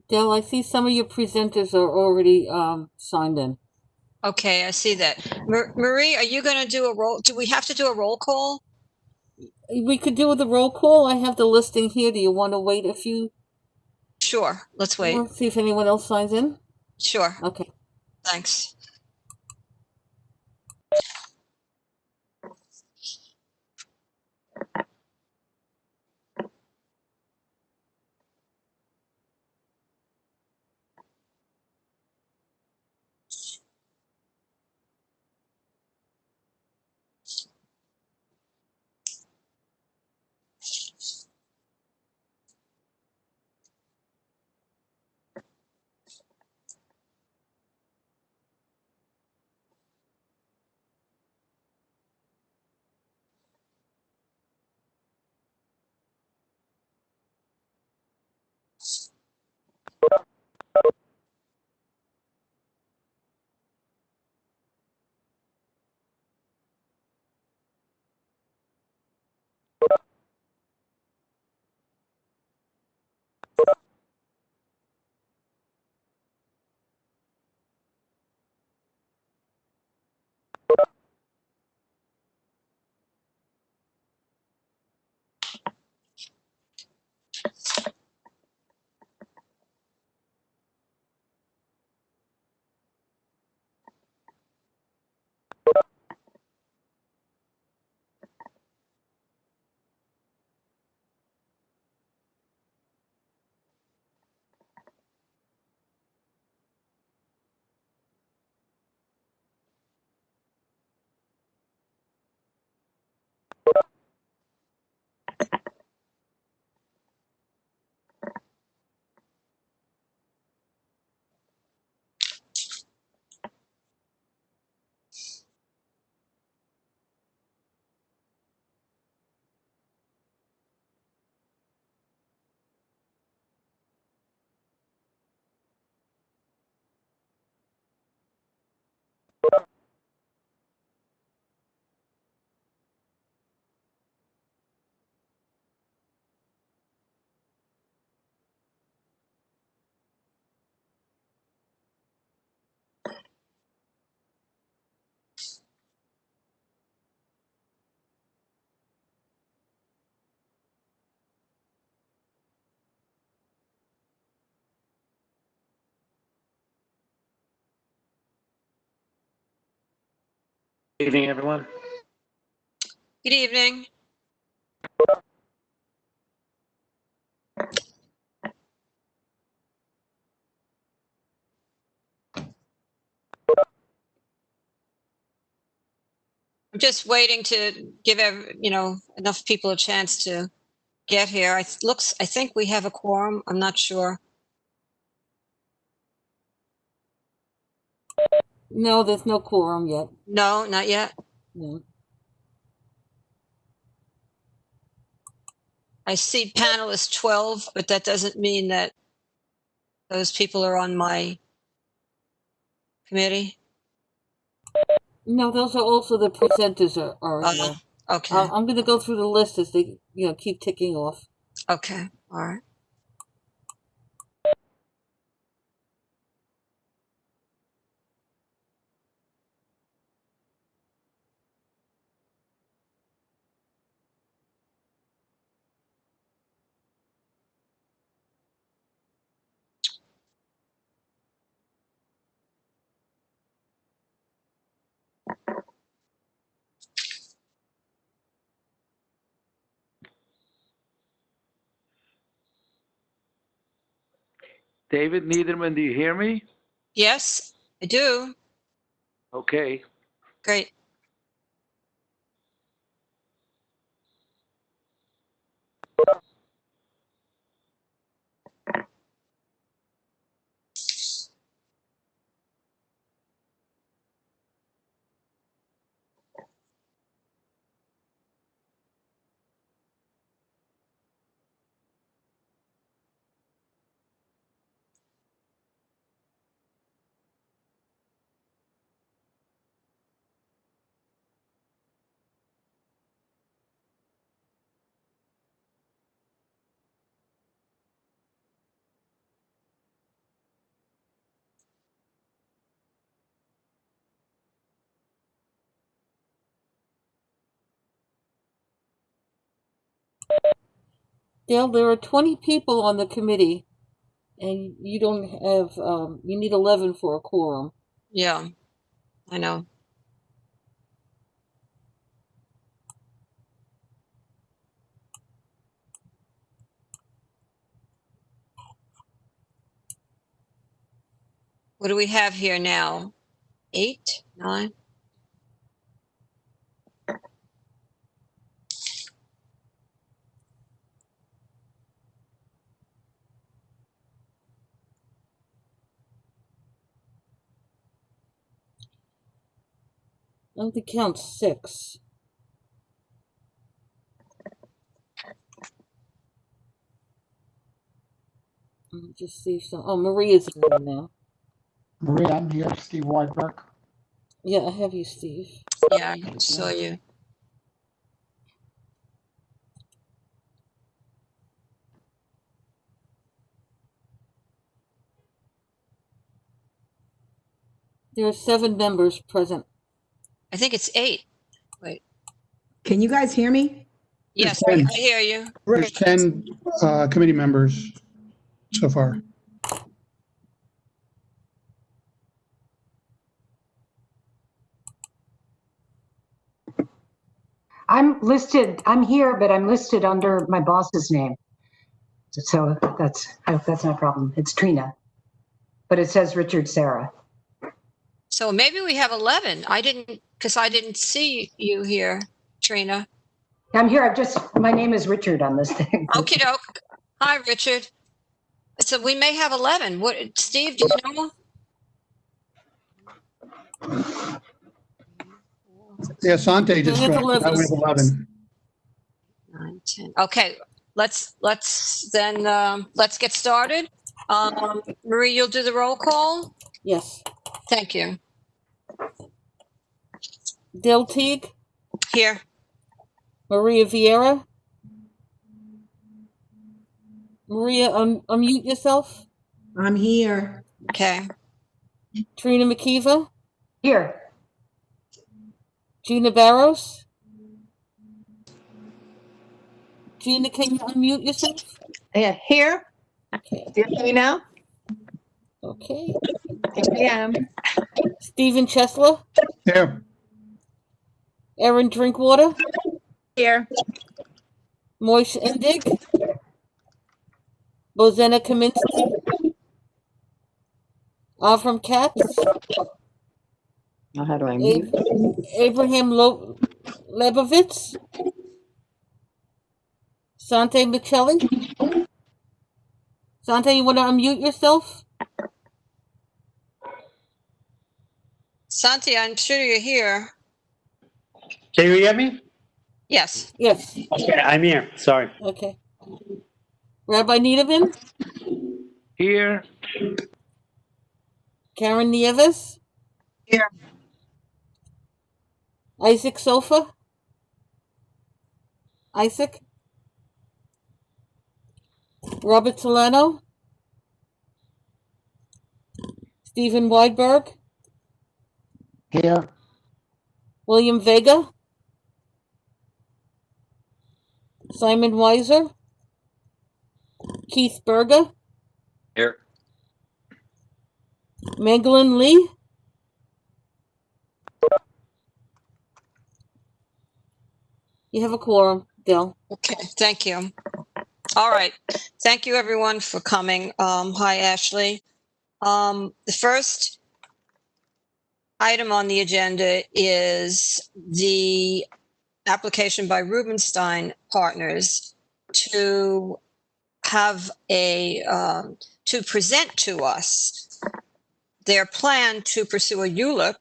Dell, I see some of your presenters are already signed in. Okay, I see that. Marie, are you going to do a roll? Do we have to do a roll call? We could do the roll call. I have the listing here. Do you want to wait a few Sure, let's wait. more? See if anyone else signs in? Sure, Okay. thanks. Good evening, everyone. Good evening. I'm just waiting to give enough people a chance to get here. I think we have a quorum. I'm not sure. No, there's no quorum yet. No, not yet. No. I see panelist 12, but that doesn't mean that those people are on my committee. No, those are also the presenters are in there. Okay. I'm going to go through the list as they keep ticking off. Okay. All right. David Niederman, do you hear me? Yes, I do. Okay. Great. Dale, there are 20 people on the committee, and you don't have, you need 11 for a quorum. Yeah, I know. What do we have here now? 8, 9? I don't think counts 6. Let me just see some. Oh, Maria's in there now. Maria, I'm here. Steve Weidberg. Yeah, I have you, Steve. Yeah, I saw you. There are 7 members present. I think it's 8. Can you guys hear me? Yes, There's I 10. hear you. There's 10 committee members so far. I'm here, but I'm listed under my boss's name. So I hope that's not a problem. It's Trina, but it says Richard Sarah. So maybe we have 11. I didn't see you here, Trina. I'm here. My name is Richard on this thing. Okie doke. Hi, Richard. So we may have 11. What, Steve, do you know? Yeah, Sante just We have joined. Now 11. we have 11. 9, 10. Okay, let's get started. Marie, you'll do the roll call. Yes. Thank you. Dale Teague, Here. Maria Vieira. Maria, unmute yourself. I'm here. Okay. Trina McKeever, Here. Gina Barros. Gina, can you unmute yourself? Yeah, here. Okay. Do you hear me now? Okay. Here I am. Stephen Chesler, Here. Erin Drinkwater, Here. Moish Endig, Bozena Kaminsky, Avram Katz, Now, how do I mute? Abraham Lebovitz, Sante Michelli. Sante, you want to unmute yourself? Santi, I'm sure you're here. Can you hear me? Yes. Yes. Okay, I'm here. Sorry. Okay. Rabbi Niederman, Here, Karen Nieves. Here. Isaac Sofa. Isaac. Robert Solano. Stephen Weidberg. Here. William Vega. Simon Weiser. Keith Berger. here. Magdalene Lee. You have a quorum, Dale. Okay, thank you. All right. Thank you, everyone, for coming. Hi, Ashley. The first item on the agenda is the application by Rubenstein Partners to have to present to us their plan to pursue a ULIP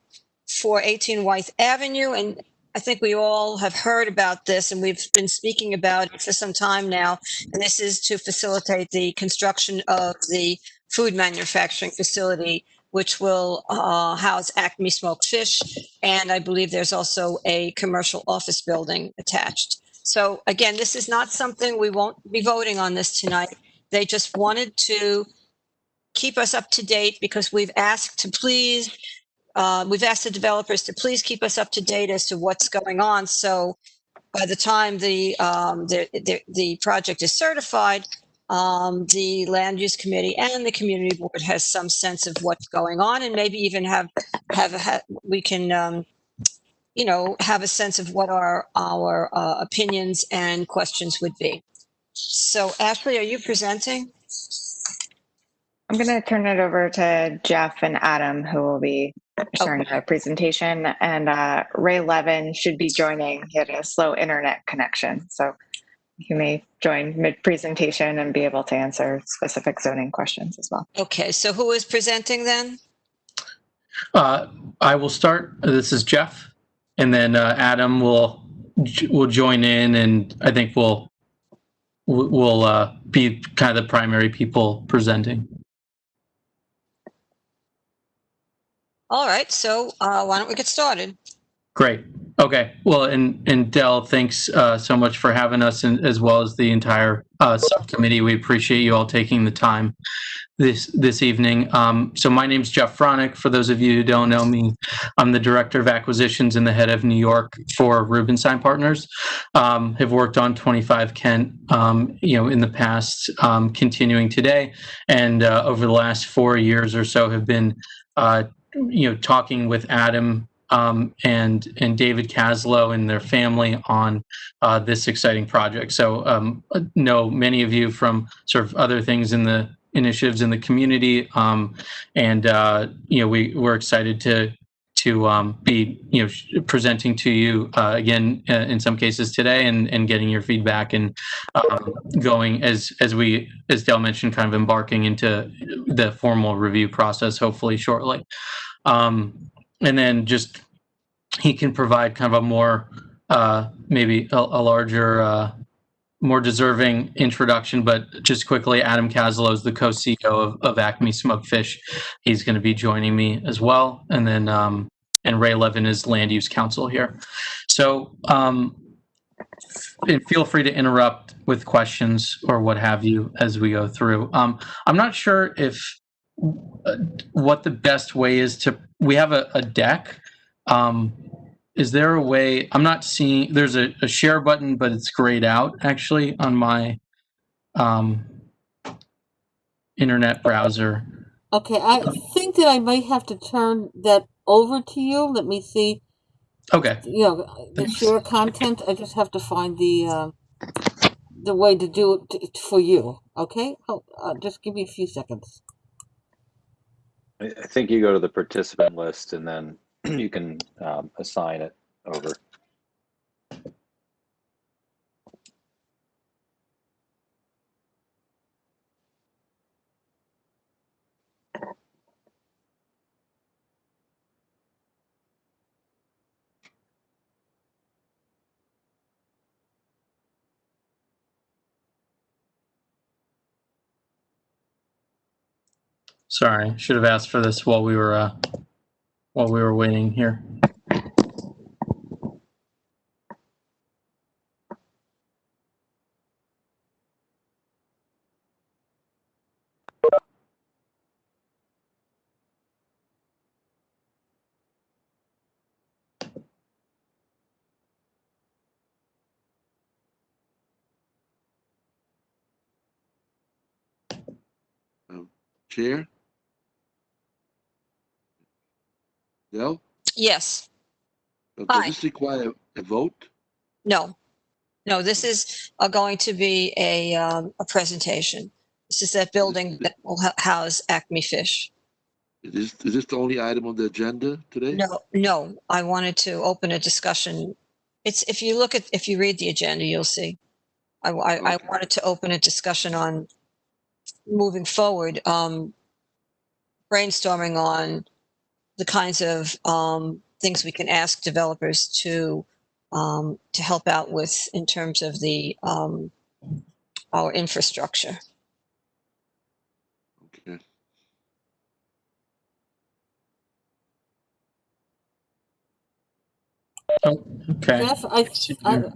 for 18 Wythe Avenue. And I think we all have heard about this, and we've been speaking about it for some time now. And this is to facilitate the construction of the food manufacturing facility, which will house Acme Smoked Fish. And I believe there's also a commercial office building attached. So again, this is not something, we won't be voting on this tonight. They just wanted to keep us up to date because we've asked to please, we've asked the developers to please keep us up to date as to what's going on. So by the time the project is certified, the land use committee and the community board has some sense of what's going on, and maybe even we can have a sense of what our opinions and questions would be. So Ashley, are you presenting? I'm going to turn it over to Jeff and Adam, who will be sharing the presentation. And Ray Levin should be joining. He had a slow internet connection, so he may join mid-presentation and be able to answer specific zoning questions as well. Okay, so who is presenting then? I will start. This is Jeff, and then Adam will join in, and I think we'll be kind of the primary people presenting. All right, so why don't we get started? Great. Okay. Well, and Dell, thanks so much for having us, and as well as the entire subcommittee. We appreciate you all taking the time this evening. So my name's Jeff Fronick. For those of you who don't know me, I'm the Director of Acquisitions and the Head of New York for Rubenstein Partners. Have worked on 25 Kent, in the past, continuing today, and over the last 4 years or so have been, talking with Adam and David Kaslow and their family on this exciting project. So know many of you from sort of other things in the initiatives in the community, we're excited to be presenting to you again in some cases today, and getting your feedback, and going as Dale mentioned, kind of embarking into the formal review process hopefully shortly. And then just he can provide kind of a more maybe a larger more deserving introduction, but just quickly, Adam Kaslow is the co-CEO of Acme Smoked Fish. He's going to be joining me as well. And then, and Ray Levin is Land Use Counsel here. So and feel free to interrupt with questions or what have you as we go through. I'm not sure if what the best way is we have a deck. Is there a way? I'm not seeing. There's a share button, but it's grayed out actually on my internet browser. Okay, I think that I might have to turn that over to you. Let me see. Okay. The share content. I just have to find the way to do it for you. Okay, just give me a few seconds. I think you go to the participant list and then you can assign it over. Sorry, should have asked for this while we were waiting here. Chair? Dell? Yes. Does Hi. this require a vote? No, this is going to be a presentation. This is that building that will house Acme Fish. Is this the only item on the agenda today? No, I wanted to open a discussion. If you read the agenda, you'll see. I wanted to open a discussion on moving forward, brainstorming on the kinds of things we can ask developers to help out with in terms of our infrastructure. Okay. Oh, okay. Jeff, I'm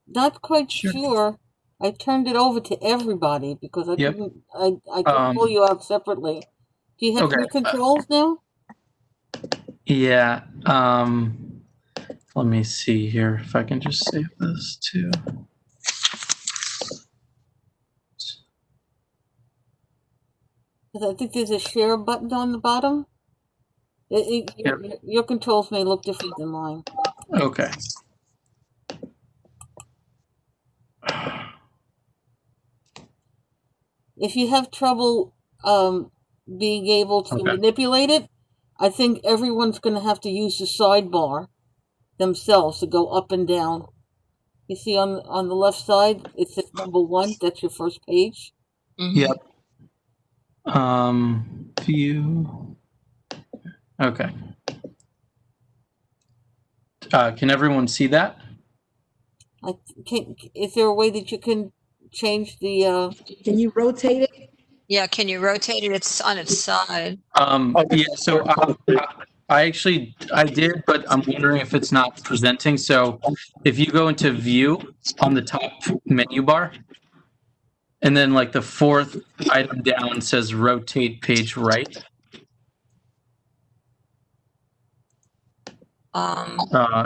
not quite sure. I turned it over to everybody because I Yep. couldn't. I could pull you out separately. Do you have Okay. your controls now? Yeah. let me see here if I can just save this too. I think there's a share button on the bottom. Your controls may look different than mine. Okay. If you have trouble being able to Okay. manipulate it, I think everyone's going to have to use the sidebar themselves to go up and down. You see on the left side, it says number 1. That's your first page. Yep. View. Okay. Can everyone see that? Is there a way that you can change the? Can you rotate it? Yeah, can you rotate it? It's on its side. Yeah. So I did, but I'm wondering if it's not presenting. So if you go into View on the top menu bar, and then like the 4th item down says Rotate Page Right.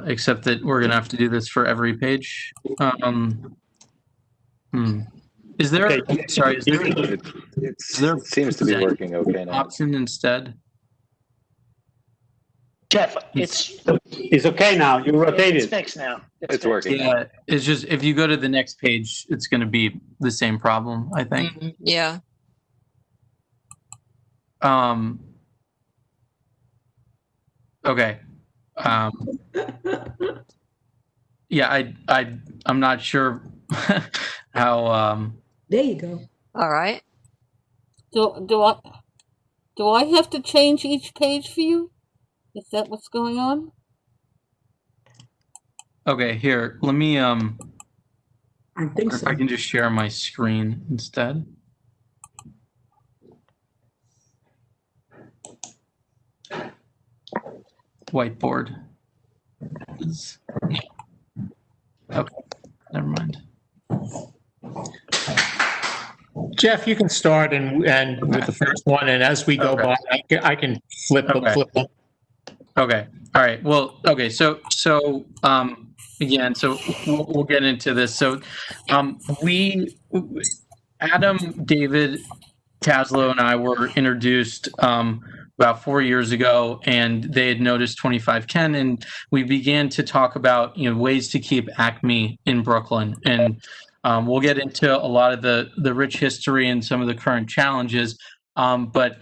Except that we're gonna have to do this for every page. Is there? Okay. Sorry. Is there? It seems to be working okay now. Option instead. Jeff, it's okay now. You rotated. It's fixed now. It's working. Yeah, it's just if you go to the next page, it's going to be the same problem, I think. Yeah. Okay. Yeah, I'm not sure how. There you go. All right. Do I have to change each page for you? Is that what's going on? Okay, here. Let me I think if so. I can just share my screen instead. Whiteboard. Okay, never mind. Jeff, you can start and with the first one, and as we go by, I can flip them. Okay. All right. Well, okay. So again, so we'll get into this. So, Adam, David, Taslow, and I were introduced about 4 years ago, and they had noticed 25 Ken, and we began to talk about ways to keep Acme in Brooklyn, and we'll get into a lot of the rich history and some of the current challenges, but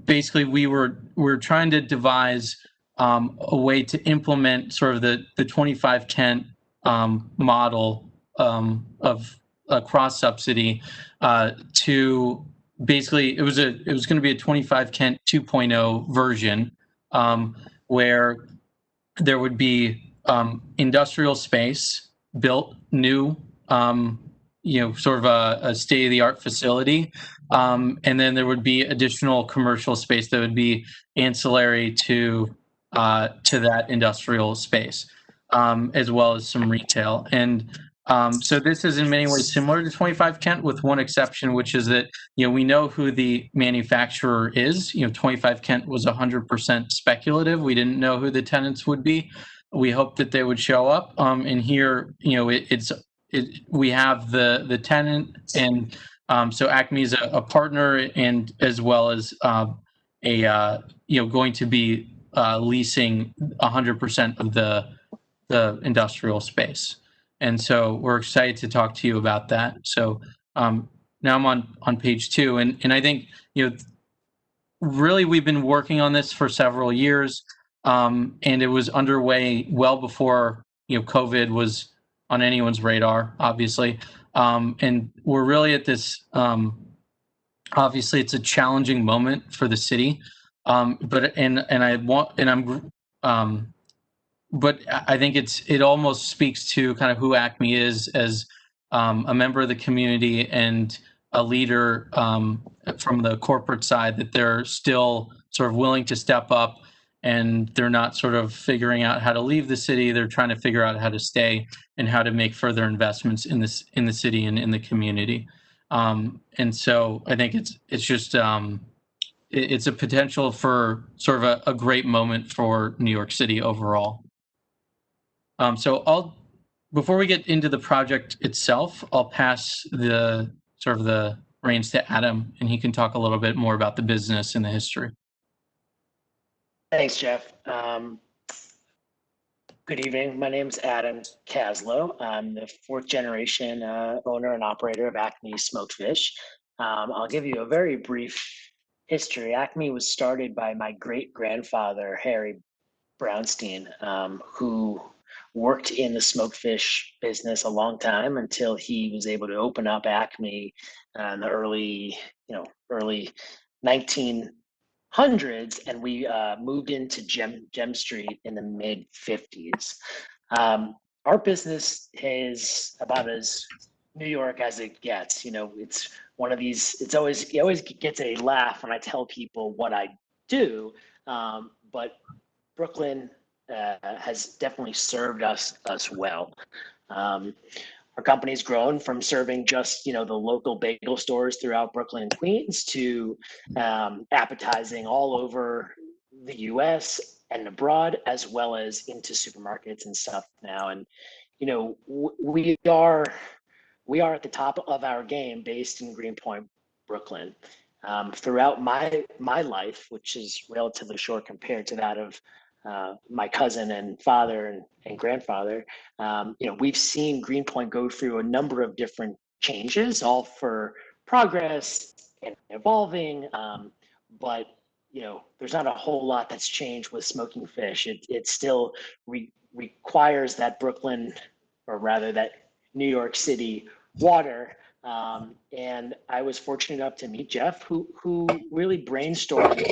basically we were trying to devise a way to implement sort of the 25 Kent model of a cross subsidy to basically it was going to be a 25 Kent 2.0 version where there would be industrial space built new, sort of a state-of-the-art facility, and then there would be additional commercial space that would be ancillary to that industrial space, as well as some retail. And so this is in many ways similar to 25 Kent, with one exception, which is that we know who the manufacturer is. 25 Kent was 100% speculative. We didn't know who the tenants would be. We hoped that they would show up. And here, we have the tenant, and so Acme is a partner, and as well as going to be leasing 100% of the industrial space. And so we're excited to talk to you about that. So now I'm on page 2, and I think really we've been working on this for several years, and it was underway well before COVID was on anyone's radar, obviously. And we're really at this. Obviously, it's a challenging moment for the city, but I think it almost speaks to kind of who Acme is as a member of the community and a leader from the corporate side, that they're still sort of willing to step up, and they're not sort of figuring out how to leave the city. They're trying to figure out how to stay and how to make further investments in the city and in the community. And so I think it's just it's a potential for sort of a great moment for New York City overall. Before we get into the project itself, I'll pass the reins to Adam, and he can talk a little bit more about the business and the history. Thanks, Jeff. Good evening. My name is Adam Kaslow. I'm the fourth generation owner and operator of Acme Smoked Fish. I'll give you a very brief history. Acme was started by my great-grandfather, Harry Brownstein, who worked in the smoked fish business a long time until he was able to open up Acme in the early 1900s, and we moved into Gem Street in the mid 50s. Our business is about as New York as it gets. It's one of these. It always gets a laugh when I tell people what I do, but Brooklyn has definitely served us well. Our company's grown from serving just the local bagel stores throughout Brooklyn and Queens to appetizing all over the U.S. and abroad, as well as into supermarkets and stuff now. And we are at the top of our game, based in Greenpoint, Brooklyn. Throughout my life, which is relatively short compared to that of my cousin and father and grandfather, we've seen Greenpoint go through a number of different changes, all for progress and evolving. But there's not a whole lot that's changed with smoking fish. It still requires that Brooklyn, or rather that New York City water. And I was fortunate enough to meet Jeff, who really brainstormed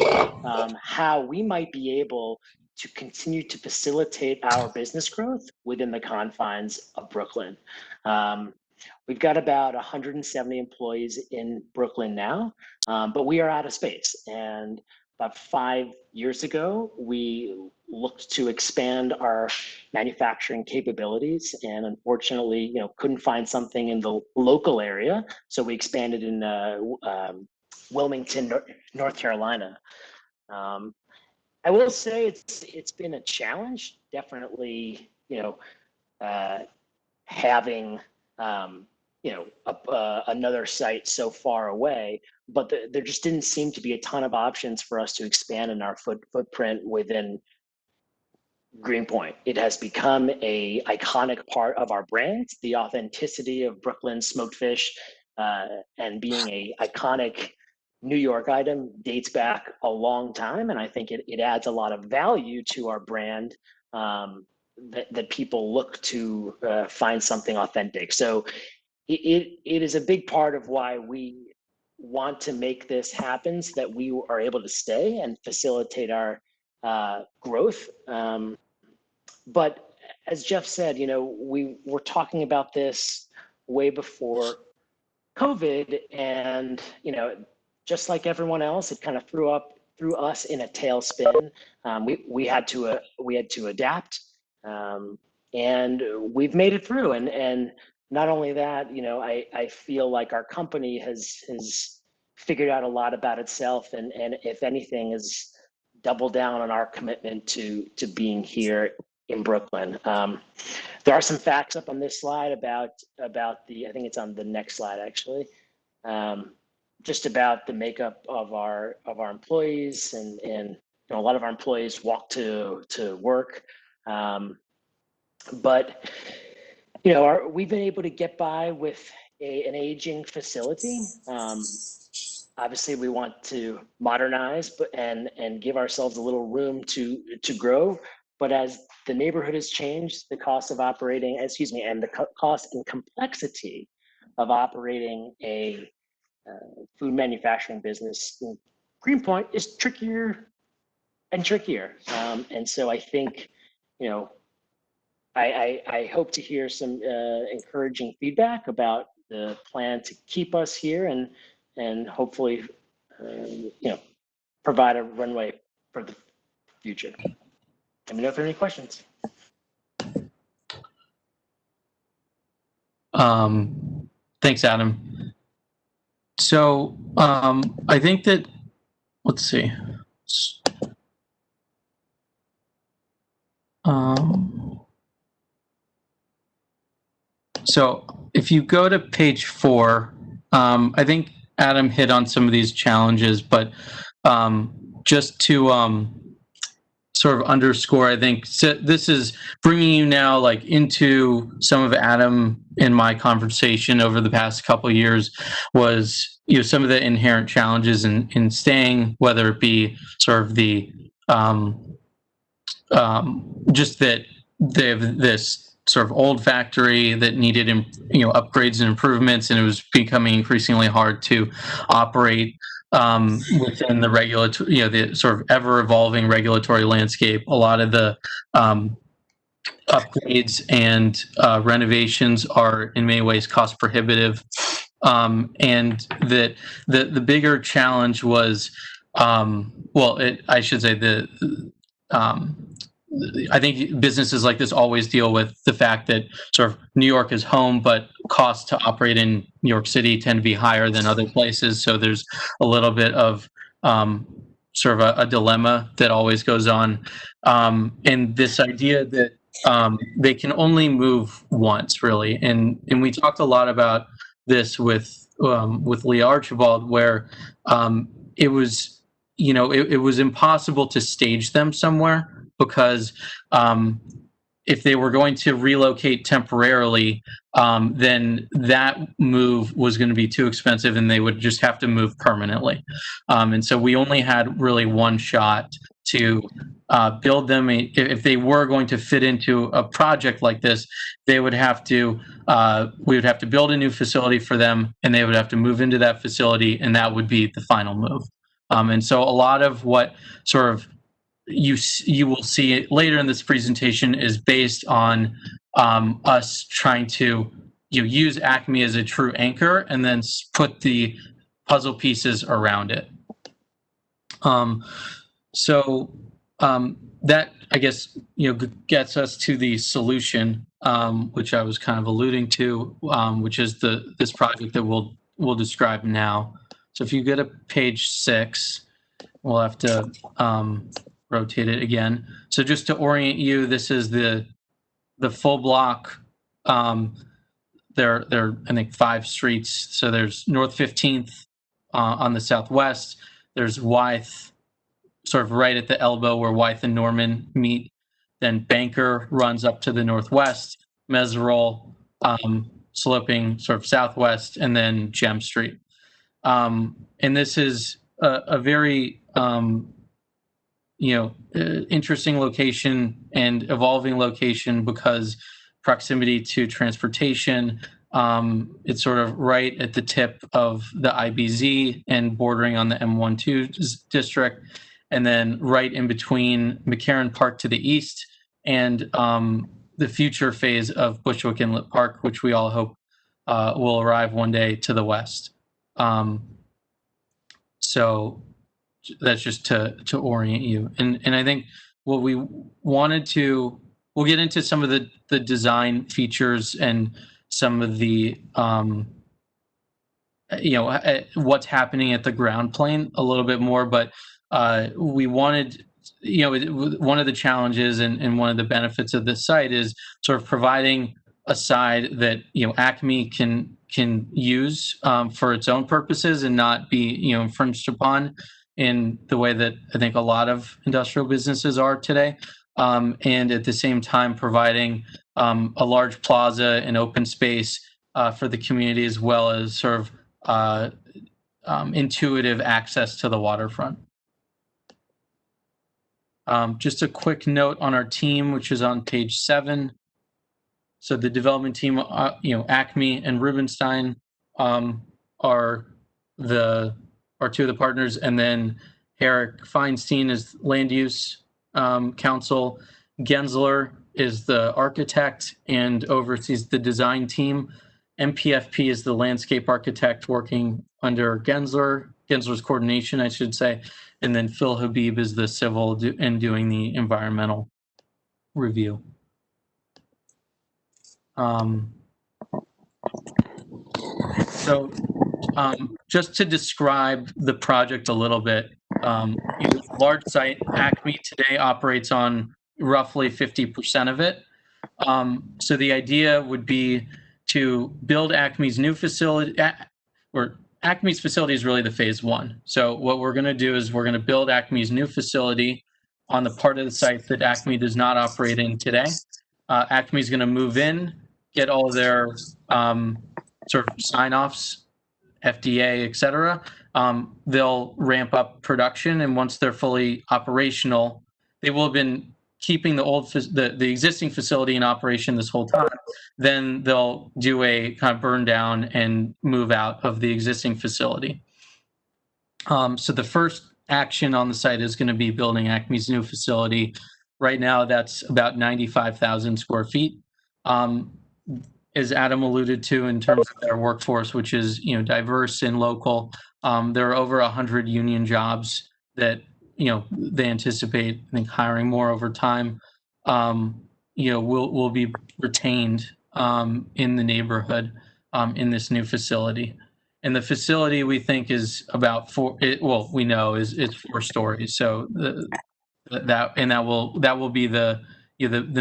how we might be able to continue to facilitate our business growth within the confines of Brooklyn. We've got about 170 employees in Brooklyn now, but we are out of space. And about 5 years ago, we looked to expand our manufacturing capabilities, and unfortunately, couldn't find something in the local area. So we expanded in Wilmington, North Carolina. I will say it's been a challenge, definitely, having another site so far away, but there just didn't seem to be a ton of options for us to expand in our footprint within Greenpoint. It has become a iconic part of our brand, the authenticity of Brooklyn smoked fish, and being a iconic New York item dates back a long time, and I think it adds a lot of value to our brand, that people look to find something authentic. So it is a big part of why we want to make this happen, so that we are able to stay and facilitate our growth. But as Jeff said, we were talking about this way before COVID, and just like everyone else, it kind of threw us in a tailspin. We had to adapt, and we've made it through. And not only that, I feel like our company has figured out a lot about itself, and if anything, has doubled down on our commitment to being here in Brooklyn. There are some facts up on this slide about I think it's on the next slide actually, just about the makeup of our employees, and a lot of our employees walk to work, but we've been able to get by with an aging facility. Obviously, we want to modernize, and give ourselves a little room to grow. But as the neighborhood has changed, the cost of operating, and the cost and complexity of operating a food manufacturing business in Greenpoint is trickier and trickier. And so I think, I hope to hear some encouraging feedback about the plan to keep us here, and hopefully, provide a runway for the future. Let me know if there are any questions. Thanks, Adam. So I think that, let's see. So if you go to page 4, I think Adam hit on some of these challenges, but just to sort of underscore, I think this is bringing you now like into some of Adam and my conversation over the past couple of years was, some of the inherent challenges in staying, whether it be sort of the just that they have this sort of old factory that needed upgrades and improvements, and it was becoming increasingly hard to operate within the regulatory, the sort of ever evolving regulatory landscape. A lot of the upgrades and renovations are in many ways cost prohibitive, and that the bigger challenge was, I should say I think businesses like this always deal with the fact that sort of New York is home, but costs to operate in New York City tend to be higher than other places. So there's a little bit of sort of a dilemma that always goes on. And this idea that they can only move once, really. And we talked a lot about this with Lee Archibald, where it was, it was impossible to stage them somewhere, because if they were going to relocate temporarily, then that move was going to be too expensive and they would just have to move permanently. And so we only had really one shot to build them. If they were going to fit into a project like this, they would have to, we would have to build a new facility for them, and they would have to move into that facility, and that would be the final move. And so a lot of what sort of you will see later in this presentation is based on us trying to use Acme as a true anchor and then put the puzzle pieces around it. That, I guess, gets us to the solution, which I was kind of alluding to, which is this project that we'll describe now. So if you go to page 6, we'll have to rotate it again. So just to orient you, this is the full block. There are, I think, 5 streets. So there's North 15th on the southwest. There's Wythe, sort of right at the elbow where Wythe and Norman meet. Then Banker runs up to the northwest, Meserole sloping sort of southwest, and then Gem Street. And this is a very interesting location and evolving location because proximity to transportation. It's sort of right at the tip of the IBZ and bordering on the M12 district, and then right in between McCarran Park to the east and the future phase of Bushwick Inlet Park, which we all hope will arrive one day to the west. So that's just to orient you. And I think what we wanted to, we'll get into some of the design features and some of the, what's happening at the ground plane a little bit more, but we wanted, one of the challenges and one of the benefits of this site is sort of providing a side that, Acme can use for its own purposes and not be, infringed upon in the way that I think a lot of industrial businesses are today. And at the same time, providing a large plaza and open space for the community, as well as sort of intuitive access to the waterfront. Just a quick note on our team, which is on page 7. So the development team, Acme and Rubenstein are 2 of the partners, and then Eric Feinstein is land use counsel. Gensler is the architect and oversees the design team. MPFP is the landscape architect working under Gensler's coordination, I should say. And then Phil Habib is the civil and doing the environmental review. Just to describe the project a little bit, large site, Acme today operates on roughly 50% of it. So the idea would be to build Acme's new facility, or Acme's facility is really the phase one. So what we're going to do is we're going to build Acme's new facility on the part of the site that Acme does not operate in today. Acme is going to move in, get all of their sort of sign-offs, FDA, et cetera. They'll ramp up production, and once they're fully operational, they will have been keeping the existing facility in operation this whole time. Then they'll do a kind of burn down and move out of the existing facility. So the first action on the site is going to be building Acme's new facility. Right now, that's about 95,000 square feet. As Adam alluded to, in terms of their workforce, which is diverse and local, there are over 100 union jobs that they anticipate, I think, hiring more over time. Will be retained in the neighborhood in this new facility. And the facility, we think, is about we know it's 4 stories. So that will be the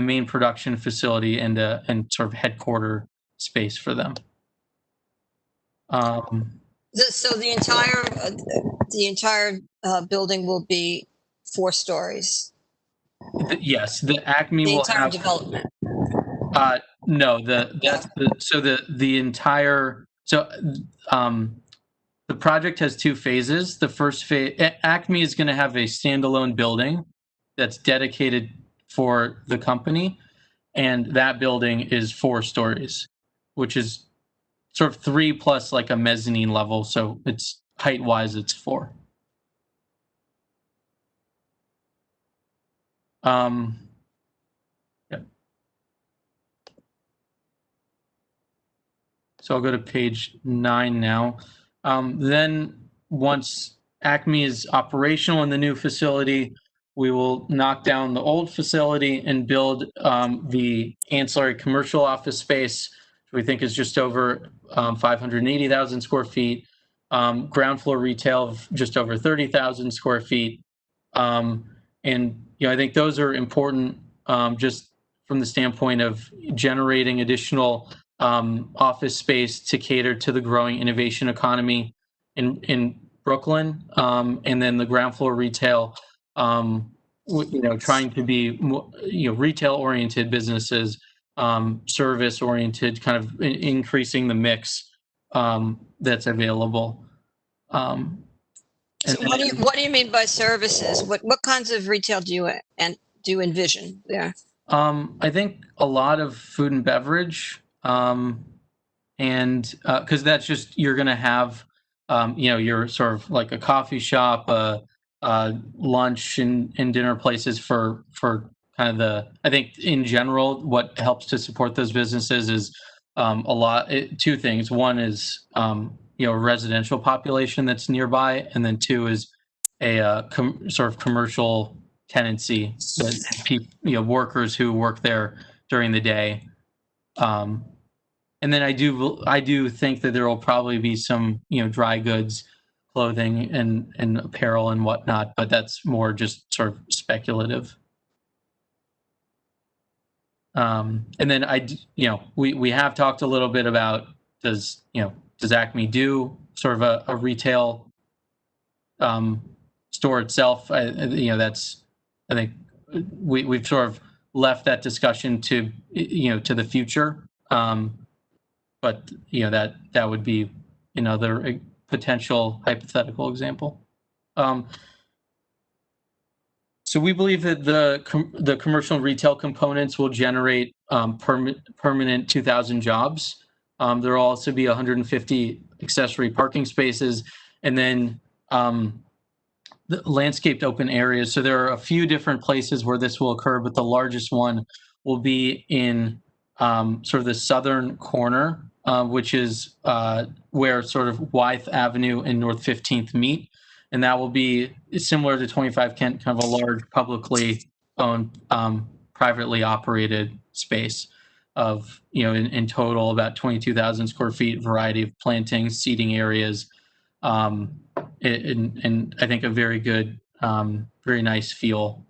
main production facility and sort of headquarter space for them. So the entire building will be 4 stories. Yes, the Acme The will entire have development. no, the entire the project has 2 phases. The first phase, Acme is going to have a standalone building that's dedicated for the company, and that building is 4 stories, which is sort of 3 plus like a mezzanine level. So it's height-wise, it's 4. Yeah. So I'll go to page 9 now. Then once Acme is operational in the new facility, we will knock down the old facility and build the ancillary commercial office space, which we think is just over 580,000 square feet, ground floor retail of just over 30,000 square feet. And I think those are important just from the standpoint of generating additional office space to cater to the growing innovation economy in Brooklyn, and then the ground floor retail, trying to be retail-oriented businesses, service-oriented, kind of increasing the mix that's available. So what do you mean by services? What kinds of retail do you envision there? I think a lot of food and beverage, and because that's just, you're going to have your sort of like a coffee shop, lunch and dinner places for kind of I think in general, what helps to support those businesses is two things. One is a residential population that's nearby, and then 2 is a sort of commercial tenancy that workers who work there during the day. And then I do think that there will probably be some dry goods, clothing and apparel and whatnot, but that's more just sort of speculative. And then we have talked a little bit about does Acme do sort of a retail store itself? That's, I think we've sort of left that discussion to the future. But that would be another potential hypothetical example. So we believe that the commercial and retail components will generate permanent 2,000 jobs. There will also be 150 accessory parking spaces, and then the landscaped open areas. So there are a few different places where this will occur, but the largest one will be in sort of the southern corner, which is where sort of Wythe Avenue and North 15th meet. And that will be similar to 25 Kent, kind of a large publicly owned, privately operated space of, in total about 22,000 square feet, variety of plantings, seating areas, and I think a very good, very nice feel.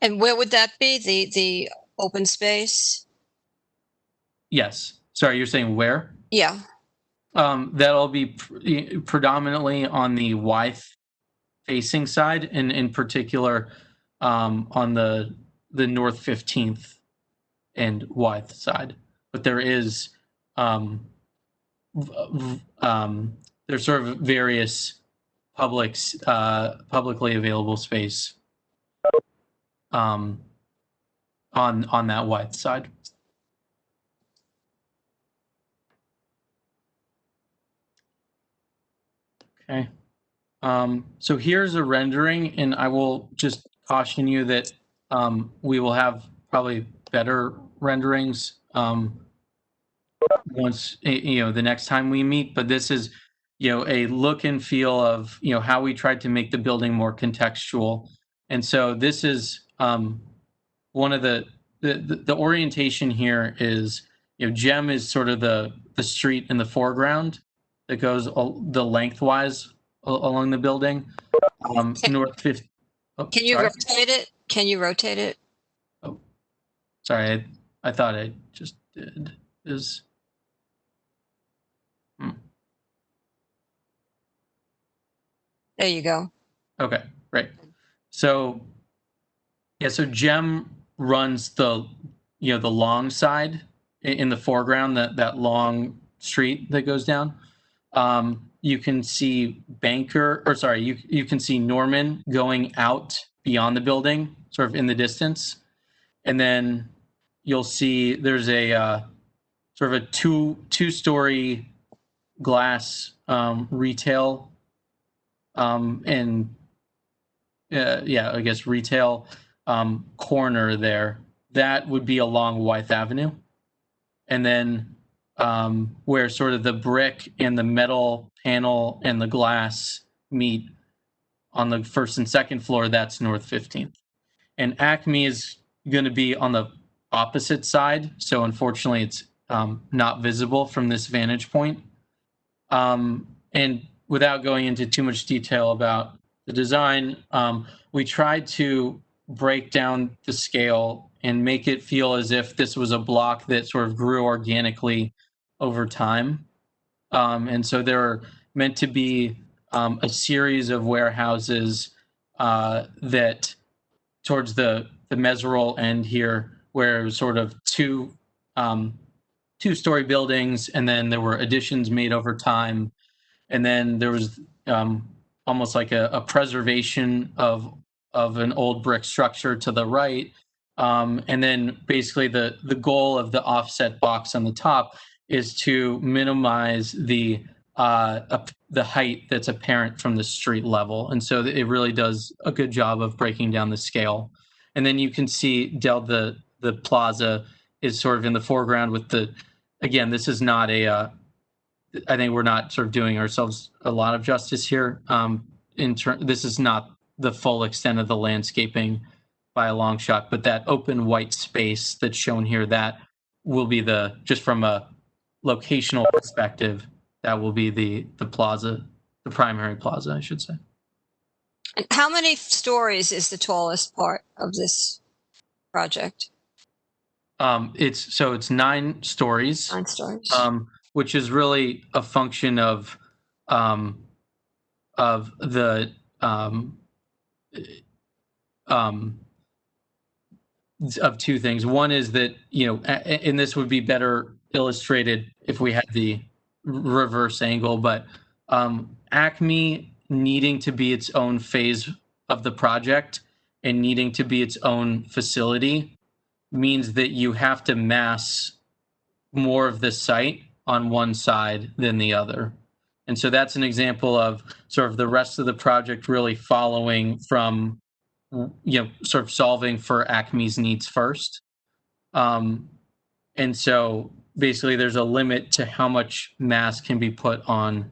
And where would that be? The open space? Yes. Sorry, you're saying where? Yeah. That'll be predominantly on the Wythe facing side, and in particular on the North 15th and Wythe side. But there is there's sort of various publicly available space on that Wythe side. Okay. So here's a rendering, and I will just caution you that we will have probably better renderings once, the next time we meet. But this is, a look and feel of, how we tried to make the building more contextual. And so this is one of the orientation here is, Gem is sort of the street in the foreground that goes the lengthwise along the building. North 50. Oh, Can you sorry. rotate it? Can you rotate it? Oh, sorry. I thought I just did. There you go. Okay, great. So, so Gem runs the long side in the foreground, that long street that goes down. You can see you can see Norman going out beyond the building, sort of in the distance. And then you'll see there's a sort of a two-story glass retail and I guess retail corner there. That would be along Wythe Avenue. And then where sort of the brick and the metal panel and the glass meet on the first and second floor, that's North 15th. And Acme is going to be on the opposite side. So unfortunately, it's not visible from this vantage point. And without going into too much detail about the design, we tried to break down the scale and make it feel as if this was a block that sort of grew organically over time. And so there are meant to be a series of warehouses that towards the Meserole end here, where it was sort of two-story buildings, and then there were additions made over time. And then there was almost like a preservation of an old brick structure to the right. And then basically the goal of the offset box on the top is to minimize the height that's apparent from the street level. And so it really does a good job of breaking down the scale. And then you can see the plaza is sort of in the foreground with again, this is not I think we're not sort of doing ourselves a lot of justice here. This is not the full extent of the landscaping by a long shot, but that open white space that's shown here, that will be just from a locational perspective, that will be the plaza, the primary plaza, I should say. And how many stories is the tallest part of this project? It's 9 stories. 9 stories. Which is really a function of the of two things. One is that, and this would be better illustrated if we had the reverse angle, but Acme needing to be its own phase of the project and needing to be its own facility means that you have to mass more of the site on one side than the other. And so that's an example of sort of the rest of the project really following from, sort of solving for Acme's needs first. And so basically there's a limit to how much mass can be put on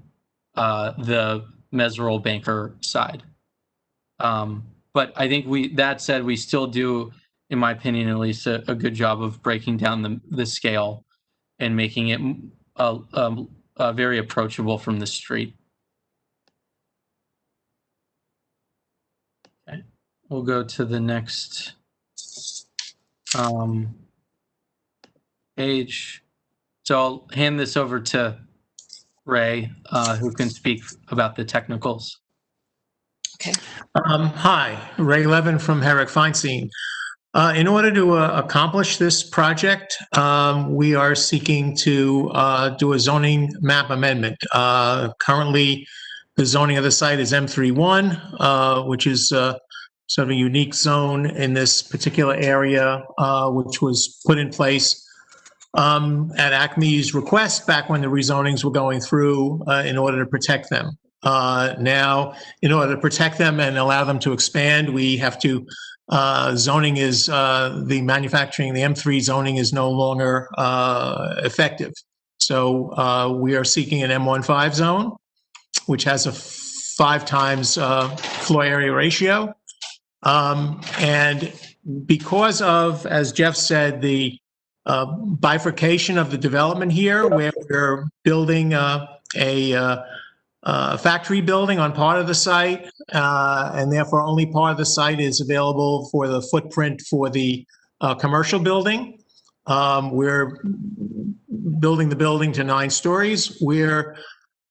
the Meserole Banker side. But I think that said, we still do, in my opinion, at least a good job of breaking down the scale and making it very approachable from the street. Okay, we'll go to the next page. So I'll hand this over to Ray, who can speak about the technicals. Hi, Ray Levin from Herrick Feinstein. In order to accomplish this project, we are seeking to do a zoning map amendment. Currently, the zoning of the site is M31, which is sort of a unique zone in this particular area, which was put in place at Acme's request back when the rezonings were going through in order to protect them. Now, in order to protect them and allow them to expand, we have to, zoning is, the manufacturing, the M3 zoning is no longer effective. So we are seeking an M15 zone, which has a 5 times floor area ratio. And because of, as Jeff said, the bifurcation of the development here, where we're building a factory building on part of the site, and therefore only part of the site is available for the footprint for the commercial building. We're building the building to 9 stories.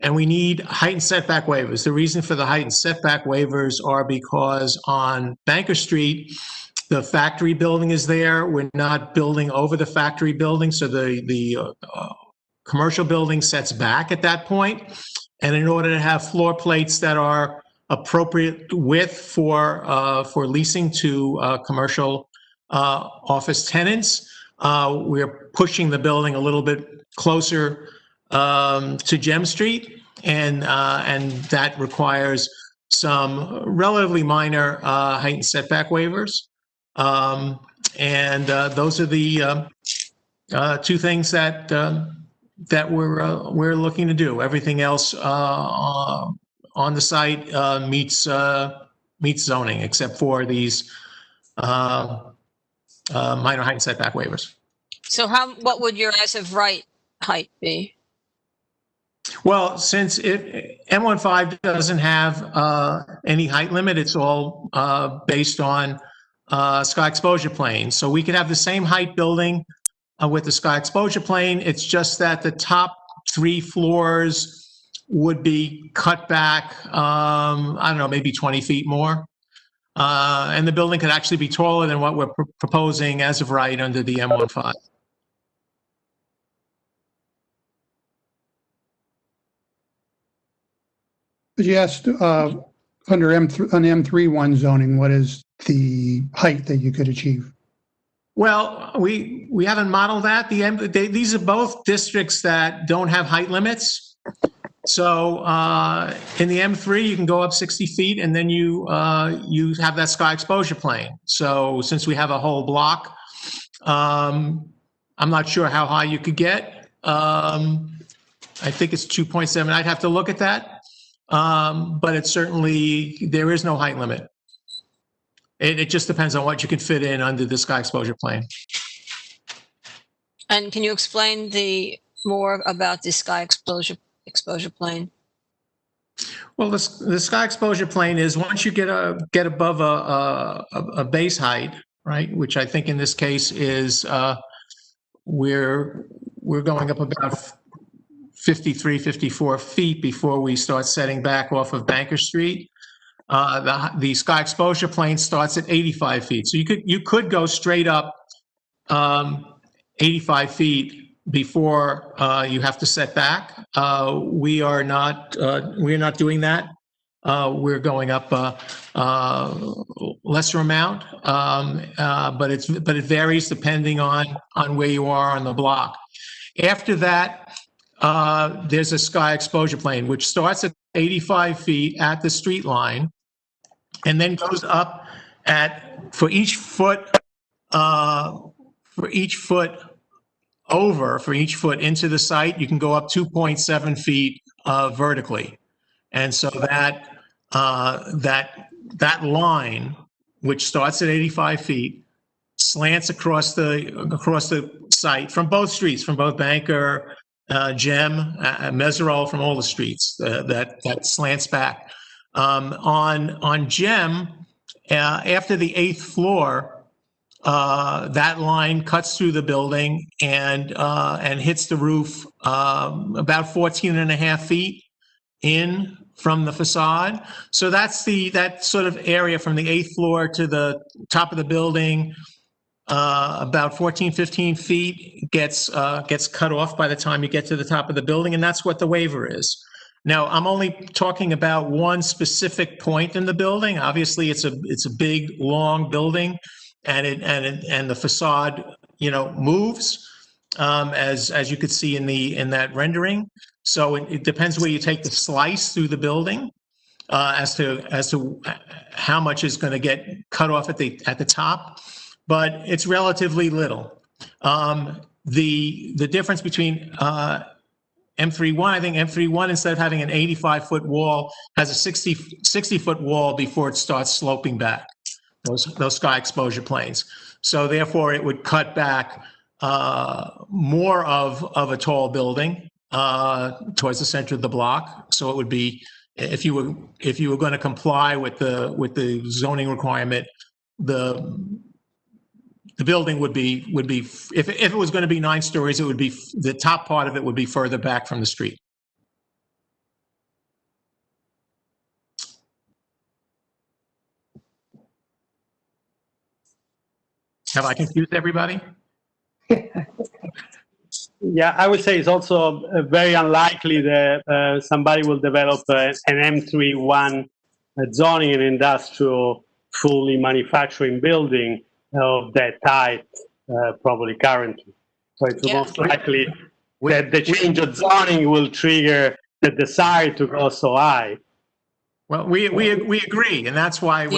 And we need height and setback waivers. The reason for the height and setback waivers are because on Banker Street, the factory building is there. We're not building over the factory building, so the commercial building sets back at that point. And in order to have floor plates that are appropriate width for leasing to commercial office tenants, we're pushing the building a little bit closer to Gem Street, and that requires some relatively minor height and setback waivers. And those are the 2 things that that we're looking to do. Everything else on the site meets zoning, except for these minor height and setback waivers. So what would your as of right height be? Well, since M15 doesn't have any height limit, it's all based on sky exposure plane. So we could have the same height building with the sky exposure plane. It's just that the top 3 floors would be cut back, I don't know, maybe 20 feet more. And the building could actually be taller than what we're proposing as of right under the M15. But you asked, under M31 zoning, what is the height that you could achieve? Well, we haven't modeled that. These are both districts that don't have height limits. So in the M3, you can go up 60 feet, and then you have that sky exposure plane. So since we have a whole block, I'm not sure how high you could get. I think it's 2.7. I'd have to look at that. But it's certainly, there is no height limit. It just depends on what you can fit in under the sky exposure plane. And can you explain more about the sky exposure plane? Well, the sky exposure plane is once you get above a base height, right? Which I think in this case is we're going up about 53, 54 feet before we start setting back off of Banker Street. The sky exposure plane starts at 85 feet. So you could go straight up 85 feet before you have to set back. We are not doing that. We're going up lesser amount, but it varies depending on where you are on the block. After that, there's a sky exposure plane, which starts at 85 feet at the street line and then goes up for each foot into the site, you can go up 2.7 feet vertically. And so that line, which starts at 85 feet, slants across the site from both streets, from both Banker, Gem, Meserole, from all the streets that slants back. On Gem, after the 8th floor, that line cuts through the building and hits the roof about 14 and a half feet in from the facade. So that's that sort of area from the 8th floor to the top of the building, about 14, 15 feet gets cut off by the time you get to the top of the building, and that's what the waiver is. Now, I'm only talking about one specific point in the building. Obviously, it's a big, long building, and the facade, moves, as you could see in that rendering. So it depends where you take the slice through the building, as to how much is going to get cut off at the top, but it's relatively little. The difference between M31, I think M31, instead of having an 85-foot wall, has a 60-foot wall before it starts sloping back, those sky exposure planes. So therefore, it would cut back more of a tall building towards the center of the block. So it would be, if you were going to comply with the zoning requirement, the building would be if it was going to be 9 stories, it would be, the top part of it would be further back from the street. Have I confused everybody? Yeah, I would say it's also very unlikely that somebody will develop an M31 zoning and industrial fully manufacturing building of that type, probably currently. So it's most likely that the change of zoning will trigger the desire to go so high. Well, we agree, and that's why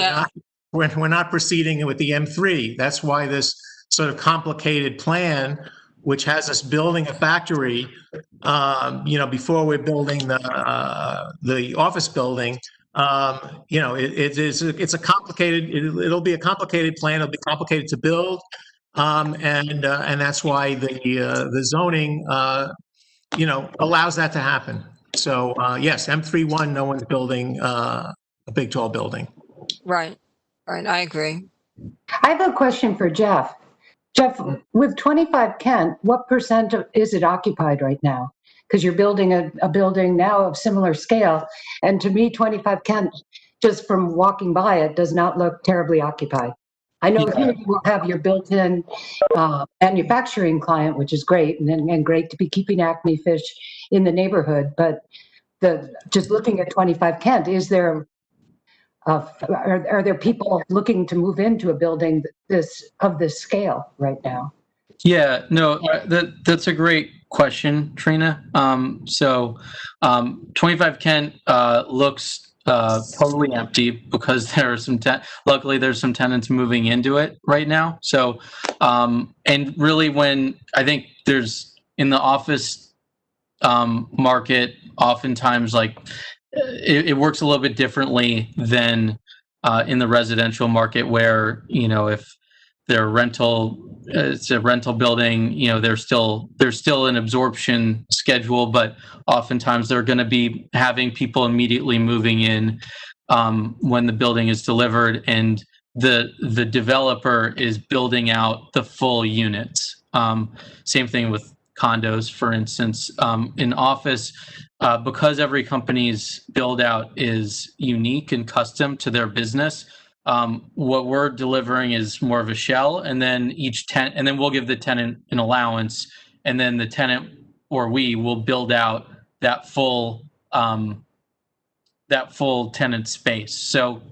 we're not proceeding with the M3. That's why this sort of complicated plan, which has us building a factory, before we're building the office building. It's a complicated. It'll be a complicated plan. It'll be complicated to build, and that's why the zoning, allows that to happen. So yes, M31, no one's building a big tall building. Right. I agree. I have a question for Jeff. Jeff, with 25 Kent, what percent is it occupied right now? Because you're building a building now of similar scale. And to me, 25 Kent, just from walking by it, does not look terribly occupied. I know here you will have your built-in manufacturing client, which is great, and great to be keeping Acme Fish in the neighborhood. But just looking at 25 Kent, is there are there people looking to move into a building of this scale right now? Yeah, no, that's a great question, Trina. 25 Kent looks totally empty because there are luckily there's some tenants moving into it right now. So, and really when I think there's in the office market, oftentimes like it works a little bit differently than in the residential market where, if they're it's a rental building, there's still an absorption schedule, but oftentimes they're going to be having people immediately moving in when the building is delivered, and the developer is building out the full units. Same thing with condos, for instance. In office, because every company's build out is unique and custom to their business, what we're delivering is more of a shell, and then and then we'll give the tenant an allowance, and then the tenant or we will build out that full tenant space. So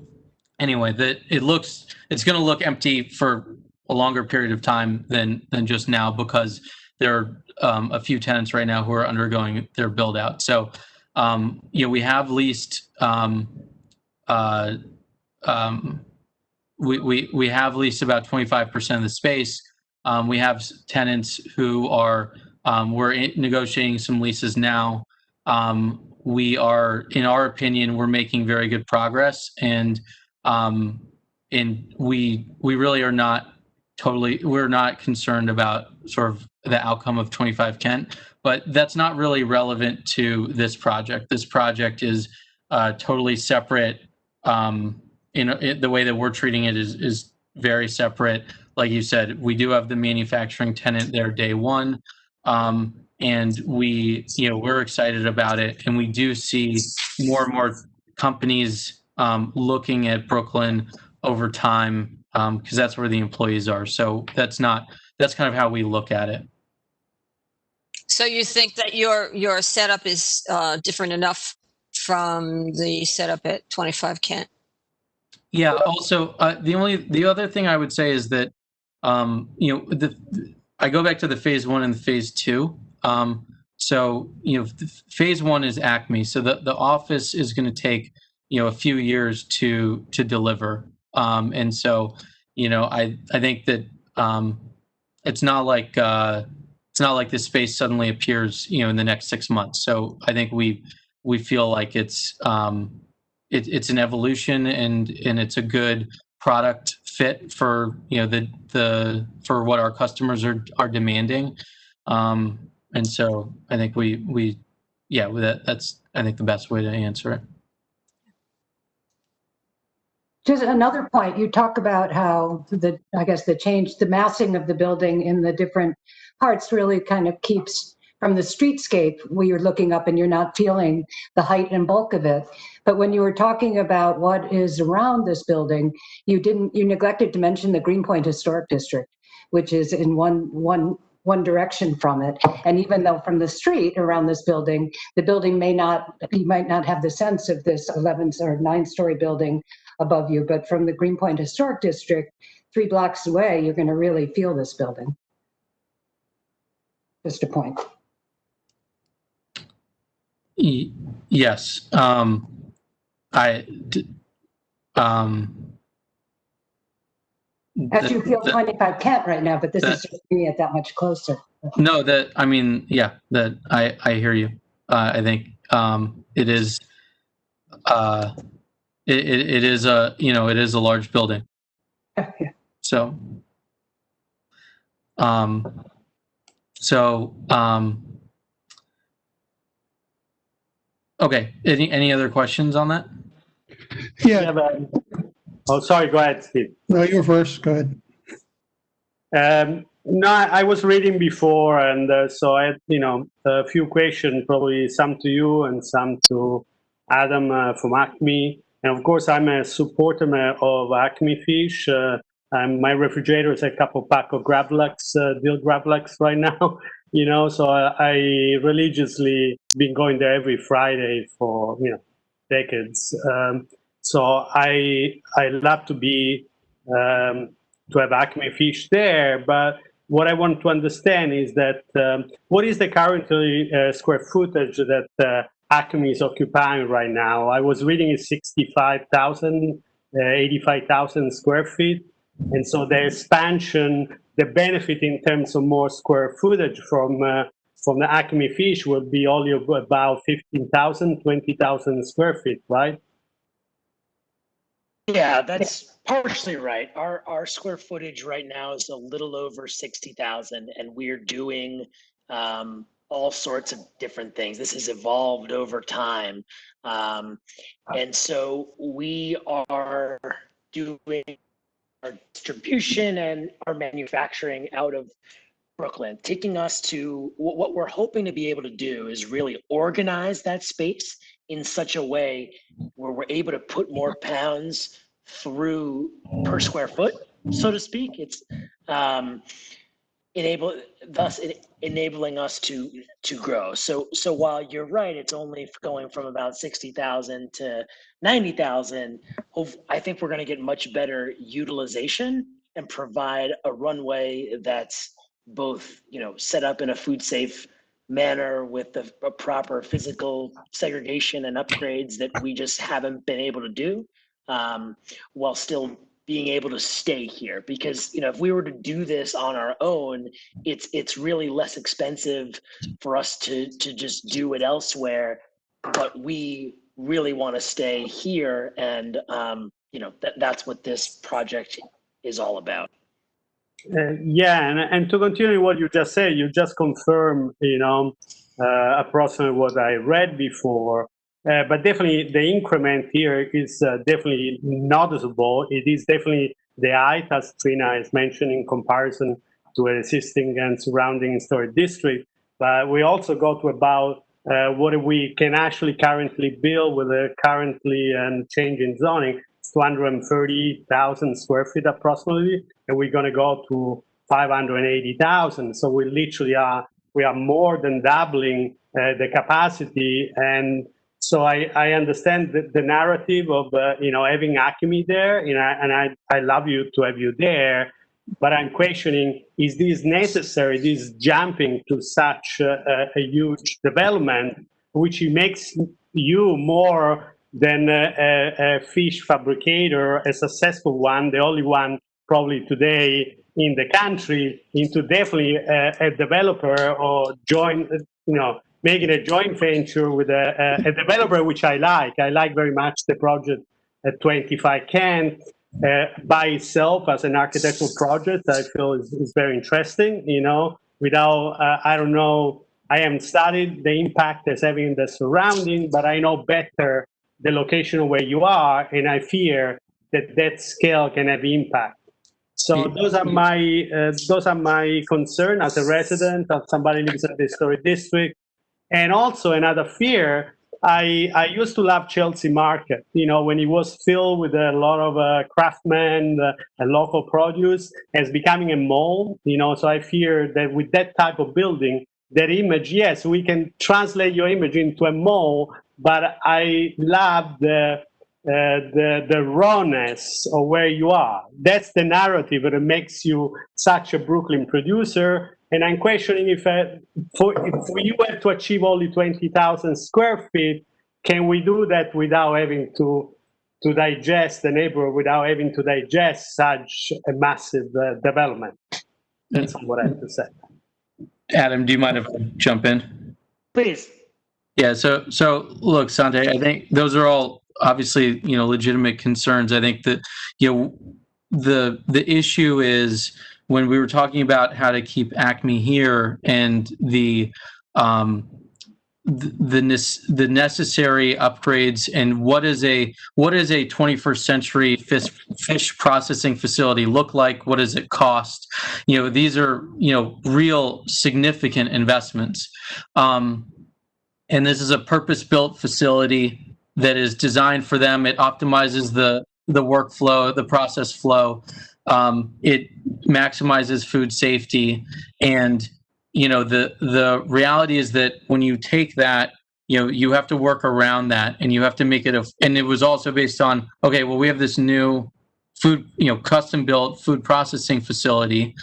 anyway, it's going to look empty for a longer period of time than just now, because there are a few tenants right now who are undergoing their build out. So we have leased we have leased about 25% of the space. We have tenants who are we're negotiating some leases now. We are, in our opinion, we're making very good progress, and we really are not we're not concerned about sort of the outcome of 25 Kent, but that's not really relevant to this project. This project is totally separate. In the way that we're treating it is very separate. like you said, we do have the manufacturing tenant there day one. And we're excited about it. And we do see more and more companies looking at Brooklyn over time, because that's where the employees are. So that's kind of how we look at it. So you think that your setup is different enough from the setup at 25 Kent? Yeah. Also, the other thing I would say is that, I go back to the phase one and the phase two. So phase one is Acme. So the office is going to take a few years to deliver. And so I think that it's not like this space suddenly appears in the next 6 months. So I think we feel like it's an evolution and it's a good product fit for for what our customers are demanding. And so I think that's I think the best way to answer it. Just another point, you talk about how the massing of the building in the different parts really kind of keeps from the streetscape where you're looking up and you're not feeling the height and bulk of it. But when you were talking about what is around this building, you neglected to mention the Greenpoint Historic District, which is in one direction from it. And even though from the street around this building, the building you might not have the sense of this 11 or 9-story building above you, but from the Greenpoint Historic District, 3 blocks away, you're going to really feel this building. Just a point. Yes. As you feel 25 Kent right now, but this is just me at that much closer. No, I hear you. I think it is it is a large building. Yeah. So okay. Any other questions on that? Yeah. Oh, sorry. Go ahead, Steve. No, you were first. Go ahead. No, I was reading before, and so I had, a few questions, probably some to you and some to Adam from Acme. And of course, I'm a supporter of Acme Fish. My refrigerator is a couple pack of Gravlax, Dill Gravlax right now. So I religiously been going there every Friday for decades. So I love to be to have Acme Fish there, but what I want to understand is that what is the currently square footage that Acme is occupying right now? I was reading it's 65,000, 85,000 square feet, and so the expansion, the benefit in terms of more square footage from the Acme Fish will be only about 15,000, 20,000 square feet, right? Yeah, that's partially right. Our square footage right now is a little over 60,000, and we're doing all sorts of different things. This has evolved over time. And so we are doing our distribution and our manufacturing out of Brooklyn, taking us to what we're hoping to be able to do is really organize that space in such a way where we're able to put more pounds through per square foot, so to speak. It's enabling us to grow. So while you're right, it's only going from about 60,000 to 90,000. I think we're going to get much better utilization and provide a runway that's both, set up in a food safe manner with a proper physical segregation and upgrades that we just haven't been able to do, while still being able to stay here. Because if we were to do this on our own, it's really less expensive for us to just do it elsewhere, but we really want to stay here, and that's what this project is all about. And to continue what you just said, you just confirmed, approximately what I read before. But definitely the increment here is definitely noticeable. It is definitely the height, as Trina is mentioning, in comparison to an existing and surrounding historic district. But we also go to about what we can actually currently build with the currently change in zoning. It's 230,000 square feet approximately, and we're going to go to 580,000. So we literally we are more than doubling the capacity. And so I understand the narrative of having Acme there, and I love you to have you there. But I'm questioning: is this necessary? This jumping to such a huge development, which makes you more than a fish fabricator, a successful one, the only one probably today in the country, into definitely a developer or making a joint venture with a developer, which I like. I like very much the project at 25 Kent. By itself as an architectural project, I feel is very interesting. Without I don't know, I haven't studied the impact as having the surrounding, but I know better the location where you are, and I fear that scale can have impact. So those are my concern as a resident, as somebody who lives in the historic district. And also another fear, I used to love Chelsea Market, when it was filled with a lot of craftsmen and local produce, as becoming a mall, so I fear that with that type of building, that image, yes, we can translate your image into a mall, but I love the rawness of where you are. That's the narrative that makes you such a Brooklyn producer. And I'm questioning if you were to achieve only 20,000 square feet, can we do that without having to digest the neighborhood, without having to digest such a massive development? That's what I have to say. Adam, do you mind if I jump in? Please. Yeah. So look, Sante, I think those are all obviously legitimate concerns. I think that the issue is, when we were talking about how to keep Acme here and the necessary upgrades, and what is a 21st century fish processing facility look like? What does it cost? These are real significant investments, and this is a purpose-built facility that is designed for them. It optimizes the workflow, the process flow. It maximizes food safety, and the reality is that when you take that, you have to work around that, and you have to make it and it was also based on, okay, well, we have this new food, custom built food processing facility,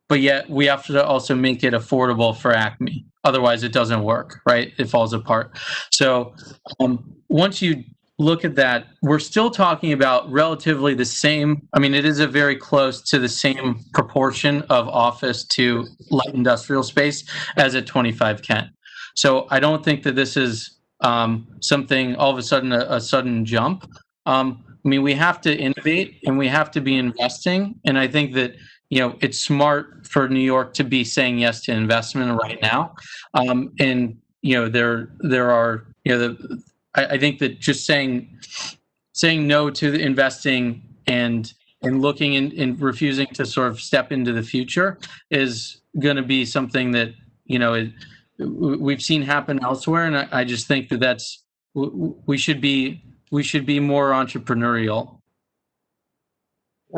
but yet we have to also make it affordable for Acme. Otherwise it doesn't work, right? It falls apart. So once you look at that, we're still talking about relatively the same. I mean, it is a very close to the same proportion of office to light industrial space as at 25 Kent. So I don't think that this is something all of a sudden a sudden jump. I mean, we have to innovate and we have to be investing. And I think that it's smart for New York to be saying yes to investment right now. And there are I think that just saying no to the investing and looking and refusing to sort of step into the future is going to be something that we've seen happen elsewhere, and I just think that we should be more entrepreneurial.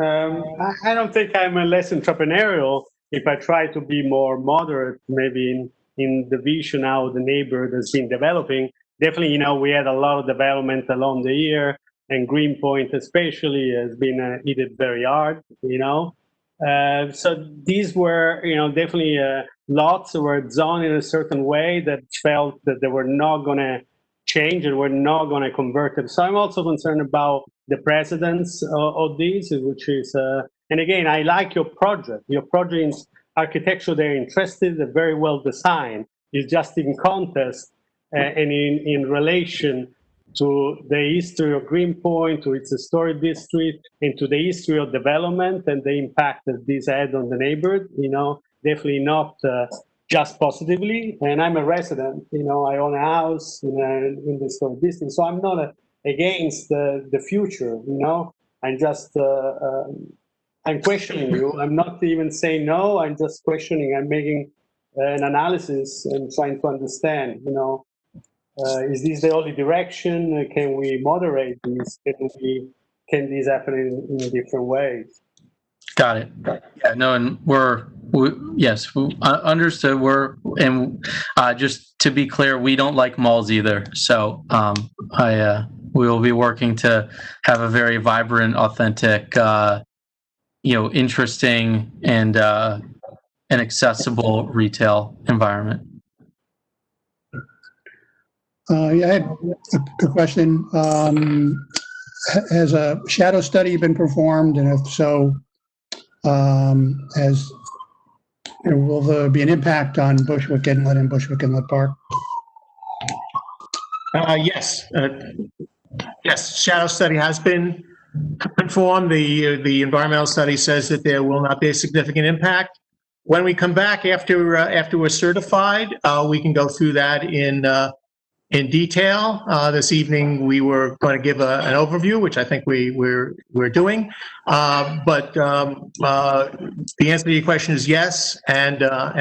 I don't think I'm less entrepreneurial if I try to be more moderate, maybe in the vision how the neighborhood has been developing. Definitely, we had a lot of development along the year, and Greenpoint especially has been hit it very hard, So these were, definitely lots that were zoned in a certain way that felt that they were not going to change and were not going to convert them. So I'm also concerned about the precedence of these, which is, and again, I like your project. Your project in architecture, they're interested, they're very well designed. It's just in contest and in relation to the history of Greenpoint, to its historic district, and to the history of development and the impact that this had on the neighborhood, definitely not just positively. And I'm a resident, I own a house in the historic district, so I'm not against the future, I'm just I'm questioning you. I'm not even saying no. I'm just questioning. I'm making an analysis and trying to understand. Is this the only direction? Can we moderate this? Can this happen in different ways? Got it. Yeah, no, and yes, understood. Just to be clear, we don't like malls either. So we will be working to have a very vibrant, authentic, interesting and accessible retail environment. Yeah, I had a question. Has a shadow study been performed, and if so, will there be an impact on Bushwick Inlet and Bushwick Inlet Park? Yes. Yes, shadow study has been performed. The environmental study says that there will not be a significant impact. When we come back after we're certified, we can go through that in detail. This evening, we were going to give an overview, which I think we're doing. But the answer to your question is yes, and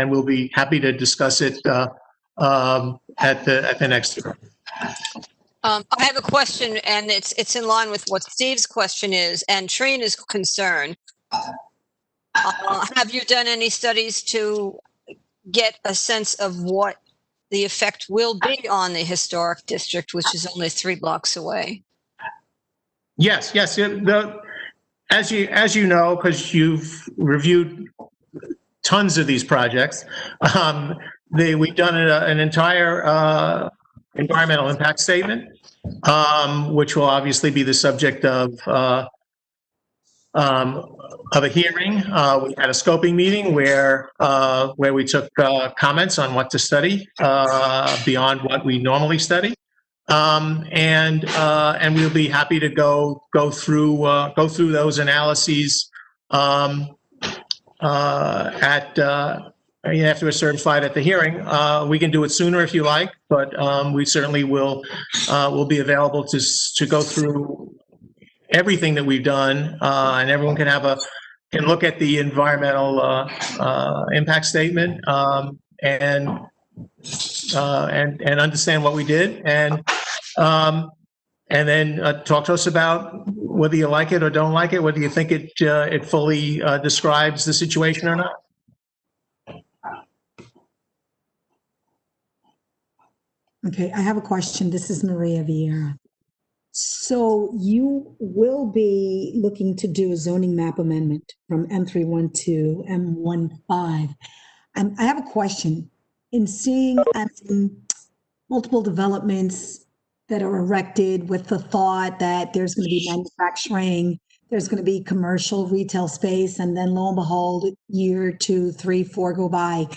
we'll be happy to discuss it at the next. I have a question, and it's in line with what Steve's question is, and Trina's concern. Have you done any studies to get a sense of what the effect will be on the historic district, which is only 3 blocks away? Yes. As you know, because you've reviewed tons of these projects, we've done an entire environmental impact statement, which will obviously be the subject of a hearing. We had a scoping meeting where we took comments on what to study beyond what we normally study, and we'll be happy to go through those analyses after we're certified at the hearing. We can do it sooner if you like, but we certainly will be available to go through everything that we've done, and everyone can look at the environmental impact statement and understand what we did, and then talk to us about whether you like it or don't like it, whether you think it fully describes the situation or not. Okay, I have a question. This is Maria Vieira. So you will be looking to do a zoning map amendment from M31 to M15. I have a question. In seeing multiple developments that are erected with the thought that there's going to be manufacturing, there's going to be commercial retail space, and then lo and behold, year 2, 3, 4 go by,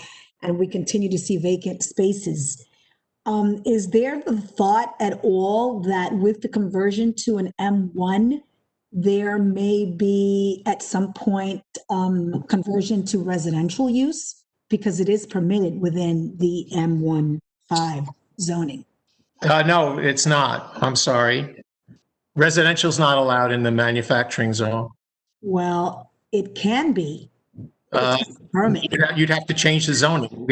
and we continue to see vacant spaces. Is there the thought at all that with the conversion to an M1, there may be at some point conversion to residential use? Because it is permitted within the M15 zoning. No, it's not. I'm sorry. Residential is not allowed in the manufacturing zone. Well, it can be. You'd have to change the zoning.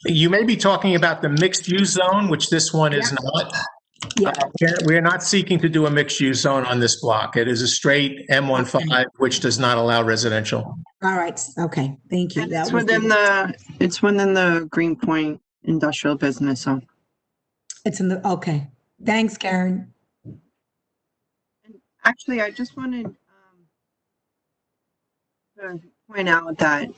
You may be talking about the mixed-use zone, which this one is not. We're not seeking to do a mixed-use zone on this block. It is a straight M15, which does not allow residential. All right. Okay. Thank you. It's within the Greenpoint Industrial Business Zone. It's in the, okay. Thanks, Karen. Actually, I just wanted to point out that,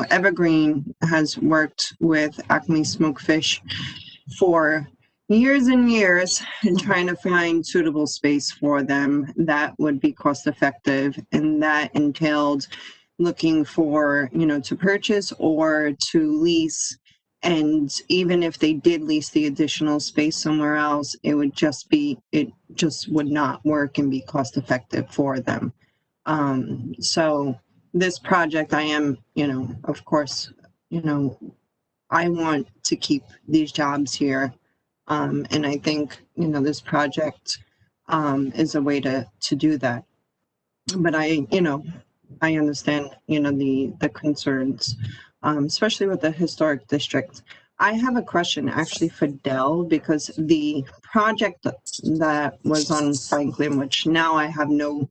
Evergreen has worked with Acme Smokefish for years and years in trying to find suitable space for them that would be cost effective. And that entailed looking for, to purchase or to lease. And even if they did lease the additional space somewhere else, it just would not work and be cost effective for them. So this project, I am, of course, I want to keep these jobs here. And I think, this project is a way to do that. But I understand, the concerns, especially with the historic district. I have a question actually for Dell, because the project that was on Franklin, which now I have no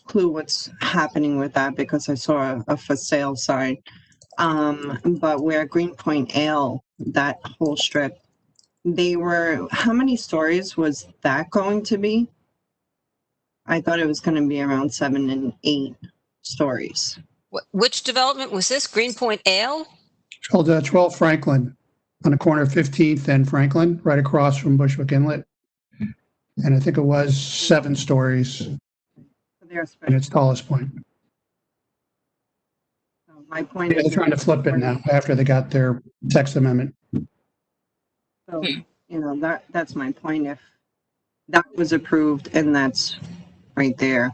clue what's happening with that because I saw a for sale sign. But where Greenpoint Ale, that whole strip, how many stories was that going to be? I thought it was going to be around 7 and 8 stories. Which development was this? Greenpoint Ale? Called 12 Franklin on the corner of 15th and Franklin, right across from Bushwick Inlet. And I think it was 7 stories in its tallest point. My point Yeah, they're trying to flip it now after they got their text amendment. So, that's my point. If that was approved and that's right there,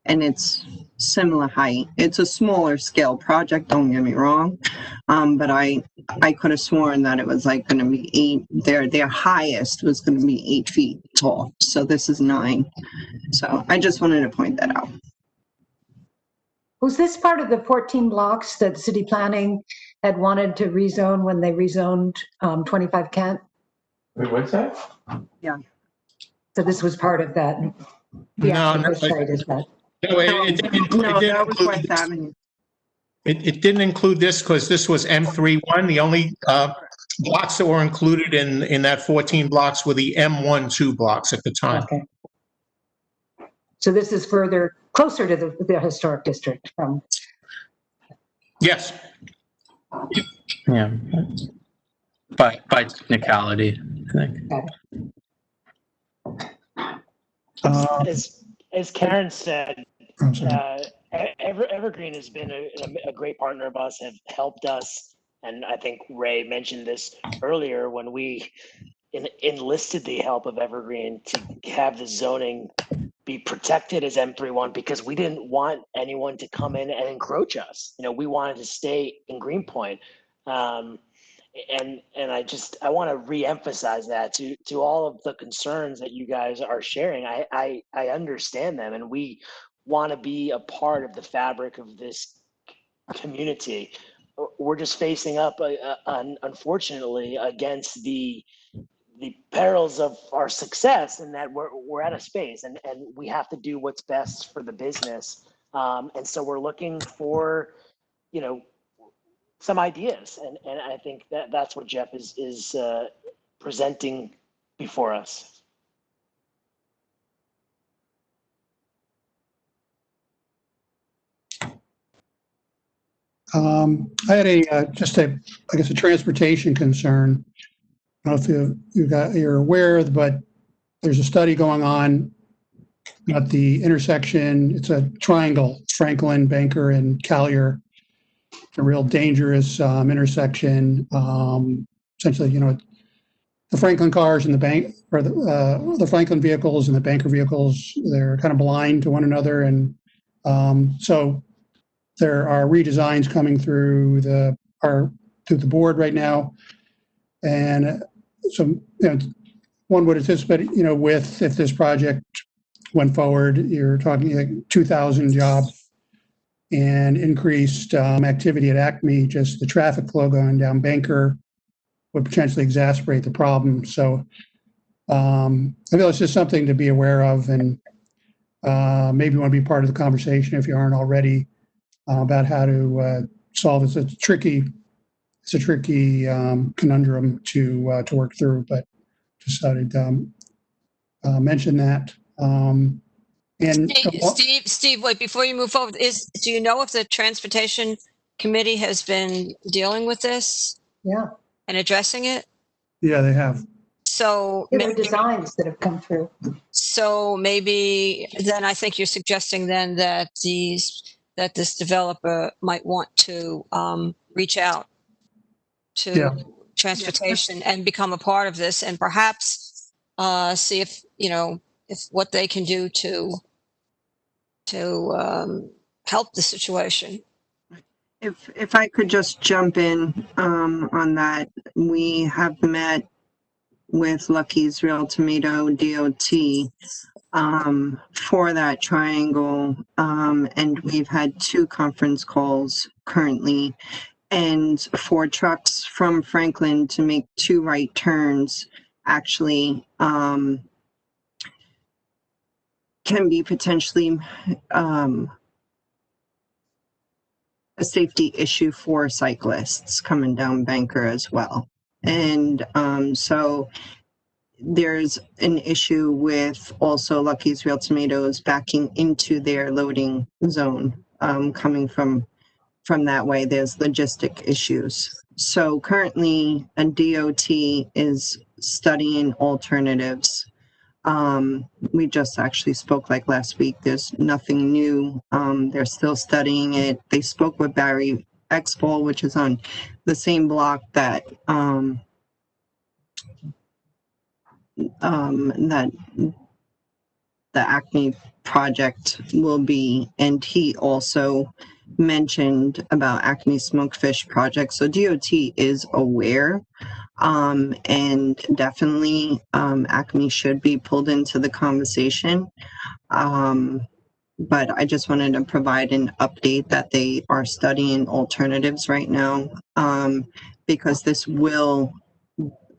and it's similar height, it's a smaller scale project, don't get me wrong. But I could have sworn that it was like going to be 8, their highest was going to be 8 feet tall. So this is 9. So I just wanted to point that out. Was this part of the 14 blocks that city planning had wanted to rezone when they rezoned 25 Kent? Wait, what's that? Yeah. So this was part of that. No, Which site is that? No, it didn't include. No, that was West Avenue. It didn't include this because this was M31. The only blocks that were included in that 14 blocks were the M12 blocks at the time. Okay. So this is closer to the historic district from. Yes. Yeah. By technicality, I think. As Karen said, Evergreen has been a great partner of us, have helped us. And I think Ray mentioned this earlier when we enlisted the help of Evergreen to have the zoning be protected as M31, because we didn't want anyone to come in and encroach us. We wanted to stay in Greenpoint. And I want to reemphasize that to all of the concerns that you guys are sharing. I understand them, and we want to be a part of the fabric of this community. We're just facing up, unfortunately, against the perils of our success, in that we're at a space, and we have to do what's best for the business. And so we're looking for, some ideas, and I think that's what Jeff is presenting before us. I had a transportation concern. I don't know if you're aware, but there's a study going on at the intersection. It's a triangle, Franklin, Banker, and Collier. It's a real dangerous intersection. Essentially, the Franklin cars and the Franklin vehicles and the Banker vehicles, they're kind of blind to one another, and so there are redesigns coming through the board right now, and so one would anticipate, if this project went forward, you're talking like 2,000 jobs and increased activity at Acme. Just the traffic flow going down Banker would potentially exacerbate the problem. So I feel it's just something to be aware of, and maybe you want to be part of the conversation if you aren't already, about how to solve it. It's a tricky conundrum to work through, but just thought I'd mention that. Steve, wait, before you move forward, do you know if the transportation committee has been dealing with this? Yeah. And addressing it? Yeah, they have. So there are designs that have come through. So maybe then I think you're suggesting then that this developer might want to reach out to transportation and become a part of this, and perhaps see if what they can do to help the situation. If I could just jump in on that, we have met with Lucky's Real Tomato DOT for that triangle. And we've had 2 conference calls currently. And for trucks from Franklin to make 2 right turns actually can be potentially a safety issue for cyclists coming down Banker as well. And so there's an issue with also Lucky's Real Tomatoes backing into their loading zone coming from that way. There's logistic issues. So currently a DOT is studying alternatives. We just actually spoke like last week. There's nothing new. They're still studying it. They spoke with Barry Expo, which is on the same block that that the Acme project will be, and he also mentioned about Acme Smokefish project. So DOT is aware, and definitely Acme should be pulled into the conversation. But I just wanted to provide an update that they are studying alternatives right now, because this will,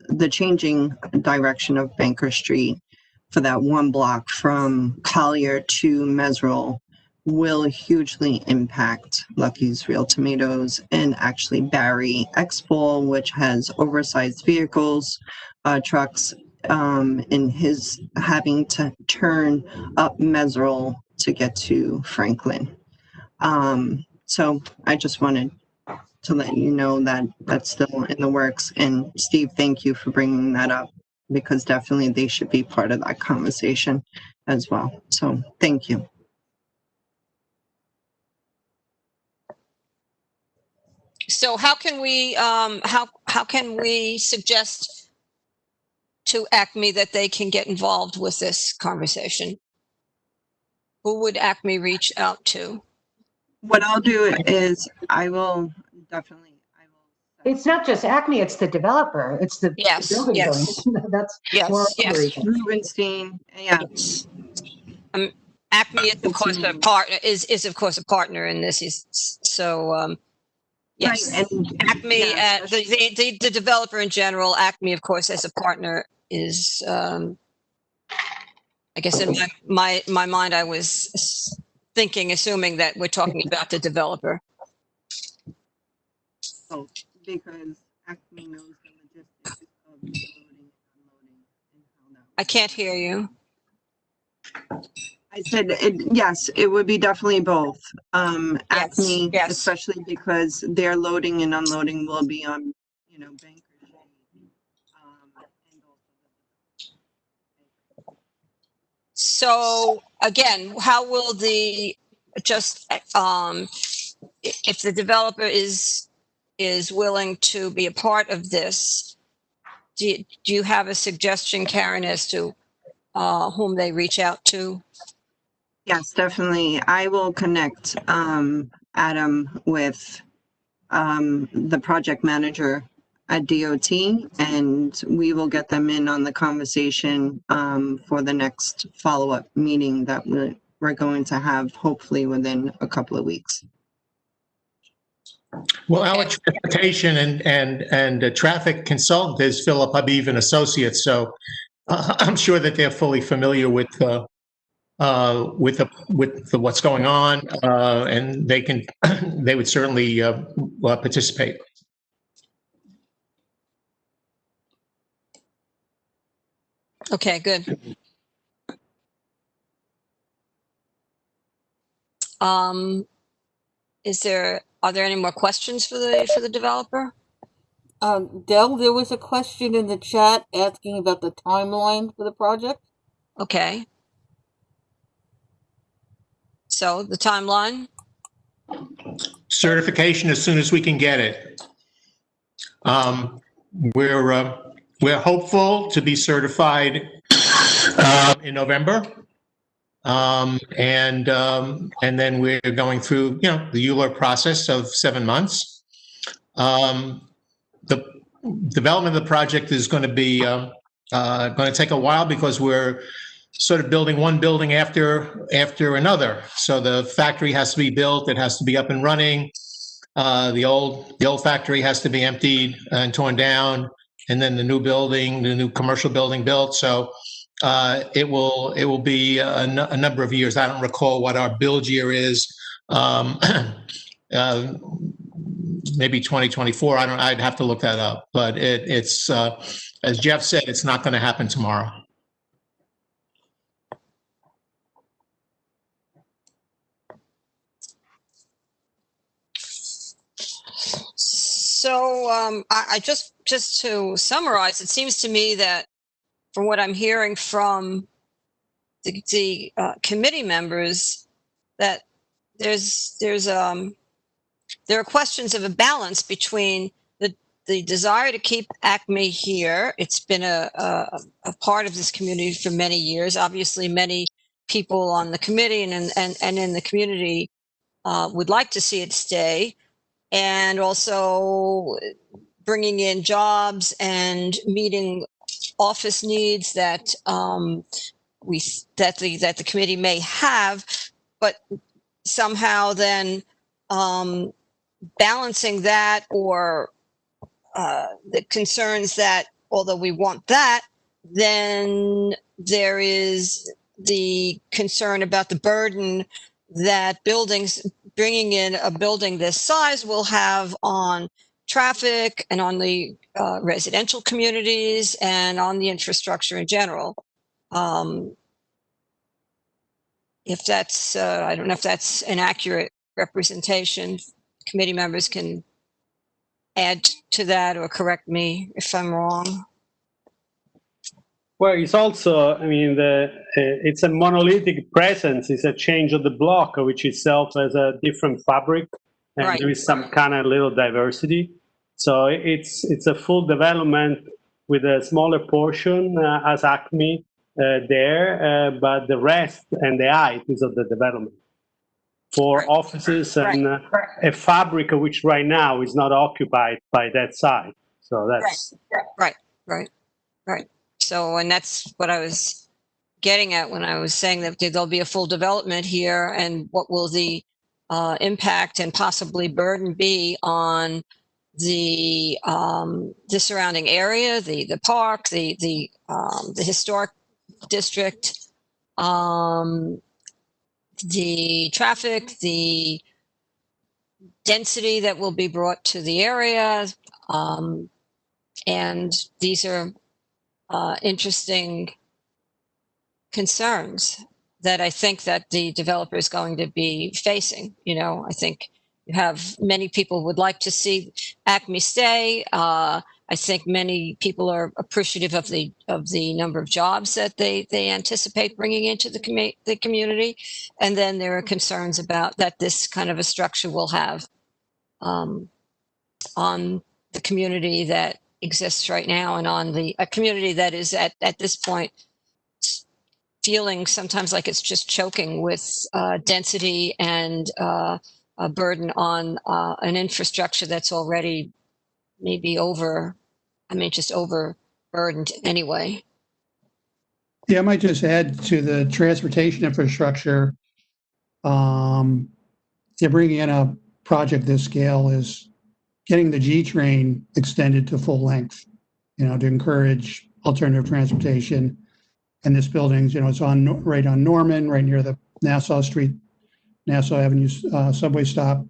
the changing direction of Banker Street for that 1 block from Collier to Mesrel will hugely impact Lucky's Real Tomatoes and actually Barry Expo, which has oversized vehicles, trucks, in his having to turn up Mesrel to get to Franklin. So I just wanted to let you know that that's still in the works. And Steve, thank you for bringing that up, because definitely they should be part of that conversation as well. So thank you. So how can we how can we suggest to Acme that they can get involved with this conversation? Who would Acme reach out to? What I'll do is I will definitely. It's not just Acme, it's the developer. It's the Yes, building yes. zone. That's Yes, more yes. operating. Rubenstein, yeah. Acme is of course a partner. Is of course a partner in this. So yes, Right, and Acme, yeah, the developer in general. Acme, of course, as a partner is. I guess in my mind, I was assuming that we're talking about the developer. Oh, because Acme knows the logistics of loading and unloading and how that. I can't hear you. I said, yes, it would be definitely both. Acme, yes. especially because their loading and unloading will be on, Banker Street. And also So again, how will if the developer is willing to be a part of this, do you have a suggestion, Karen, as to whom they reach out to? Yes, definitely. I will connect Adam with the project manager at DOT, and we will get them in on the conversation for the next follow-up meeting that we're going to have hopefully within a couple of weeks. Well, our transportation and traffic consultant is Philip Habib and Associates, so I'm sure that they're fully familiar with what's going on, and they would certainly participate. Okay, good. Are there any more questions for the developer? Dell, there was a question in the chat asking about the timeline for the project. Okay. So the timeline? Certification as soon as we can get it. We're hopeful to be certified in November. And then we're going through, the ULURP process of 7 months. The development of the project is going to be going to take a while because we're sort of building one building after another. So the factory has to be built, it has to be up and running. The old factory has to be emptied and torn down, and then the new commercial building built. So it will be a number of years. I don't recall what our build year is. Maybe 2024. I'd have to look that up. But it's as Jeff said, it's not going to happen tomorrow. So I just to summarize, it seems to me that from what I'm hearing from the committee members, that there are questions of a balance between the desire to keep Acme here. It's been a part of this community for many years. Obviously, many people on the committee and in the community would like to see it stay, and also bringing in jobs and meeting office needs that the committee may have, but somehow then balancing that, or the concerns that although we want that, then there is the concern about the burden that bringing in a building this size will have on traffic and on the residential communities and on the infrastructure in general. If that's, I don't know if that's an accurate representation. Committee members can add to that or correct me if I'm wrong. Well, it's also, I mean, it's a monolithic presence. It's a change of the block, which itself has a different fabric, and Right. there is some kind of little diversity. So it's a full development with a smaller portion as Acme there, but the rest and the height is of the development for Right. offices and a fabric which right now is not occupied by that side. So that's Right. So, and that's what I was getting at when I was saying that there'll be a full development here, and what will the impact and possibly burden be on the surrounding area, the park, the historic district, the traffic, the density that will be brought to the area, and these are interesting concerns that I think that the developer is going to be facing. You know, I think you have many people would like to see Acme stay. I think many people are appreciative of the number of jobs that they anticipate bringing into the community, and then there are concerns about that this kind of a structure will have on the community that exists right now, and on a community that is at this point feeling sometimes like it's just choking with density and a burden on an infrastructure that's already maybe just overburdened anyway. Yeah, I might just add to the transportation infrastructure. Bringing in a project this scale is getting the G train extended to full length, to encourage alternative transportation. And this building's, it's right on Norman, right near the Nassau Avenue subway stop.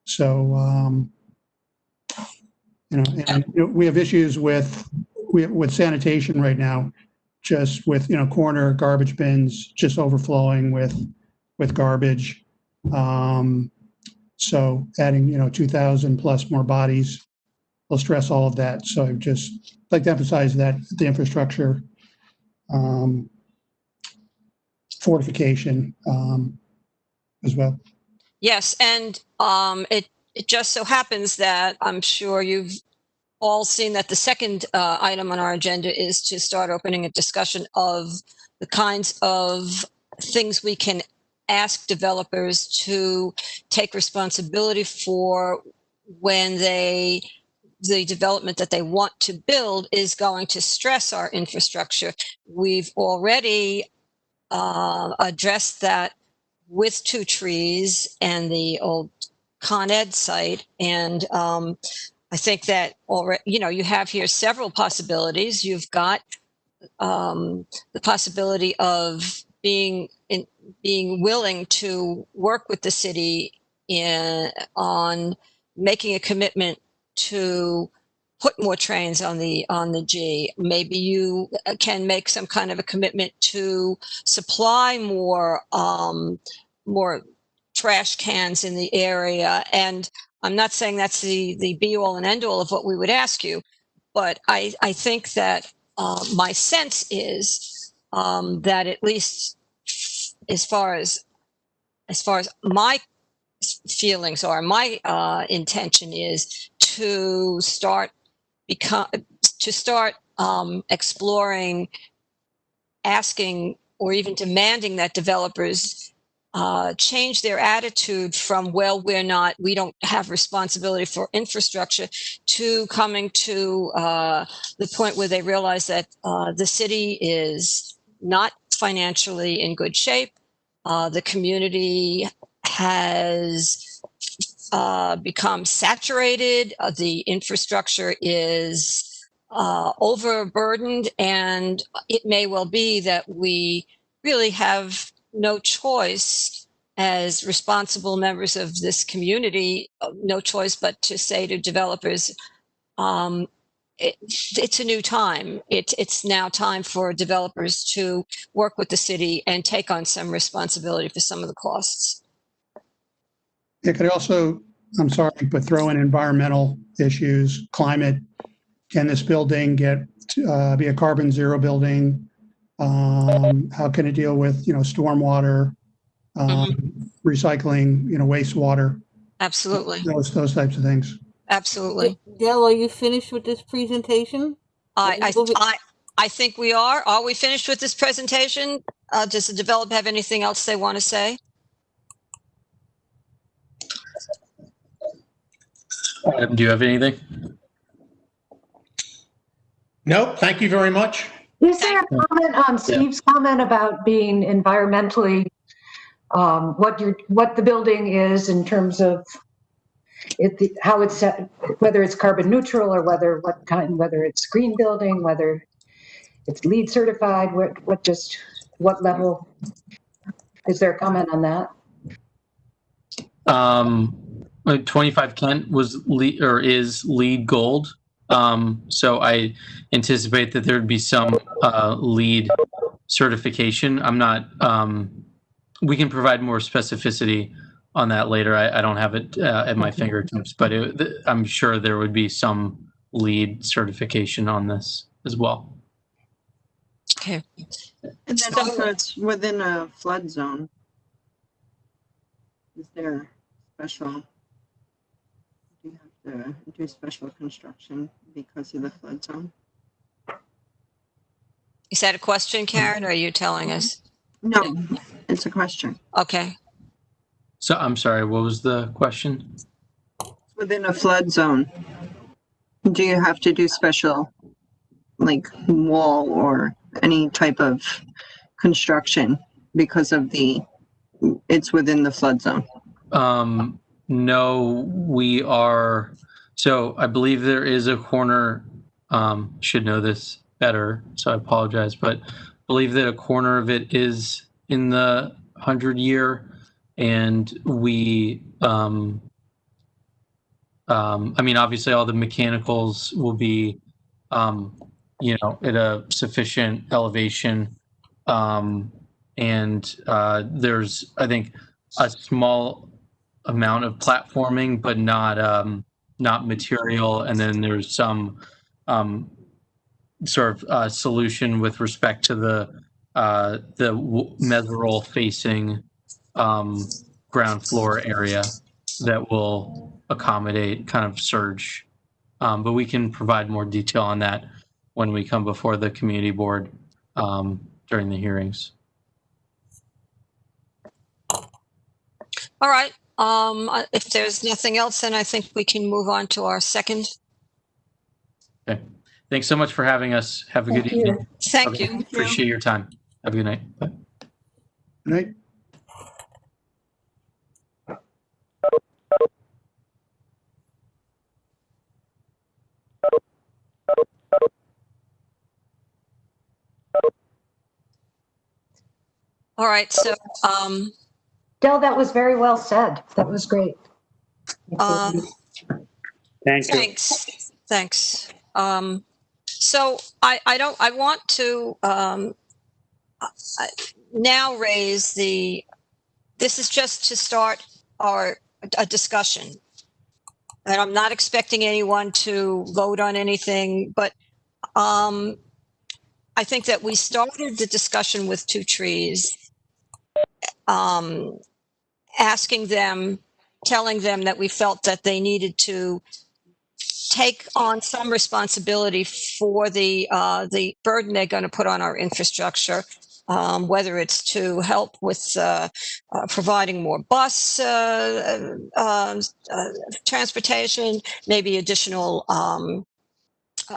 So, we have issues with sanitation right now, just with, corner garbage bins just overflowing with garbage. So adding, 2,000 plus more bodies will stress all of that. So I just like to emphasize that the infrastructure fortification as well. Yes, and it just so happens that I'm sure you've all seen that the second item on our agenda is to start opening a discussion of the kinds of things we can ask developers to take responsibility for when the development that they want to build is going to stress our infrastructure. We've already addressed that with 2 trees and the old Con Ed site. And I think that already, you have here several possibilities. You've got the possibility of being willing to work with the city on making a commitment to put more trains on the G. Maybe you can make some kind of a commitment to supply more trash cans in the area. And I'm not saying that's the be all and end all of what we would ask you, but I think that my sense is that at least as far as my feelings are, my intention is to start exploring, asking, or even demanding that developers change their attitude from, well, we don't have responsibility for infrastructure, to coming to the point where they realize that the city is not financially in good shape. The community has become saturated. The infrastructure is overburdened, and it may well be that we really have no choice as responsible members of this community, no choice but to say to developers, it's a new time. It's now time for developers to work with the city and take on some responsibility for some of the costs. It could also, I'm sorry, but throw in environmental issues, climate. Can this building be a carbon zero building? How can it deal with, stormwater, recycling, wastewater? Absolutely. Those types of things. Absolutely. Dale, are you finished with this presentation? I think we are. Are we finished with this presentation? Does the developer have anything else they want to say? Do you have anything? Nope, thank you very much. Is there a comment on Steve's comment about being environmentally, what the building is in terms of how it's set, whether it's carbon neutral or whether it's green building, whether it's LEED certified, what level? Is there a comment on that? 25 Kent was is LEED Gold. So I anticipate that there would be some LEED certification. I'm not, we can provide more specificity on that later. I don't have it at my fingertips, but I'm sure there would be some LEED certification on this as well. Okay. And then also it's within a flood zone. Is there special, do you have to do special construction because of the flood zone? Is that a question, Karen, or are you telling us? No, it's a question. Okay. So I'm sorry, what was the question? Within a flood zone, do you have to do special, like wall or any type of construction because of it's within the flood zone? No, we are. So I believe there is a corner, should know this better, so I apologize, but I believe that a corner of it is in the 100-year, and we, I mean, obviously all the mechanicals will be, at a sufficient elevation. And there's, I think, a small amount of platforming, but not material. And then there's some sort of solution with respect to the Meserole facing ground floor area that will accommodate kind of surge. But we can provide more detail on that when we come before the community board during the hearings. All right. If there's nothing else, then I think we can move on to our second. Okay. Thanks so much for having us. Have a good evening. Thank you. Appreciate your time. Have a good night. Bye. Good night. All right, so, Del, that was very well said. That was great. uh, Thank you. thanks. So I want to, now raise this is just to start a discussion. And I'm not expecting anyone to vote on anything, but, I think that we started the discussion with Two Trees, asking them, telling them that we felt that they needed to take on some responsibility for the burden they're going to put on our infrastructure, whether it's to help with providing more bus transportation, maybe additional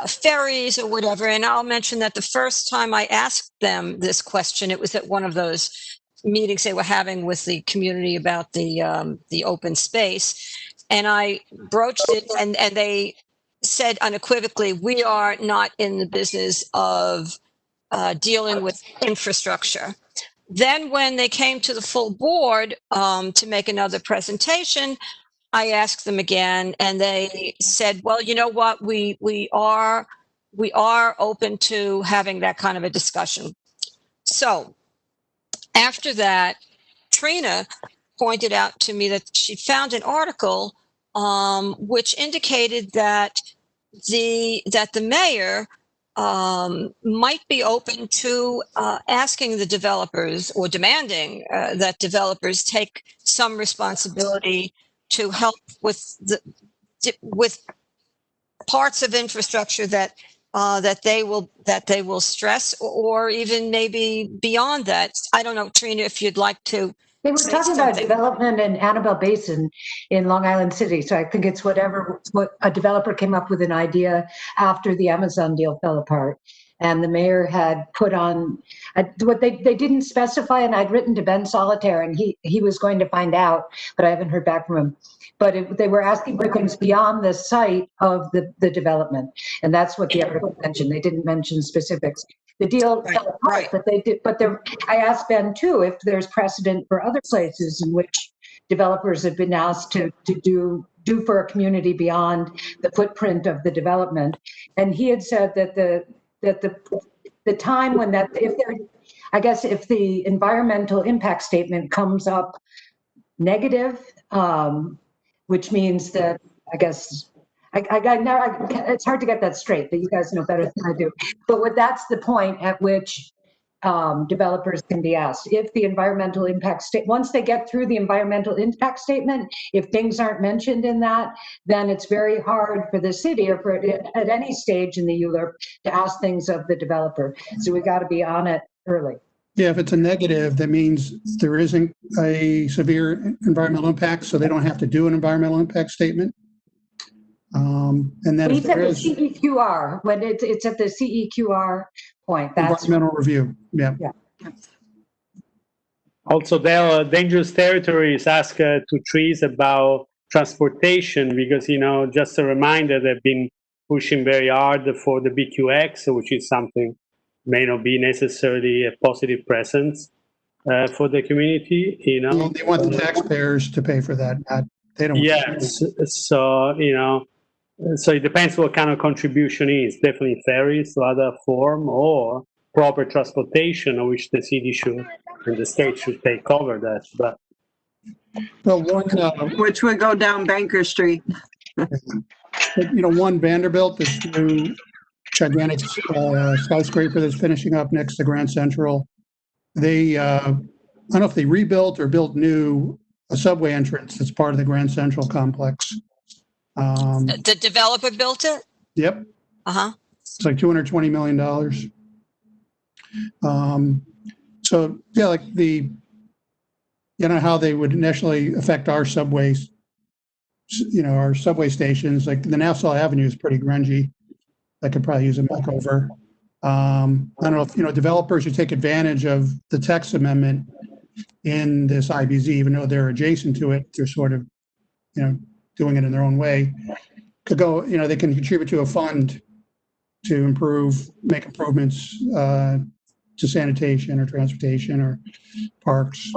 ferries or whatever. And I'll mention that the first time I asked them this question, it was at one of those meetings they were having with the community about the open space. And I broached it, and they said unequivocally, we are not in the business of dealing with infrastructure. Then when they came to the full board to make another presentation, I asked them again, and they said, well, you know what, we are open to having that kind of a discussion. So after that, Trina pointed out to me that she found an article which indicated that the mayor might be open to asking the developers, or demanding that developers take some responsibility to help with parts of infrastructure that they will stress, or even maybe beyond that. I don't know, Trina, if you'd like to. They were talking about development in Annabelle Basin in Long Island City. So I think it's what a developer came up with an idea after the Amazon deal fell apart. And the mayor had put on what they didn't specify. And I'd written to Ben Solitaire, and he was going to find out, but I haven't heard back from him. But they were asking for things beyond the site of the development. And that's what the article mentioned. They didn't mention specifics. The deal fell apart, but they did. But I asked Ben too if there's precedent for other places in which developers have been asked to do for a community beyond the footprint of the development. And he had said that the time when if the environmental impact statement comes up negative, which means that it's hard to get that straight, but you guys know better than I do. But that's the point at which developers can be asked if the environmental impact once they get through the environmental impact statement, if things aren't mentioned in that, then it's very hard for the city or at any stage in the ULURP to ask things of the developer. So we got to be on it early. Yeah, if it's a negative, that means there isn't a severe environmental impact, so they don't have to do an environmental impact statement. And then He's at the CEQR, when it's at the CEQR point. That's environmental review. Yeah. Also, there are dangerous territories. Ask Two Trees about transportation, because, just a reminder, they've been pushing very hard for the BQX, which is something may not be necessarily a positive presence for the community. They want the taxpayers to pay for that. They don't. Yes. So it depends what kind of contribution is. Definitely ferries, other form, or proper transportation, of which the city should and the state should take over that. But which would go down Banker Street. One Vanderbilt, this new gigantic skyscraper that's finishing up next to Grand Central. They I don't know if they rebuilt or built new a subway entrance that's part of the Grand Central complex. The developer built it? Yep. It's like $220 million. So yeah, like how they would initially affect our subways, our subway stations, like the Nassau Avenue is pretty grungy. That could probably use a makeover. I don't know if, developers who take advantage of the text amendment in this IBZ, even though they're adjacent to it, they're sort of, doing it in their own way. Could go, they can contribute to a fund to make improvements to sanitation or transportation or parks.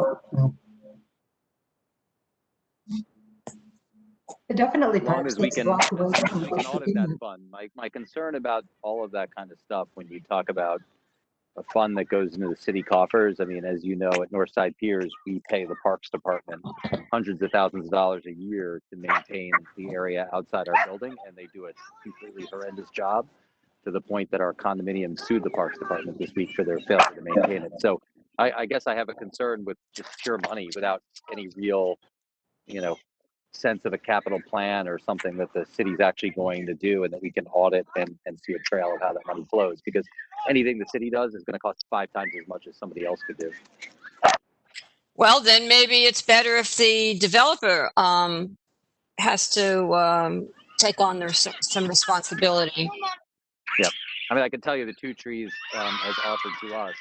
Definitely. As long as we can, parks, walk away as from long as we can audit that it. fund. My concern about all of that kind of stuff, when you talk about a fund that goes into the city coffers, I mean, as you know, at Northside Piers, we pay the Parks Department hundreds of thousands of dollars a year to maintain the area outside our building, and they do a completely horrendous job, to the point that our condominium sued the Parks Department this week for their failure to maintain it. So I guess I have a concern with just pure money without any real, sense of a capital plan or something that the city's actually going to do, and that we can audit and see a trail of how that money flows, because anything the city does is going to cost 5 times as much as somebody else could do. Well, then maybe it's better if the developer has to take on some responsibility. Yep. I mean, I can tell you the Two Trees has offered to us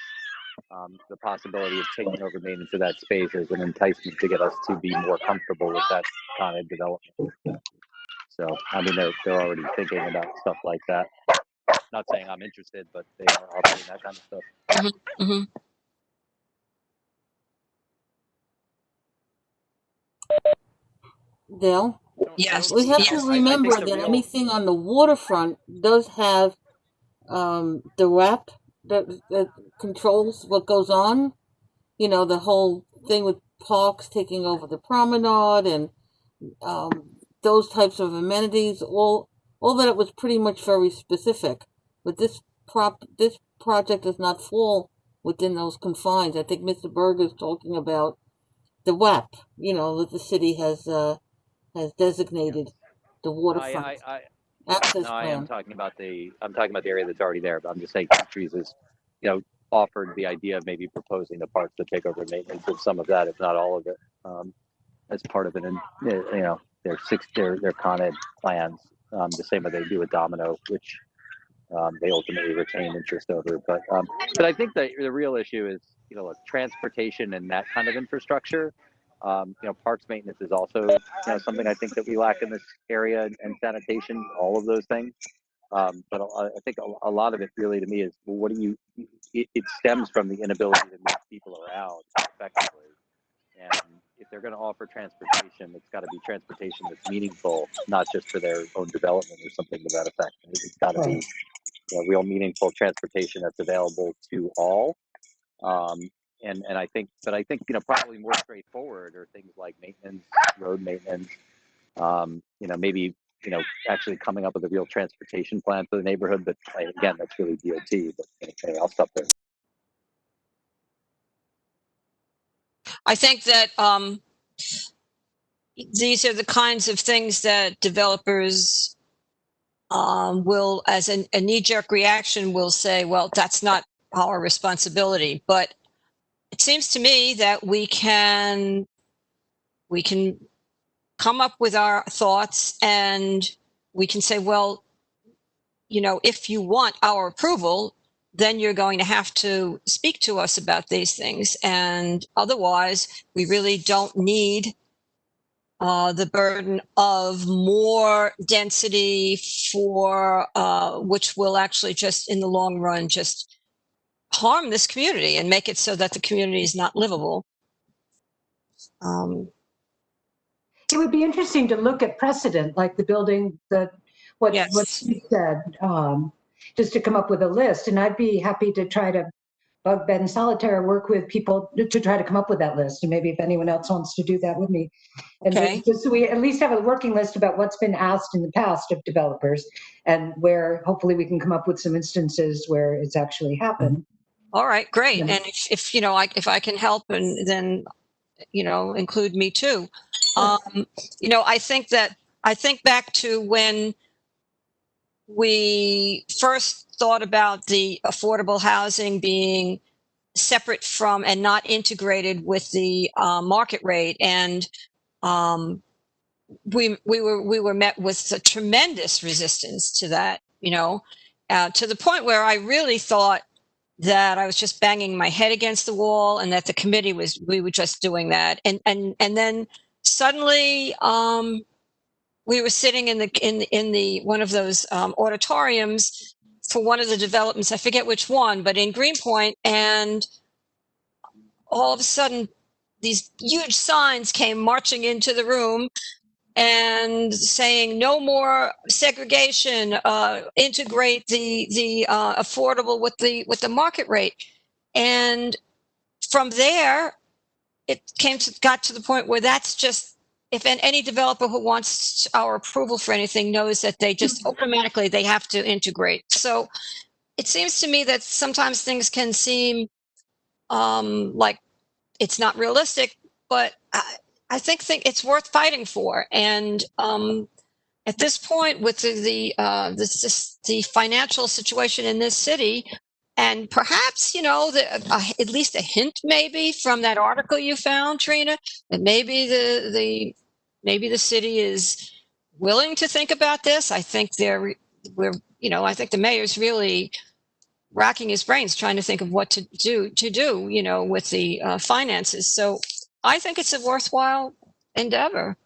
the possibility of taking over maintenance of that space as an enticement to get us to be more comfortable with that kind of development. So, I mean, they're already thinking about stuff like that. Not saying I'm interested, but they are offering that kind of stuff. Mm-hmm. Dale? Yes. We have Yes. to remember that anything on the waterfront does have the WRAP that controls what goes on. The whole thing with parks taking over the promenade and those types of amenities. All that it was pretty much very specific. But this project does not fall within those confines. I think Mr. Berger is talking about the WAP, that the city has designated the waterfront access No, I plan. am talking about the area that's already there, but I'm just saying Two Trees is, offered the idea of maybe proposing the parks to take over maintenance of some of that, if not all of it, as part of their Con Ed plans, the same way they do with Domino, which they ultimately retain interest over. But I think the real issue is, transportation and that kind of infrastructure. Parks maintenance is also, something I think that we lack in this area, and sanitation, all of those things. But I think a lot of it really, to me, is, well, it stems from the inability to move people around effectively. And if they're going to offer transportation, it's got to be transportation that's meaningful, not just for their own development or something to that effect. It's got to be real meaningful transportation that's available to all. And I think probably more straightforward are things like maintenance, road maintenance, maybe actually coming up with a real transportation plan for the neighborhood. But again, that's really DOT. But anyway, I'll stop there. I think that these are the kinds of things that developers will, as a knee-jerk reaction, will say, well, that's not our responsibility. But it seems to me that we can come up with our thoughts, and we can say, well, if you want our approval, then you're going to have to speak to us about these things. And otherwise, we really don't need the burden of more density for which will actually just in the long run just harm this community and make it so that the community is not livable. It would be interesting to look at precedent, like the building what you said, just to come up with a list. And I'd be happy to try to bug Ben Solitaire, work with people to try to come up with that list. And maybe if anyone else wants to do that with me. And just so we at least have a working list about what's been asked in the past of developers, and where hopefully we can come up with some instances where it's actually happened. All right, great. And if I can help, and then include me too. I think back to when we first thought about the affordable housing being separate from and not integrated with the market rate, and we were met with a tremendous resistance to that. To the point where I really thought that I was just banging my head against the wall, and that the committee we were just doing that. And then suddenly, we were sitting in the one of those auditoriums for one of the developments. I forget which one, but in Greenpoint, and all of a sudden, these huge signs came marching into the room and saying no more segregation, integrate the affordable with the market rate. And from there, it got to the point where that's just, if any developer who wants our approval for anything knows that they just automatically they have to integrate. So it seems to me that sometimes things can seem like it's not realistic, but I think it's worth fighting for. And at this point, with the financial situation in this city, and perhaps at least a hint maybe from that article you found, Trina, that maybe the city is willing to think about this. I think I think the mayor's really racking his brains trying to think of what to do, with the finances. So I think it's a worthwhile endeavor.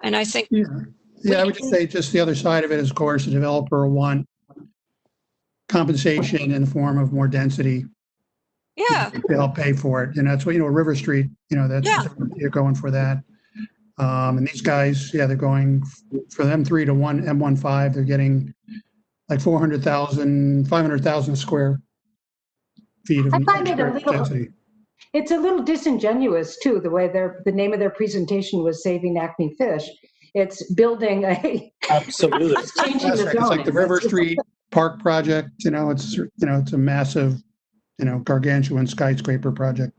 And I think Yeah, I would just say just the other side of it is, of course, the developer will want compensation in the form of more density. Yeah. To help pay for it. And that's what, River Street, that's, you're going for that. And these guys, they're going for them 3 to 1 M15, they're getting like 500,000 square feet of I find it density. It's a little disingenuous too, the way the name of their presentation was Saving Acme Fish. It's building Absolutely. it's changing That's the right. It's like zoning. the River Street Park project, it's a massive, gargantuan skyscraper project.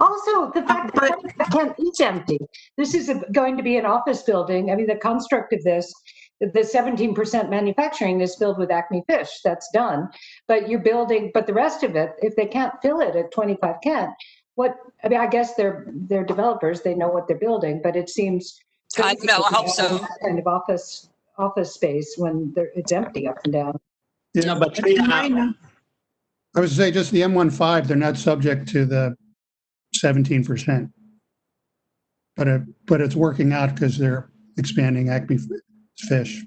Also, the fact that Kent is empty. This is going to be an office building. I mean, the construct of this, the 17% manufacturing is filled with Acme Fish. That's done. But but the rest of it, if they can't fill it at 25 Kent, I guess they're developers. They know what they're building, but it seems. I hope so. That kind of office space when it's empty up and down. Yeah, No, but Trina, I would say just the M15, they're not subject to the 17%. But it's working out because they're expanding Acme Fish.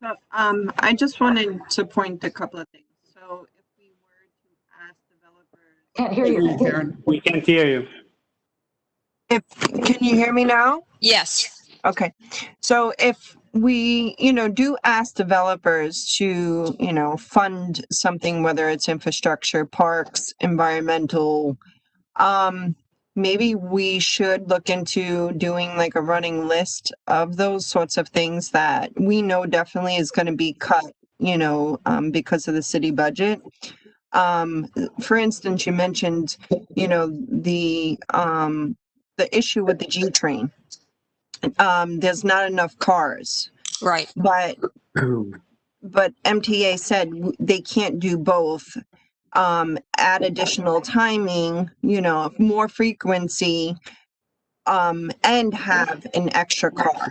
So, I just wanted to point a couple of things. So if we were to ask developers. Can't hear you, Karen. we can't hear you. Can you hear me now? Yes. Okay. So if we, do ask developers to, fund something, whether it's infrastructure, parks, environmental, maybe we should look into doing like a running list of those sorts of things that we know definitely is going to be cut, because of the city budget. For instance, you mentioned, the issue with the G train. There's not enough cars. Right. But MTA said they can't do both. Add additional timing, more frequency, and have an extra car.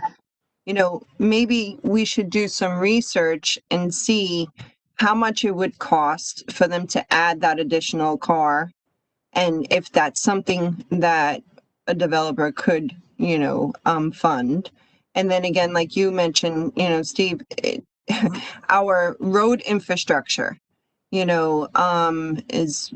Maybe we should do some research and see how much it would cost for them to add that additional car. And if that's something that a developer could, fund. And then again, like you mentioned, Steve, our road infrastructure, is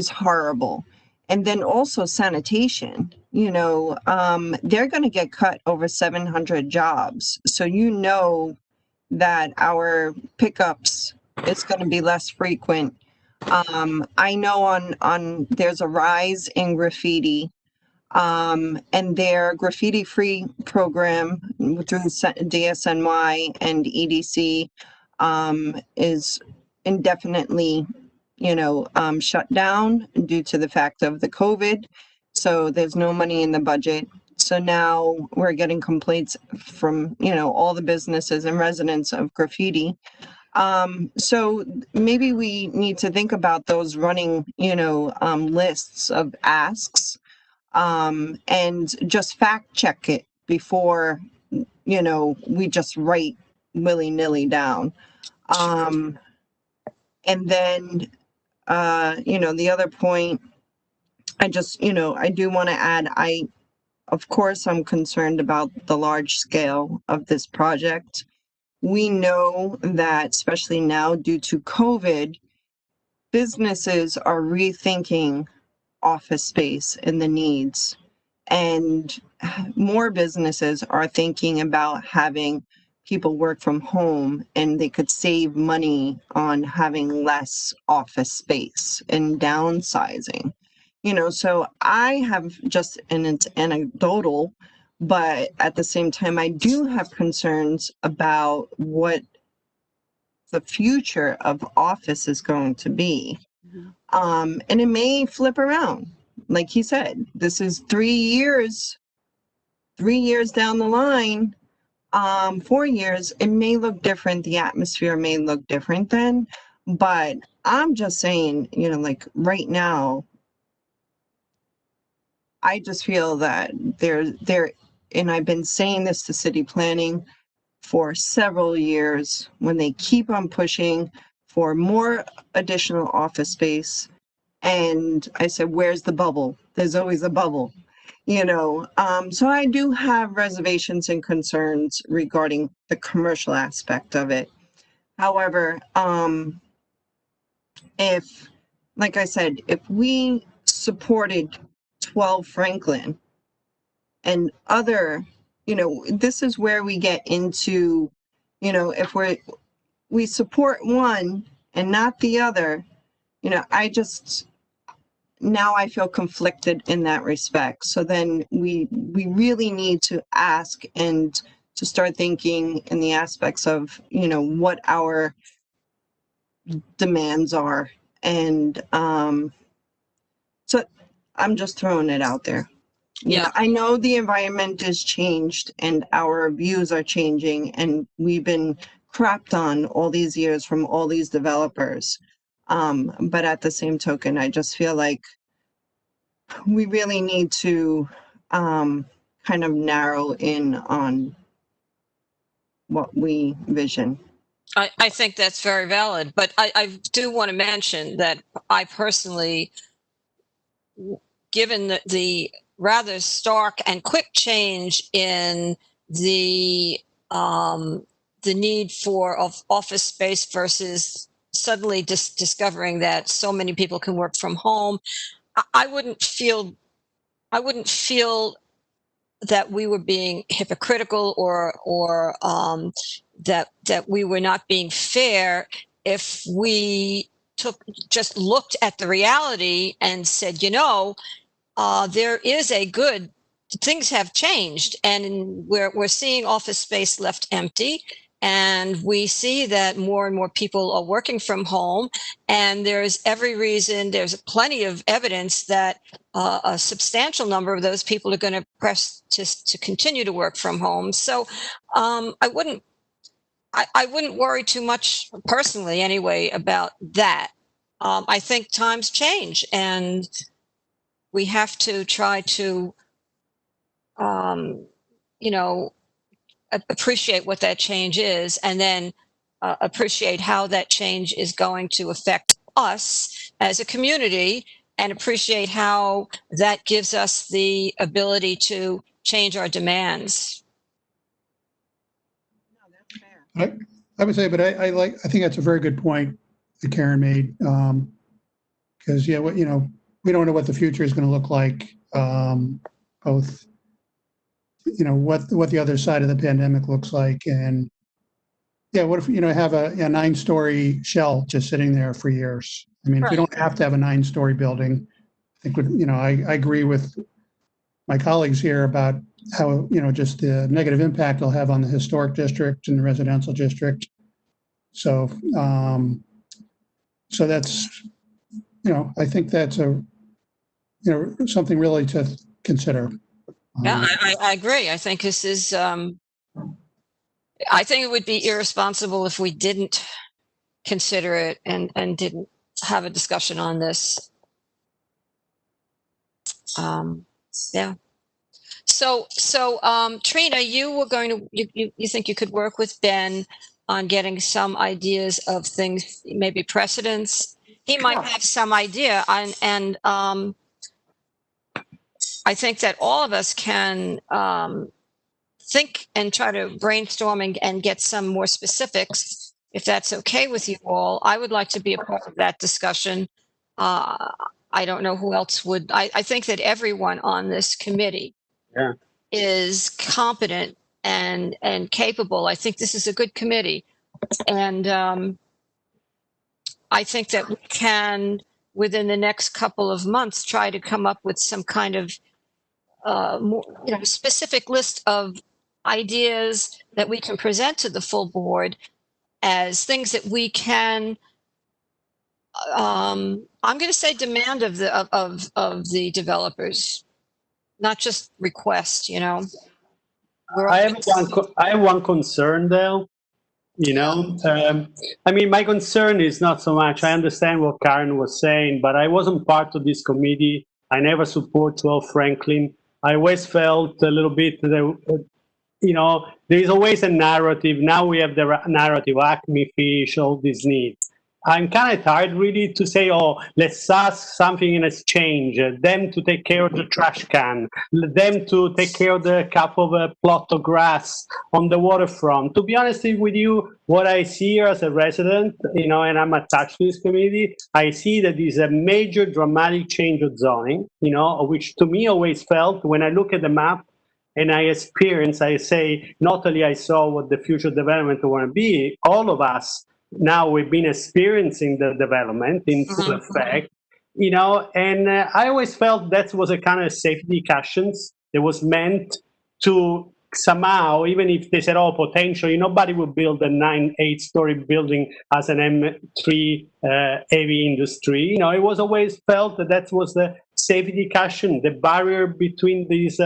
horrible. And then also sanitation, they're going to get cut over 700 jobs. So that our pickups, it's going to be less frequent. I know on there's a rise in graffiti, and their graffiti-free program through DSNY and EDC is indefinitely, shut down due to the fact of the COVID. So there's no money in the budget. So now we're getting complaints from, all the businesses and residents of graffiti. So maybe we need to think about those running, lists of asks, and just fact check it before, we just write willy-nilly down. And then The other point, I just, I do want to add, of course, I'm concerned about the large scale of this project. We know that, especially now due to COVID, businesses are rethinking office space and the needs. And more businesses are thinking about having people work from home, and they could save money on having less office space and downsizing. So I have just, and it's anecdotal, but at the same time, I do have concerns about what the future of office is going to be. And it may flip around. Like he said, this is 3 years down the line, 4 years, it may look different. The atmosphere may look different then, but I'm just saying, like right now, I just feel that there, and I've been saying this to city planning for several years, when they keep on pushing for more additional office space. And I said, where's the bubble? There's always a bubble, So I do have reservations and concerns regarding the commercial aspect of it. However, like I said, if we supported 12 Franklin and other, this is where we get into, if we support one and not the other, now I feel conflicted in that respect. So then we really need to ask and to start thinking in the aspects of, what our demands are. And so I'm just throwing it out there. Yeah. I know the environment has changed and our views are changing, and we've been crapped on all these years from all these developers. But at the same token, I just feel like we really need to kind of narrow in on what we vision. I think that's very valid, but I do want to mention that I personally, given the rather stark and quick change in the need for office space versus suddenly discovering that so many people can work from home, I wouldn't feel that we were being hypocritical or that we were not being fair if we just looked at the reality and said, there is things have changed, and we're seeing office space left empty, and we see that more and more people are working from home, and there's plenty of evidence that a substantial number of those people are going to press to continue to work from home. So I wouldn't worry too much, personally anyway, about that. I think times change, and we have to try to appreciate what that change is, and then appreciate how that change is going to affect us as a community, and appreciate how that gives us the ability to change our demands. I would say, but I think that's a very good point that Karen made. Because we don't know what the future is going to look like. Both, what the other side of the pandemic looks like, and what if have a 9-story shell just sitting there for years? I mean, we don't have to have a 9-story building. I think I agree with my colleagues here about how just the negative impact it'll have on the historic district and the residential district. So so that's I think that's something really to consider. Yeah, I agree. I think this is I think it would be irresponsible if we didn't consider it and didn't have a discussion on this. Yeah. So Trina, you were going to, you think you could work with Ben on getting some ideas of things, maybe precedents he might have some idea, and I think that all of us can think and try to brainstorm and get some more specifics, if that's okay with you all. I would like to be a part of that discussion. I don't know who else would. I think that everyone on this committee Yeah. is competent and capable. I think this is a good committee, and I think that we can, within the next couple of months, try to come up with some kind of more, specific list of ideas that we can present to the full board as things that we can. I'm going to say demand of the developers, not just request. I have one concern though. I mean, my concern is not so much. I understand what Karen was saying, but I wasn't part of this committee. I never support 12 Franklin. I always felt a little bit that, there is always a narrative. Now we have the narrative, Acme Fish, all these needs. I'm kind of tired really to say, oh, let's ask something in exchange, them to take care of the trash can, them to take care of the cup of a plot of grass on the waterfront. To be honest with you, what I see here as a resident, and I'm attached to this community, I see that this is a major dramatic change of zoning, which to me always felt, when I look at the map, and I experience, I say, not only I saw what the future development want to be, all of us, now we've been experiencing the development in full effect, and I always felt that was a kind of safety cushions that was meant to somehow, even if they said, oh, potentially, nobody would build a 8-story building as an M3 heavy industry. It was always felt that was the safety cushion, the barrier between these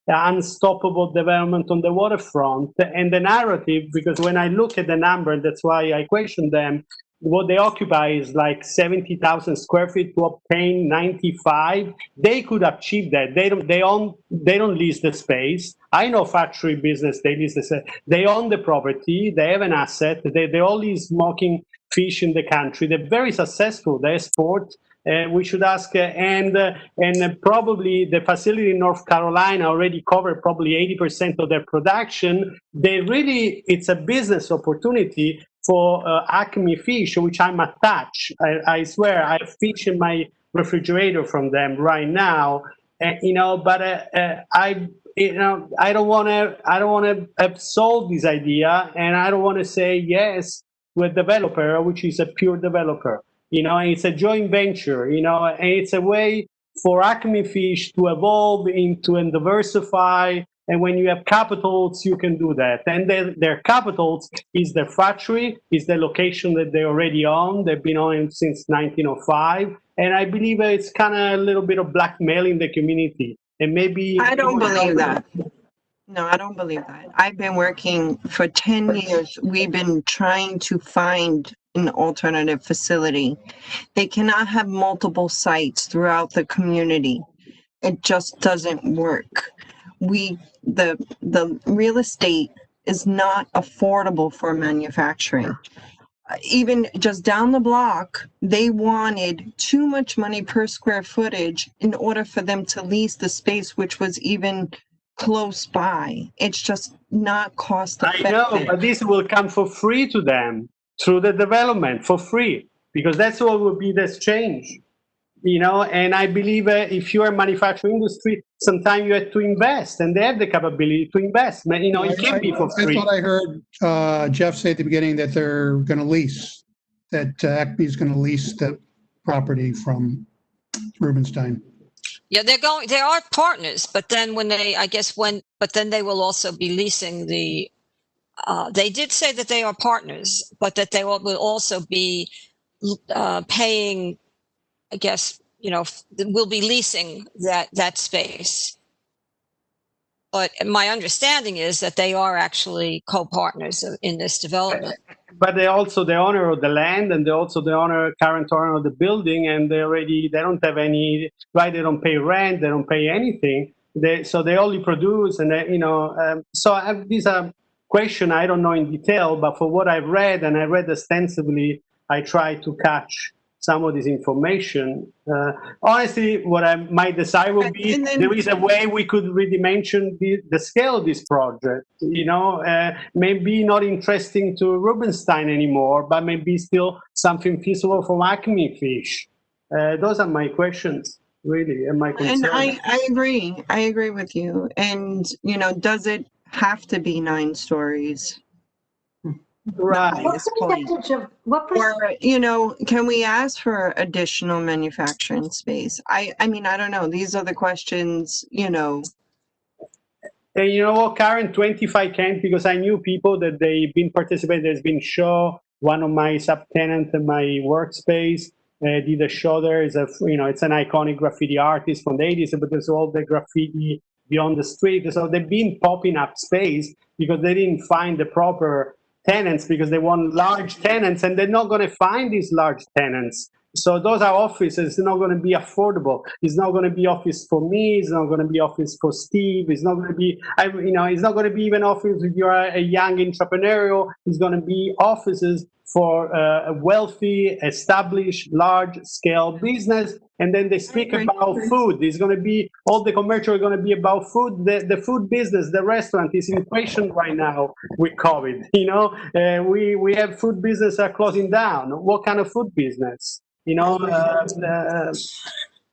unstoppable development on the waterfront and the narrative, because when I look at the number, that's why I question them, what they occupy is like 70,000 square feet to obtain 95. They could achieve that. They don't lease the space. I know factory business, they lease the space. They own the property. They have an asset. They all is smoking fish in the country. They're very successful. They export. We should ask, and probably the facility in North Carolina already covered probably 80% of their production. It's a business opportunity for Acme Fish, which I'm attached. I swear, I have fish in my refrigerator from them right now. But I don't want to absolve this idea, and I don't want to say yes to a developer, which is a pure developer. And it's a joint venture, and it's a way for Acme Fish to evolve into and diversify. And when you have capitals, you can do that. And their capitals is their factory, is the location that they already own. They've been on since 1905. And I believe it's kind of a little bit of blackmailing the community. And maybe... I don't believe that. No, I don't believe that. I've been working for 10 years. We've been trying to find an alternative facility. They cannot have multiple sites throughout the community. It just doesn't work. The real estate is not affordable for manufacturing. Even just down the block, they wanted too much money per square footage in order for them to lease the space, which was even close by. It's just not cost effective. I know, but this will come for free to them through the development for free, because that's what will be the exchange. And I believe if you're a manufacturing industry, sometimes you have to invest, and they have the capability to invest. It can be for free. I thought I heard Jeff say at the beginning that they're going to lease, that Acme is going to lease the property from Rubenstein. Yeah, they are partners, but then then they will also be leasing the, they did say that they are partners, but that they will also be paying, I guess, we'll be leasing that space. But my understanding is that they are actually co-partners in this development. But they're also the owner of the land, and they're also the current owner of the building, and they don't have any, right? They don't pay rent, they don't pay anything. So they only produce, and these are questions I don't know in detail, but for what I've read, and I read extensively, I try to catch some of this information. Honestly, what I might decide would be And then- there is a way we could redimension the scale of this project. Maybe not interesting to Rubenstein anymore, but maybe still something feasible for Acme Fish. Those are my questions, really, and my concerns. And I agree with you. And, does it have to be 9 stories? Right. What percentage of, what percent? Or, can we ask for additional manufacturing space? I mean, I don't know. These are the questions, And you know what, Karen, 25 Kent, because I knew people that they've been participating. There's been show, one of my subtenants in my workspace did a show there. It's an iconic graffiti artist from the 80s, but there's all the graffiti beyond the street. So they've been popping up space because they didn't find the proper tenants, because they want large tenants, and they're not going to find these large tenants. So those are offices. It's not going to be affordable. It's not going to be office for me. It's not going to be office for Steve. It's not going to be, it's not going to be even office if you're a young entrepreneurial. It's going to be offices for a wealthy, established, large-scale business. And then they speak about food. It's going to be, all the commercial are going to be about food. The food business, the restaurant is in question right now with COVID. We have food business are closing down. What kind of food business?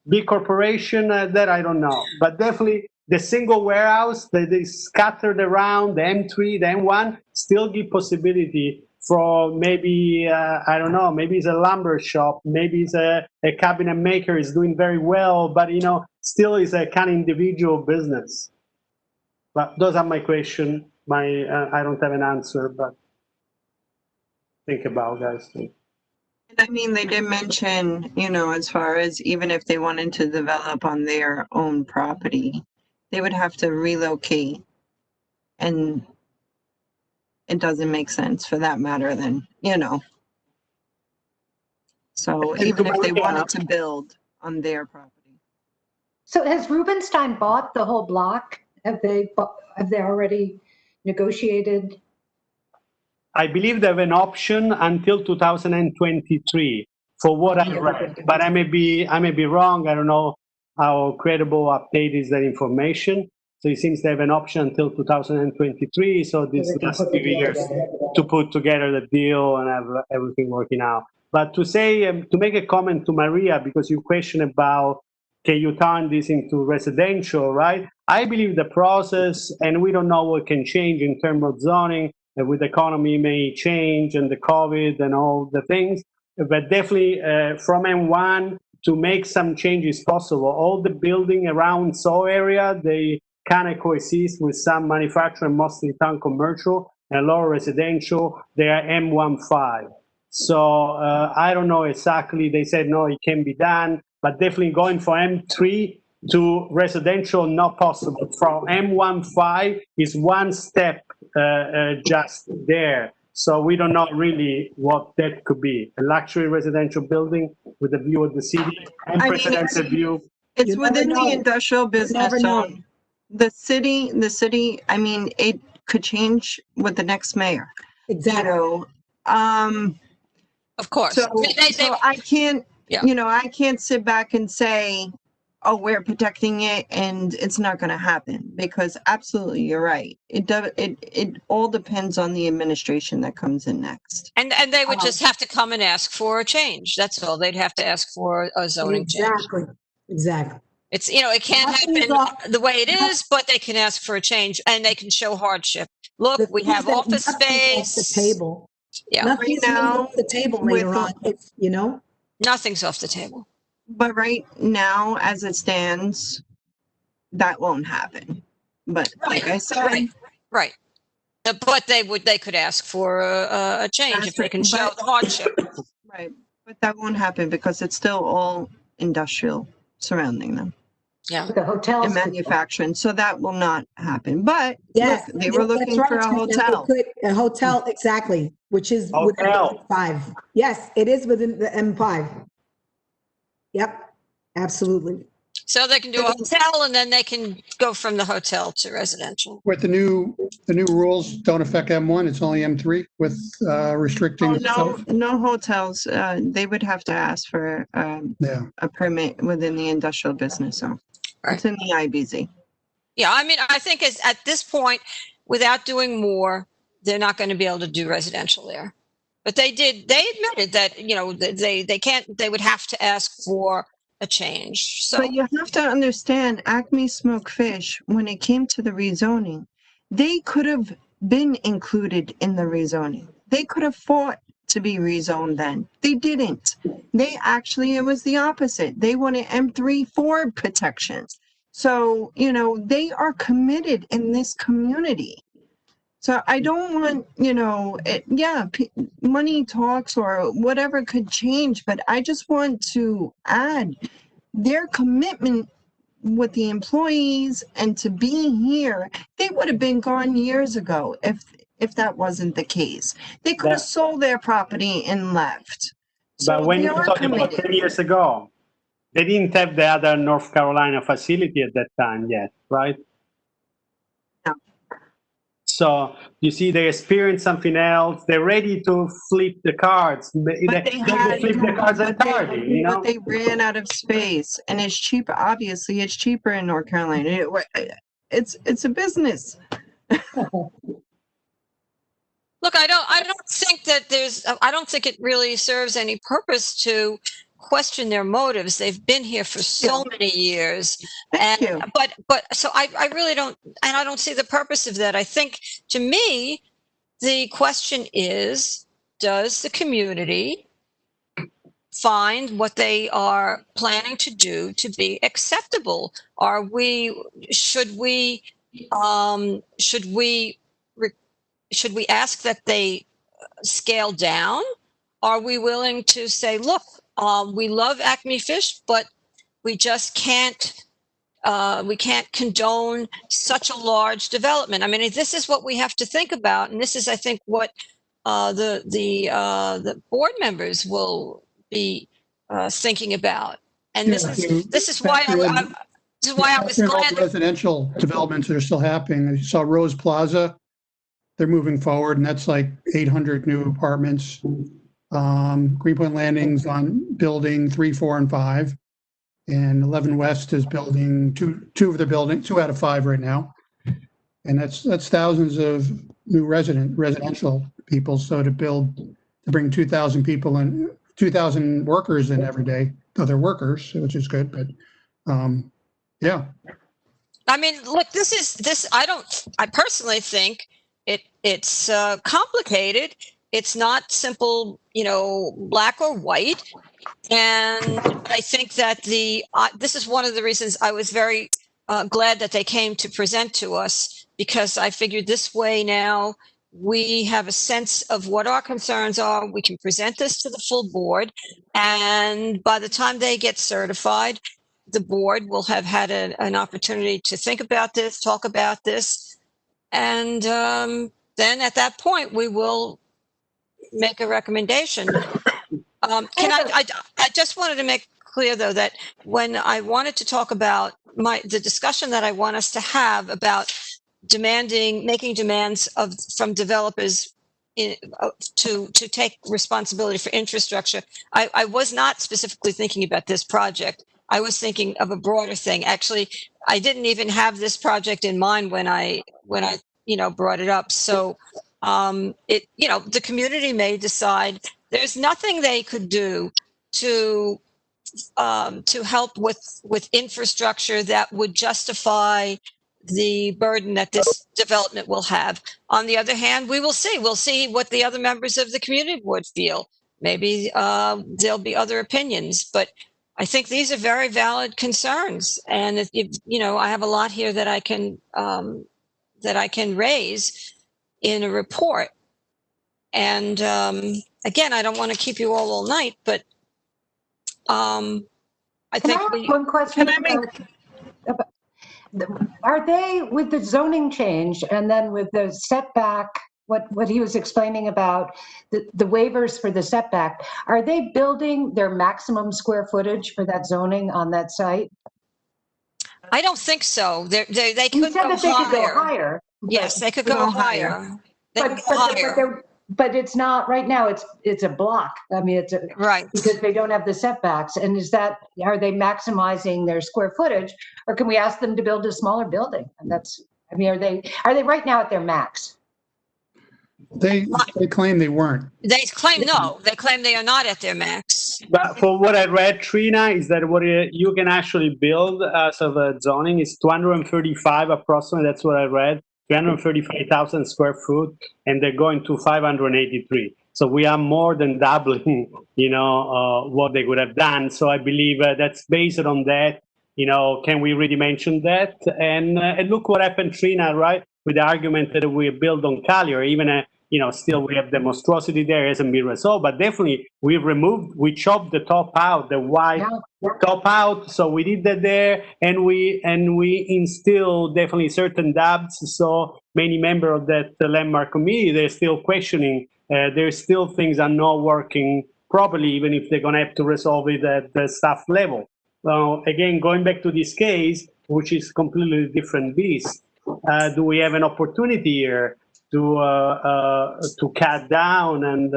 Big corporation, that I don't know. But definitely the single warehouse that is scattered around the M3, the M1, still give possibility for maybe, I don't know, maybe it's a lumber shop, maybe it's a cabinet maker is doing very well, but, still is a kind of individual business. But those are my question. I don't have an answer, but think about, guys. I mean, they did mention, as far as even if they wanted to develop on their own property, they would have to relocate. And it doesn't make sense for that matter then, So even if they wanted to build on their property. So has Rubenstein bought the whole block? Have they already negotiated? I believe they have an option until 2023 for what I read, but I may be wrong. I don't know how credible update is that information. So it seems they have an option until 2023. So this last few years to put together the deal and have everything working out. But to say, to make a comment to Maria, because you question about, can you turn this into residential, right? I believe the process, and we don't know what can change in terms of zoning, and with the economy may change and the COVID and all the things, but definitely from M1 to make some changes possible. All the building around SO area, they kind of coexist with some manufacturing, mostly town commercial, and lower residential. They are M15. So I don't know exactly. They said, no, it can be done, but definitely going for M3 to residential, not possible. From M15 is one step just there. So we don't know really what that could be. A luxury residential building with a view of the city, unprecedented view. It's within the industrial business never know. zone. The city, I mean, it could change with the next mayor. Exactly. Of course. So, They- so I can't, Yeah. I can't sit back and say, oh, we're protecting it and it's not going to happen, because absolutely you're right. It all depends on the administration that comes in next. And they would just have to come and ask for a change. That's all. They'd have to ask for a zoning change. Exactly. It's, it can't Nothing's happen off- the way it is, but they can ask for a change and they can show hardship. Look, The we thing have that office nothing's space. off the table. Yeah, Nothing's off the table later with- on. It's, nothing's off the table. But right now, as it stands, that won't happen. But like I said, Right. But they could ask for a change if they can show the hardship. right, but that won't happen because it's still all industrial surrounding them. Yeah. The hotels. And manufacturing, so that will not happen. But yes, look, they were that's looking right, for a Kristen. hotel. A hotel, exactly, which is within Hotel. the M5. Yes, it is within the M5. Yep, absolutely. So they can do a hotel and then they can go from the hotel to residential. With the new rules don't affect M1, it's only M3 with restricting. Oh, no hotels. They would have to ask for Yeah. a permit within the industrial business zone. It's in the IBZ. Yeah, I mean, I think at this point, without doing more, they're not going to be able to do residential there. But they admitted that, they would have to ask for a change. So But you have to understand, Acme Smoked Fish, when it came to the rezoning, they could have been included in the rezoning. They could have fought to be rezoned then. They didn't. It was the opposite. They wanted M3 for protection. So, they are committed in this community. So I don't want, money talks or whatever could change, but I just want to add their commitment with the employees and to being here. They would have been gone years ago if that wasn't the case. They could have sold their property and left. But when they you're are talking about committed. 10 years ago, they didn't have the other North Carolina facility at that time yet, right? No. So you see, they experienced something else. They're ready to flip the cards. They will flip the cards at party, But they ran out of space, and it's cheaper. Obviously, it's cheaper in North Carolina. It's a business. look, I don't think that I don't think it really serves any purpose to question their motives. They've been here for so many years. But so I really don't, and I don't see the purpose of that. I think, to me, the question is, does the community find what they are planning to do to be acceptable? Should we ask that they scale down? Are we willing to say, look, we love Acme Fish, but we just can't condone such a large development? I mean, this is what we have to think about, and this is, I think, what the board members will be thinking about. And this is why I was glad. Residential developments that are still happening. You saw Rose Plaza. They're moving forward, and that's like 800 new apartments. Greenpoint Landing's on building 3, 4, and 5. And 11 West is building two of the buildings, 2 out of 5 right now. And that's thousands of new residential people. So to bring 2,000 people and 2,000 workers in every day, they're workers, which is good. But yeah. I mean, look, I personally think it's complicated. It's not simple, black or white. And I think that this is one of the reasons I was very glad that they came to present to us, because I figured this way now we have a sense of what our concerns are. We can present this to the full board, and by the time they get certified, the board will have had an opportunity to think about this, talk about this, and then at that point we will make a recommendation. I just wanted to make clear, though, that when I wanted to talk about the discussion that I want us to have about making demands from developers to take responsibility for infrastructure, I was not specifically thinking about this project. I was thinking of a broader thing. Actually, I didn't even have this project in mind when I brought it up. So the community may decide there's nothing they could do to help with infrastructure that would justify the burden that this development will have. On the other hand, we'll see what the other members of the community would feel. Maybe there'll be other opinions, but I think these are very valid concerns. And I have a lot here that I can raise in a report. And again, I don't want to keep you all night, but I think one question. Are they, with the zoning change and then with the setback, what he was explaining about the waivers for the setback, are they building their maximum square footage for that zoning on that site? I don't think so. They You could said go that they could go higher. higher. Yes, they could Go go higher. higher. They But, could go but, higher. but it's not, right now, it's a block. I mean, Right. because they don't have the setbacks. And are they maximizing their square footage? Or can we ask them to build a smaller building? And are they right now at their max? They claim they weren't. They claim no. They claim they are not at their max. But for what I read, Trina, is that what you can actually build as of a zoning is 235 approximately. That's what I read. 335,000 square foot, and they're going to 583. So we are more than doubling, what they would have done. So I believe that's based on that. Can we really mention that? And look what happened, Trina, right? With the argument that we build on Collier, even still we have the monstrosity there, hasn't been resolved, but definitely we chopped the top out, the wide top out. So we did that there, and we instill definitely certain doubts. So many members of that landmark committee, they're still questioning. There's still things are not working properly, even if they're going to have to resolve it at the staff level. Well, again, going back to this case, which is completely different beast, do we have an opportunity here to cut down and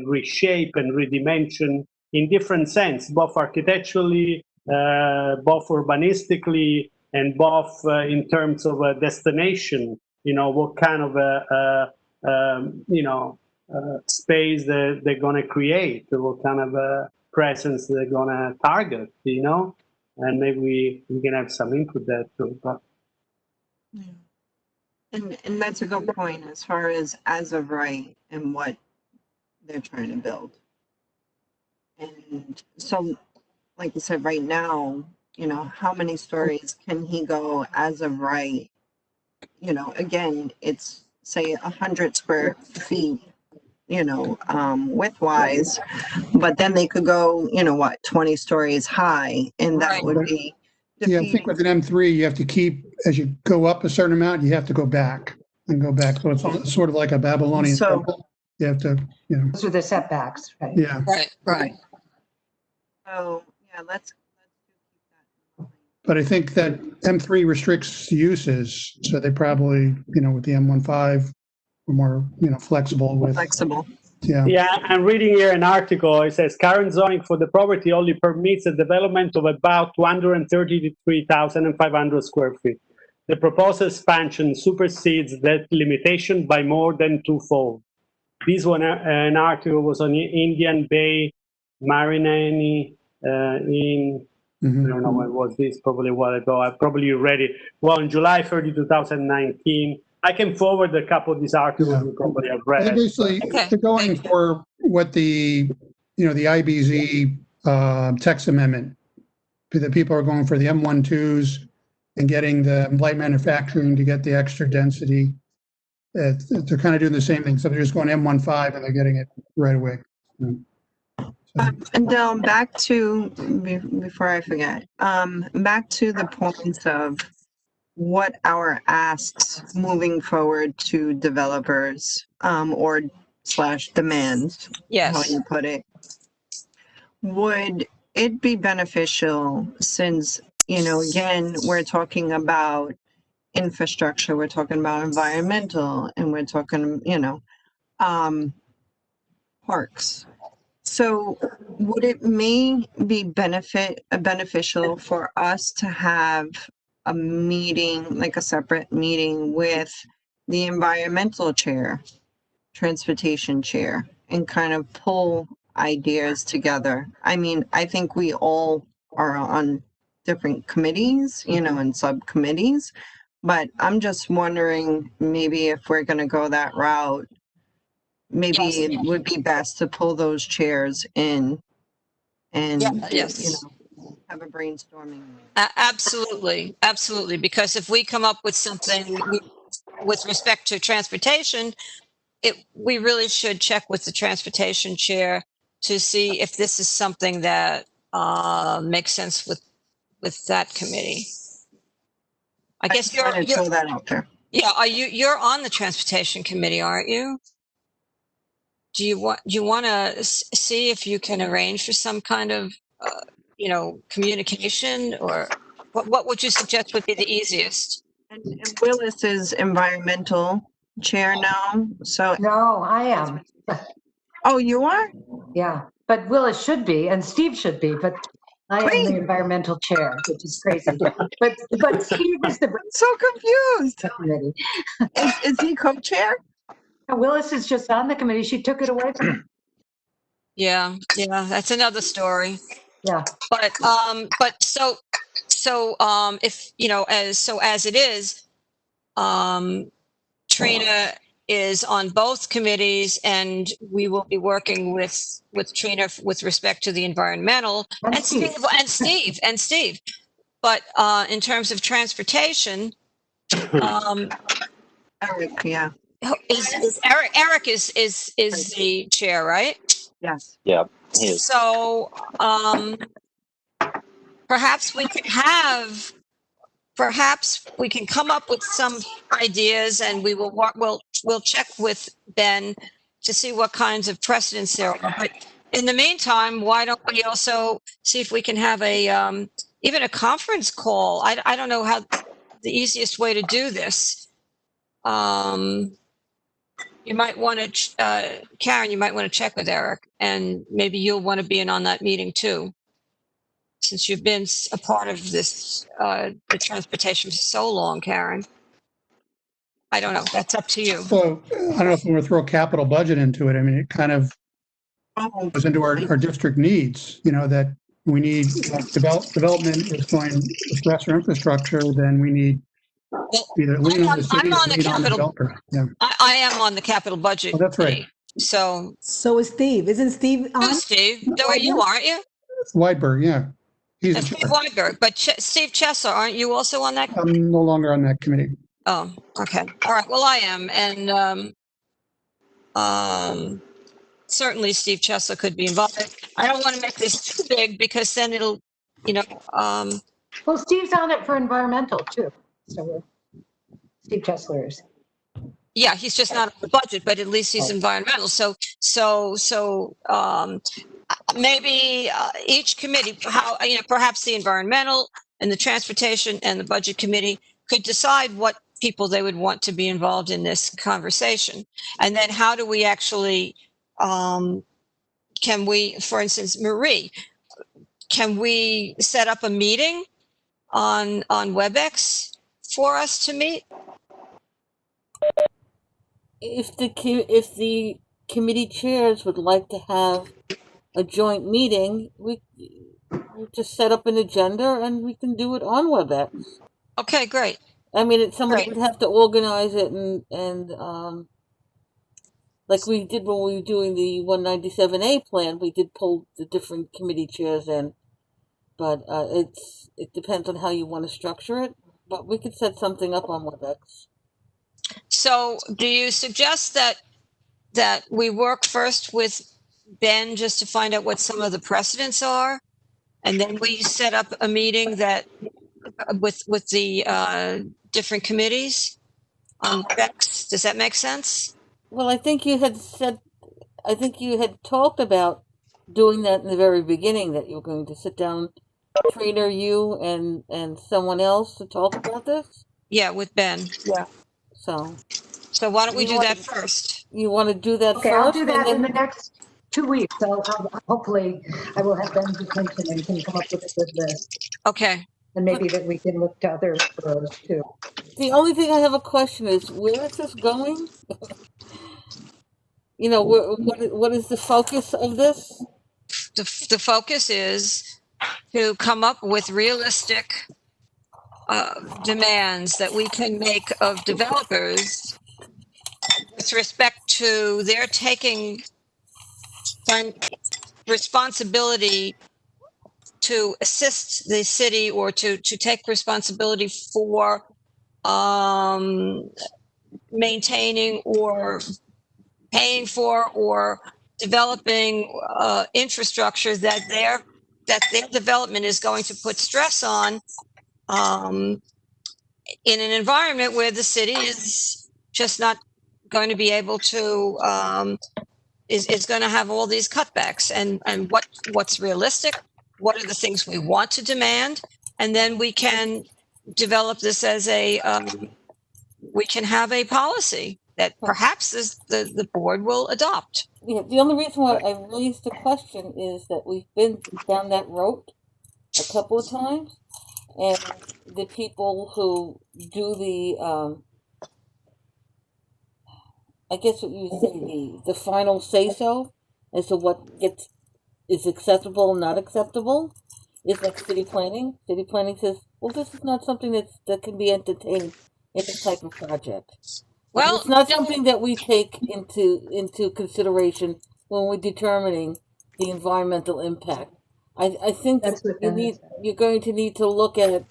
reshape and redimension in different sense, both architecturally, both urbanistically, and both in terms of a destination? What kind of space they're going to create, what kind of presence they're going to target, and maybe we can have some input there too. But And that's a good point as far as of right and what they're trying to build. And so, like you said, right now, how many stories can he go as of right? Again, it's say 100 square feet, width-wise, but then they could go, 20 stories high, and that would be Yeah, I think with an M3, you have to keep, as you go up a certain amount, you have to go back and go back. So it's sort of like a Babylonian temple. You have to, Those are the setbacks, right? yeah. Right. So, yeah, let's But I think that M3 restricts uses, so they probably, with the M15, were more, flexible with. Flexible. Yeah. Yeah, I'm reading here an article. It says current zoning for the property only permits a development of about 233,500 square feet. The proposed expansion supersedes that limitation by more than twofold. This one, an article was on Indian Bay Marinani in, I don't know what was this, probably a while ago. I probably read it. Well, on July 30, 2019. I can forward a couple of these articles you probably have read. They're basically, they're going for what the IBZ text amendment. The people are going for the M12s and getting the light manufacturing to get the extra density. They're kind of doing the same thing. So they're just going M15 and they're getting it right away. And back to, before I forget, back to the points of what our asks moving forward to developers or / demands, how you put it. Would it be beneficial since, again, we're talking about infrastructure, we're talking about environmental, and we're talking, parks. So would it be beneficial for us to have a meeting, like a separate meeting with the environmental chair, transportation chair, and kind of pull ideas together? I mean, I think we all are on different committees, and subcommittees, but I'm just wondering maybe if we're going to go that route, maybe it would be best to pull those chairs in and, have a brainstorming. Absolutely. Because if we come up with something with respect to transportation, we really should check with the transportation chair to see if this is something that makes sense with that committee. I guess you're throw that out there. Yeah, you're on the transportation committee, aren't you? Do you want to see if you can arrange for some kind of communication or? What would you suggest would be the easiest? And Willis is environmental chair now, so. No, I am. Oh, you are? Yeah, but Willis should be, and Steve should be, but I am the environmental chair, which is crazy. But Steve is the So confused. committee. Is he co-chair? Willis is just on the committee. She took it away from him. Yeah, that's another story. Yeah. But if as it is, Trina is on both committees, and we will be working with Trina with respect to the environmental and Steve. But in terms of transportation, Eric, yeah. is Eric is the chair, right? Yes. Yeah, he is. So perhaps we can come up with some ideas, and we'll check with Ben to see what kinds of precedents there are. But in the meantime, why don't we also see if we can have a even a conference call? I don't know how the easiest way to do this. You might want to, Karen, you might want to check with Eric, and maybe you'll want to be in on that meeting too, since you've been a part of this, the transportation for so long, Karen. I don't know. That's up to you. So I don't know if we want to throw a capital budget into it. I mean, it kind of goes into our district needs, that we need development is going to stress our infrastructure, then we need either lean on the city or lean on the developer. Yeah. I am on the capital budget. Oh, that's right. committee. So is Steve. Isn't Steve on? Steve, no, you aren't you? Weidberg, yeah. He's the Steve chair. Weidberg, but Steve Chesler, aren't you also on that? I'm no longer on that committee. Oh, okay. All right. Well, I am. And certainly Steve Chesler could be involved. I don't want to make this too big because then it'll, Well, Steve's on it for environmental too. So Steve Chesler is. yeah, he's just not on the budget, but at least he's environmental. So maybe each committee, perhaps the environmental and the transportation and the budget committee could decide what people they would want to be involved in this conversation. And then how do we actually, can we, for instance, Marie, can we set up a meeting on WebEx for us to meet? If the committee chairs would like to have a joint meeting, we just set up an agenda and we can do it on WebEx. Okay, great. I mean, somebody would have to organize it and like we did when we were doing the 197A plan, we did pull the different committee chairs in, but it depends on how you want to structure it. But we could set something up on WebEx. So do you suggest that we work first with Ben just to find out what some of the precedents are, and then we set up a meeting that with the different committees on WebEx? Does that make sense? Well, I think you had talked about doing that in the very beginning, that you were going to sit down, Trina, you and someone else to talk about this. Yeah, with Ben. Yeah. So why don't we do that first? You want to do that Okay, first? I'll do that in the next 2 weeks. So hopefully I will have Ben's attention and can come up with a good list. Okay. And maybe that we can look to other boroughs too. The only thing I have a question is, where is this going? What is the focus of this? The focus is to come up with realistic demands that we can make of developers with respect to their taking responsibility to assist the city or to take responsibility for maintaining or paying for or developing infrastructure that their development is going to put stress on in an environment where the city is just not going to be able to is going to have all these cutbacks and what's realistic, what are the things we want to demand, and then we can develop this as a, we can have a policy that perhaps the board will adopt. Yeah, the only reason why I raised the question is that we've been down that road a couple of times, and the people who do the, I guess what you would say, the final say-so as to what is acceptable and not acceptable is like city planning. City planning says, well, this is not something that can be entertained in this type of project. Well, it's not something that we take into consideration when we're determining the environmental impact. I think That's what you're going to need to look at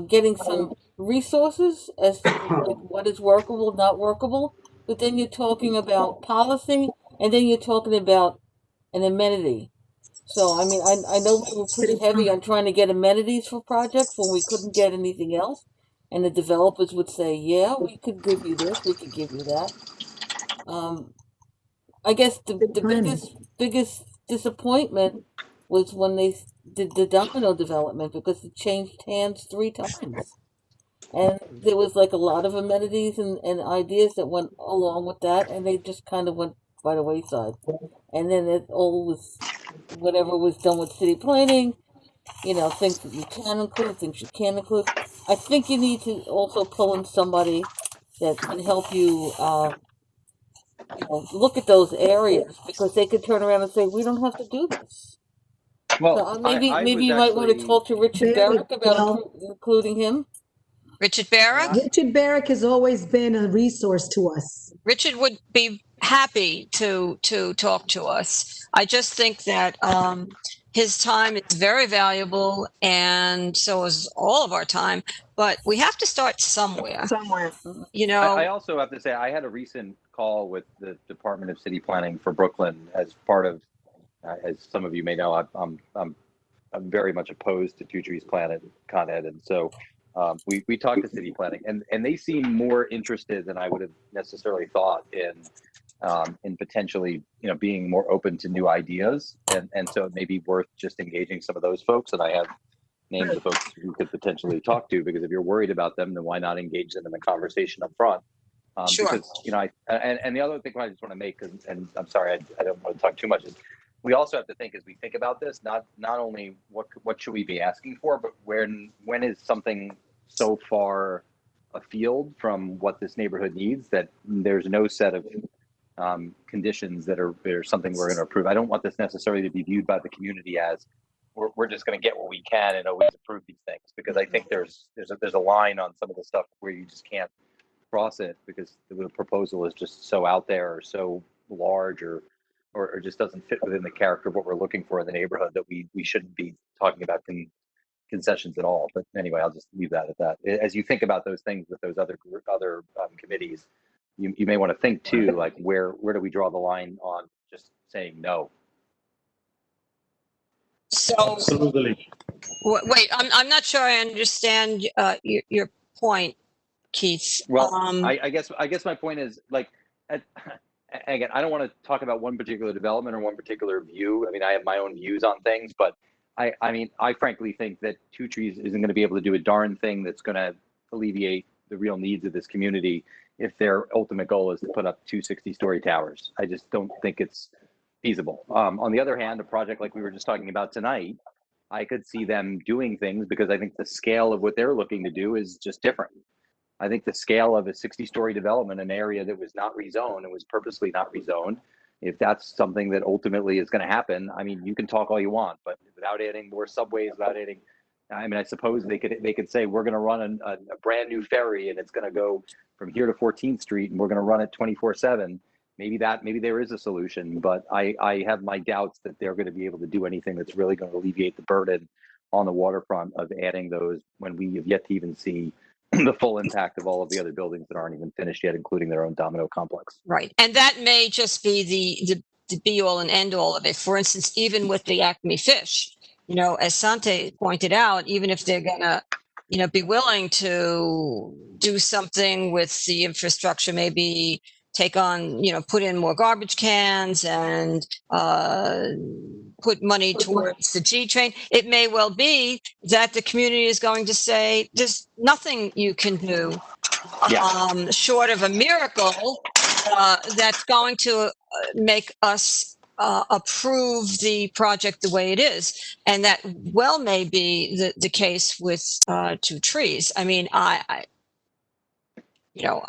getting some resources as to like, what is workable, not workable. But then you're talking about policy, and then you're talking about an amenity. So I mean, I know we were pretty heavy on trying to get amenities for projects when we couldn't get anything else, and the developers would say, "Yeah, we could give you this, we could give you that." I guess the biggest disappointment was when they did the Domino development because it changed hands 3 times. And there was like a lot of amenities and ideas that went along with that, and they just kind of went by the wayside. And then it all was whatever was done with city planning, things that you can include, things you can't include. I think you need to also pull in somebody that can help you, look at those areas because they could turn around and say, we don't have to do this. Well, So maybe I maybe was you might want to actually- talk to Richard Barrick, Barrick about well- including him. Richard Barrick? Richard Barrick has always been a resource to us. Richard would be happy to talk to us. I just think that his time is very valuable, and so is all of our time. But we have to start somewhere. I also have to say I had a recent call with the Department of City Planning for Brooklyn as part of, as some of you may know, I'm very much opposed to Two Trees Planet Con Ed, and so we talked to city planning, and they seem more interested than I would have necessarily thought in potentially being more open to new ideas, and so it may be worth just engaging some of those folks. And I have named the folks who could potentially talk to, because if you're worried about them, then why not engage them in the conversation up front? Sure. Because and the other thing I just want to make, and I'm sorry, I don't want to talk too much, is we also have to think, as we think about this, not only what should we be asking for, but when is something so far afield from what this neighborhood needs that there's no set of conditions that are something we're going to approve. I don't want this necessarily to be viewed by the community as we're just going to get what we can and always approve these things, because I think there's a line on some of the stuff where you just can't cross it because the proposal is just so out there or so large or just doesn't fit within the character of what we're looking for in the neighborhood, that we shouldn't be talking about concessions at all. But anyway, I'll just leave that at that. As you think about those things with those other committees, you may want to think too, like where do we draw the line on just saying no? So Absolutely. wait, I'm not sure I understand your point, Keith. Well, I guess my point is, like, again, I don't want to talk about one particular development or one particular view. I mean, I have my own views on things, but I mean, I frankly think that Two Trees isn't going to be able to do a darn thing that's going to alleviate the real needs of this community if their ultimate goal is to put up 2 60-story towers. I just don't think it's feasible. On the other hand, a project like we were just talking about tonight, I could see them doing things because I think the scale of what they're looking to do is just different. I think the scale of a 60-story development, an area that was not rezoned and was purposely not rezoned, if that's something that ultimately is going to happen, I mean, you can talk all you want, but without adding more subways, without adding, I mean, I suppose they could say we're going to run a brand new ferry and it's going to go from here to 14th Street and we're going to run it 24/7. Maybe there is a solution, but I have my doubts that they're going to be able to do anything that's really going to alleviate the burden on the waterfront of adding those when we have yet to even see the full impact of all of the other buildings that aren't even finished yet, including their own Domino complex. Right. And that may just be the be all and end all of it. For instance, even with the Acme Fish, as Sante pointed out, even if they're going to, be willing to do something with the infrastructure, maybe take on, put in more garbage cans and put money towards the G train. It may well be that the community is going to say, there's nothing you can do short of a miracle that's going to make us approve the project the way it is. And that well may be the case with 2 trees. I mean, I don't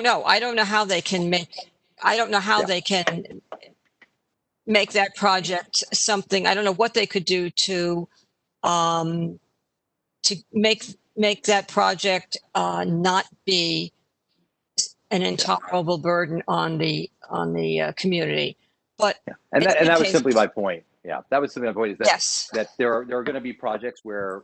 know. I don't know how they can make, I don't know how they can make that project something. I don't know what they could do to make that project not be an intolerable burden on the community. But And in that was case- simply my point. Yeah, that was simply my point. Is that Yes. that there are going to be projects where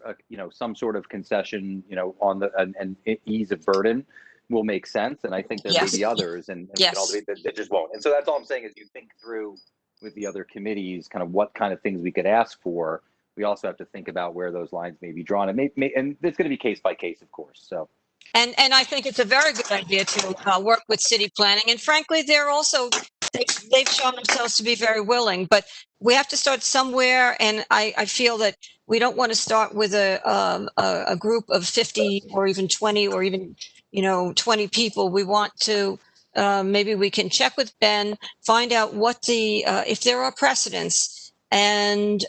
some sort of concession on the and ease of burden will make sense, and I think there may be others, and we can all debate that just won't. And so that's all I'm saying is you think through with the other committees kind of what kind of things we could ask for. We also have to think about where those lines may be drawn, and and it's going to be case by case, of course. So. And I think it's a very good idea to work with city planning. And frankly, they're also, they've shown themselves to be very willing, but we have to start somewhere. And I feel that we don't want to start with a group of 50 or even 20 or even, 20 people. We want to, maybe we can check with Ben, find out what if there are precedents. And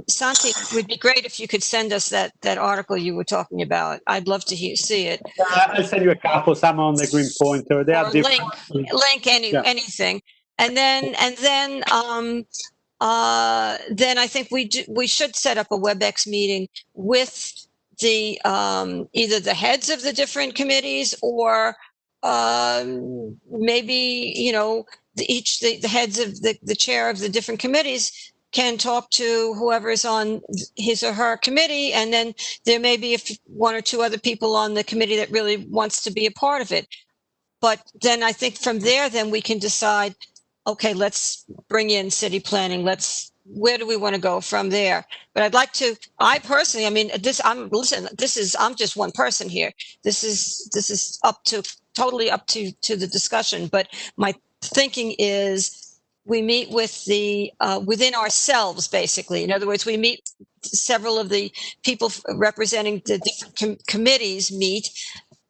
Santi, it would be great if you could send us that article you were talking about. I'd love to see it. I'll send you a couple, some on the Green Pointer. They are Or different. link anything, and then I think we should set up a WebEx meeting with the either the heads of the different committees or maybe the heads of the chair of the different committees can talk to whoever is on his or her committee, and then there may be one or two other people on the committee that really wants to be a part of it. But then I think from there, then we can decide, okay, let's bring in city planning. Where do we want to go from there? But I'd like to, I personally, I mean, I'm just one person here. This is totally up to the discussion. But my thinking is, we meet with within ourselves, basically. In other words, we meet, several of the people representing the different committees meet,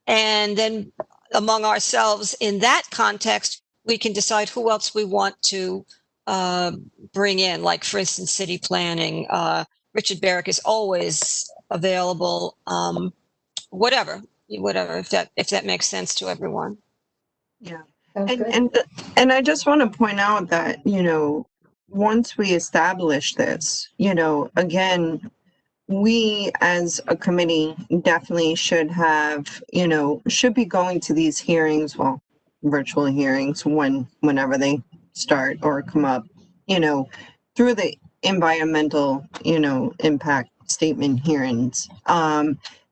and then among ourselves in that context, we can decide who else we want to bring in, like, for instance, city planning. Richard Barrick is always available, whatever, if that makes sense to everyone. Yeah. And I just want to point out that, once we establish this, again, we as a committee definitely should be going to these hearings, well, virtual hearings, whenever they start or come up, through the environmental, impact statement hearings,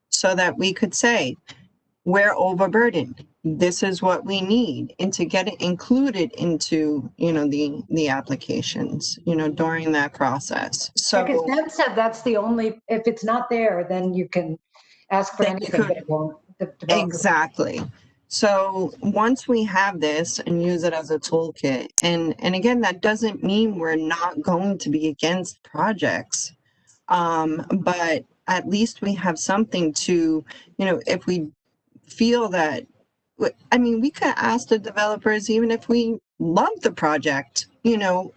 so that we could say, we're overburdened. This is what we need, and to get it included into, the applications, during that process. So Because Ben said that's the only, if it's not there, then you can ask for anything, but it won't. exactly. So once we have this and use it as a toolkit, and again, that doesn't mean we're not going to be against projects, but at least we have something to, if we feel that, I mean, we could ask the developers, even if we love the project,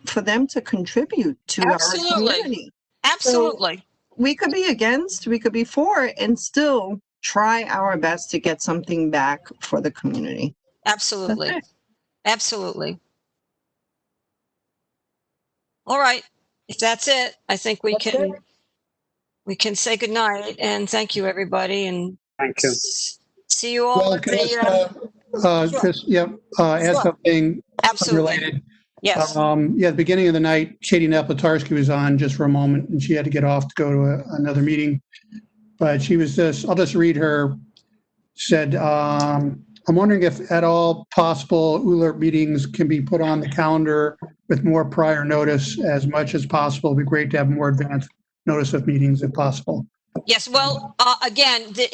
for them to contribute to our community. Absolutely. So we could be against, we could be for, and still try our best to get something back for the community. Absolutely. Absolutely. All right. If that's it, I think we can say goodnight, and thank you, everybody, and thank you. See you all at the just add something unrelated. Yes. The beginning of the night, Katie Naplatarski was on just for a moment, and she had to get off to go to another meeting. But she was I'll just read her, said, I'm wondering if at all possible ULERP meetings can be put on the calendar with more prior notice as much as possible. It'd be great to have more advanced notice of meetings if possible. Yes, well, again, we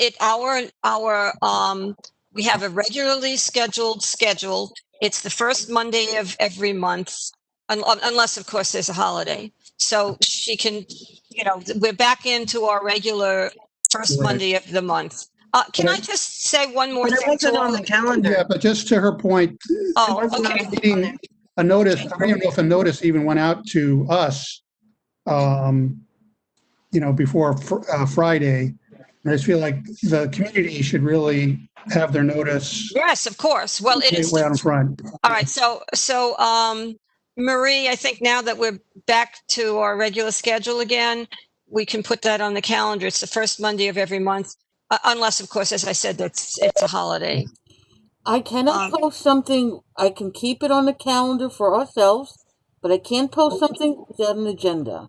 have a regularly scheduled schedule. It's the first Monday of every month. unless of course there's a holiday. So she can, we're back into our regular first Right. Monday of the month. Can I just say one more But it thing to wasn't all on the of- calendar. Yeah, but just to her point, Oh, wasn't okay. on meeting, a notice, I don't even know if a notice even went out to us, before Friday. And I just feel like the community should really have their notice Yes, of course. Well, it is. way out in front. All right. So, Marie, I think now that we're back to our regular schedule again, we can put that on the calendar. It's the first Monday of every month, unless, of course, as I said, it's a holiday. I cannot post something. I can keep it on the calendar for ourselves, but I can't post something without an agenda.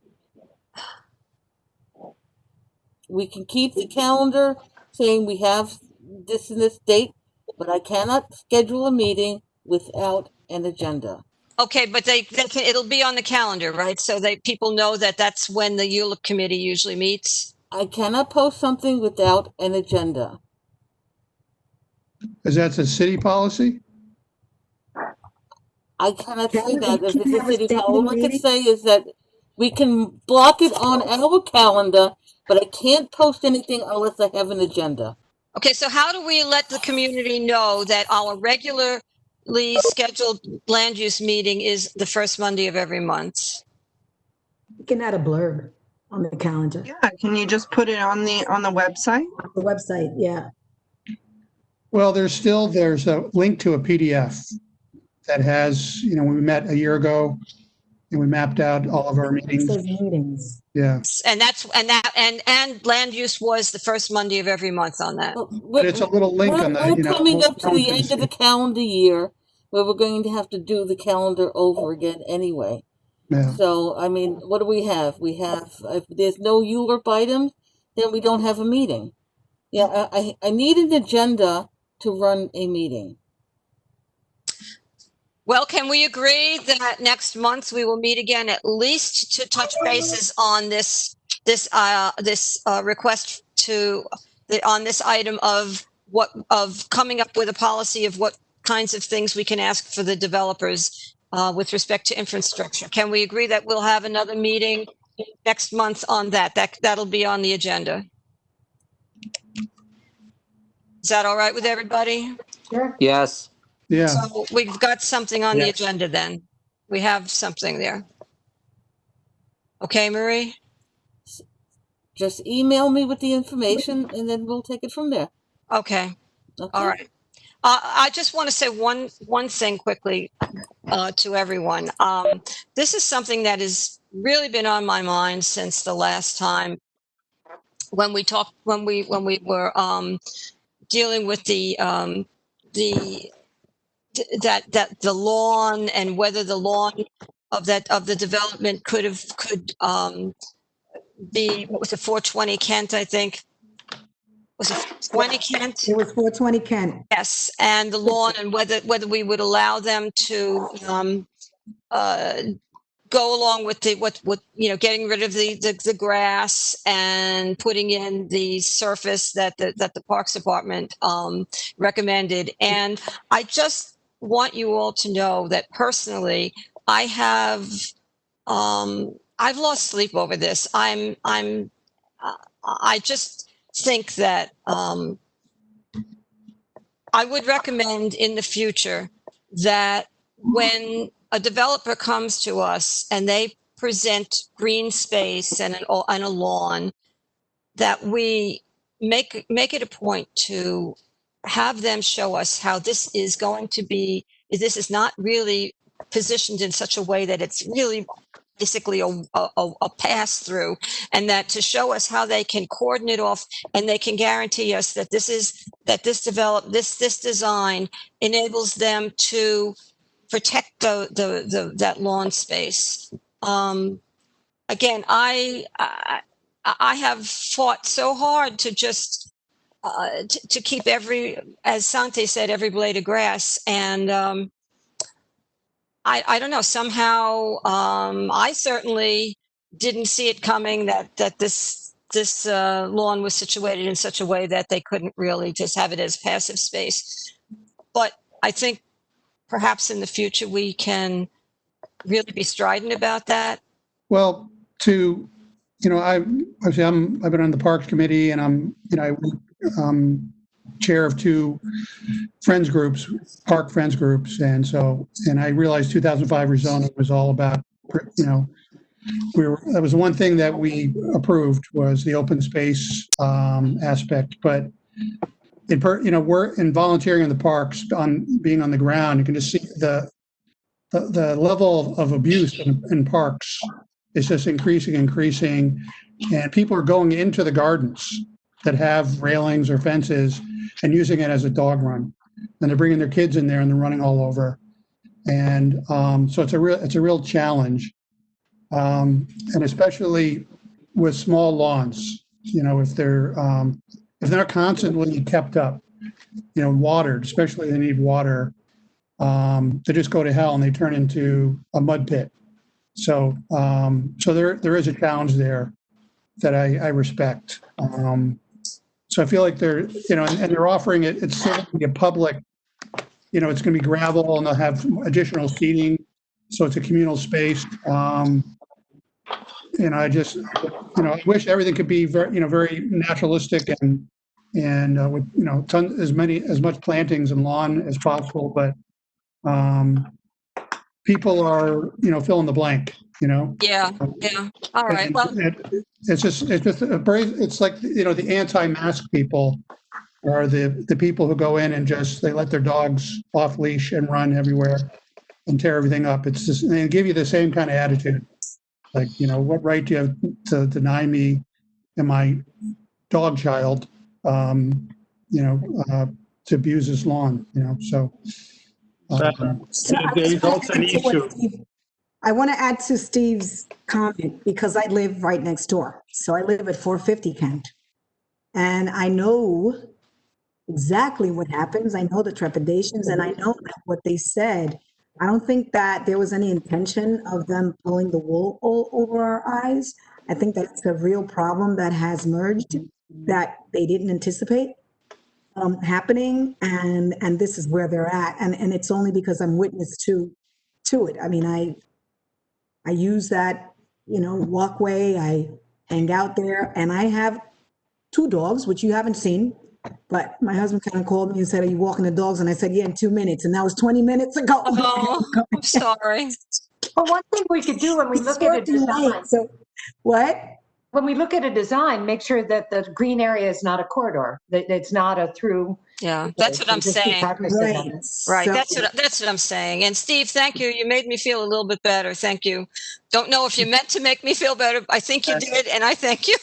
We can keep the calendar saying we have this and this date, but I cannot schedule a meeting without an agenda. Okay, but they can, it'll be on the calendar, right? So people know that that's when the ULIP committee usually meets. I cannot post something without an agenda. Is that a city policy? I cannot say Can- that if can it's you a have a city standing hall. All I can meeting? say is that we can block it on our calendar, but I can't post anything unless I have an agenda. Okay, so how do we let the community know that our regularly scheduled land use meeting is the first Monday of every month? You can add a blurb on the calendar, Yeah, can you just put it on the website? the website, yeah. Well, there's a link to a PDF that has, when we met a year ago and we mapped out all of our It meetings. says meetings. Yeah. And land use was the first Monday of every month on that. But it's a little link on the, We're coming up to the everyone's end of the gonna calendar year where we're going to have to do the calendar over again anyway. see. Yeah. So, I mean, what do we have? We have, if there's no ULIP items, then we don't have a meeting. Yeah, I need an agenda to run a meeting. Well, can we agree that next month we will meet again at least to touch bases on this request on this item of coming up with a policy of what kinds of things we can ask for the developers with respect to infrastructure? Can we agree that we'll have another meeting next month on that? That'll be on the agenda. Is that all right with everybody? Sure. Yes. Yeah. So we've got something on the Yes. agenda then. We have something there. Okay, Marie? Just email me with the information and then we'll take it from there. Okay, Okay? all right. I just want to say one thing quickly to everyone. This is something that has really been on my mind since the last time when we were dealing with the lawn and whether the lawn of the development could be, what was it, 420 Kent, I think. Was it 20 Kent? It was 420 Kent. Yes, and the lawn and whether we would allow them to go along with getting rid of the grass and putting in the surface that the Parks Department recommended. And I just want you all to know that personally, I've lost sleep over this. I just think that I would recommend in the future that when a developer comes to us and they present green space and a lawn, that we make it a point to have them show us how this is going to be. This is not really positioned in such a way that it's really basically a pass through, and that to show us how they can cordon it off and they can guarantee us that this design enables them to protect that lawn space. Again, I have fought so hard to just to keep as Sante said, every blade of grass, and I don't know, somehow I certainly didn't see it coming that this lawn was situated in such a way that they couldn't really just have it as passive space. But I think perhaps in the future we can really be strident about that? Well, I've been on the Parks Committee, and I'm chair of two friends groups, park friends groups, and I realized 2005 rezoning was all about, that was the one thing that we approved was the open space aspect, but we're in volunteering in the parks, on being on the ground, you can just see the level of abuse in parks is just increasing, and people are going into the gardens that have railings or fences and using it as a dog run. And they're bringing their kids in there and they're running all over. And so it's a real challenge. And especially with small lawns, if they're not constantly kept up, watered, especially they need water, they just go to hell and they turn into a mud pit. So there is a challenge there that I respect. So I feel like they're, and they're offering it, it's still going to be a public, it's going to be gravel and they'll have additional seating. So it's a communal space. I wish everything could be very, very naturalistic and with, as much plantings and lawn as possible, but people are, fill in the blank, Yeah. All right. And Well, it's like, the anti-mask people are the people who go in and they let their dogs off leash and run everywhere and tear everything up. It's just, they give you the same kind of attitude. Like, what right do you have to deny me and my dog child, to abuse his lawn, so. There is also an issue. I want to add to Steve's comment because I live right next door. So I live at 450 Kent. And I know exactly what happens. I know the trepidations and I know that what they said. I don't think that there was any intention of them pulling the wool all over our eyes. I think that's a real problem that has merged that they didn't anticipate happening. And this is where they're at. And it's only because I'm witness to it. I mean, I use that, walkway, I hang out there, and I have two dogs, which you haven't seen, but my husband kind of called me and said, "Are you walking the dogs?" And I said, "Yeah, in 2 minutes." And that was 20 minutes ago. oh, I'm sorry. Well, one thing we could do when we look at a design, So what? when we look at a design, make sure that the green area is not a corridor, that it's not a through. Yeah, that's what I'm Just be saying. cognizant of it. Right. So- That's what I'm saying. And Steve, thank you. You made me feel a little bit better. Thank you. Don't know if you meant to make me feel better. I think you did, and I thank you.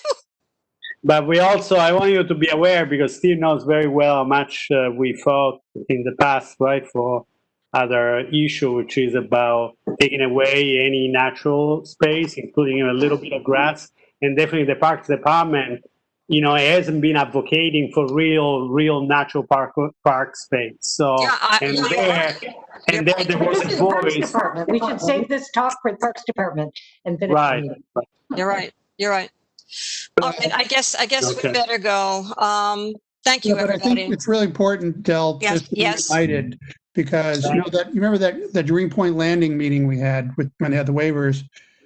But I want you to be aware, because Steve knows very well how much we fought in the past, right, for other issue, which is about taking away any natural space, including a little bit of grass. And definitely the Parks Department, it hasn't been advocating for real natural park space. So, there was This a is Parks voice. Department. We should save this talk for the Parks Department and finish the Right. meeting. You're right. All right. I guess Okay. we better go. Thank you, Yeah, but I everybody. think it's really important, Del, Yes, just to be yes. reminded, because you remember that Greenpoint Landing meeting we had when they had the waivers?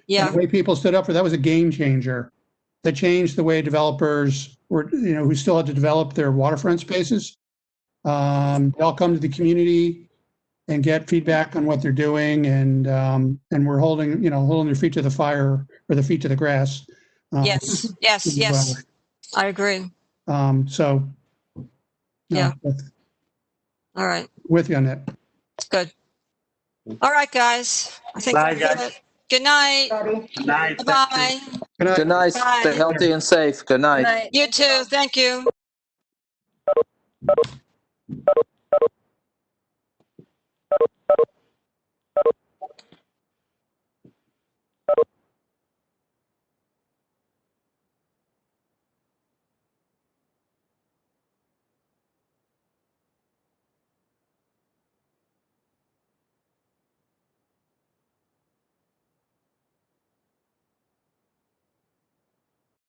Yeah. And the way people stood up for that was a game changer. That changed the way developers were, who still had to develop their waterfront spaces. They all come to the community and get feedback on what they're doing, and we're holding their feet to the fire or the feet to the grass. Yes. I agree. So. Yeah. All right. With you on that. Good. All right, guys. I think Bye, that's guys. it. Good night. Good night. Bye. Good night. Bye. Stay healthy and safe. Good night. You too. Thank you.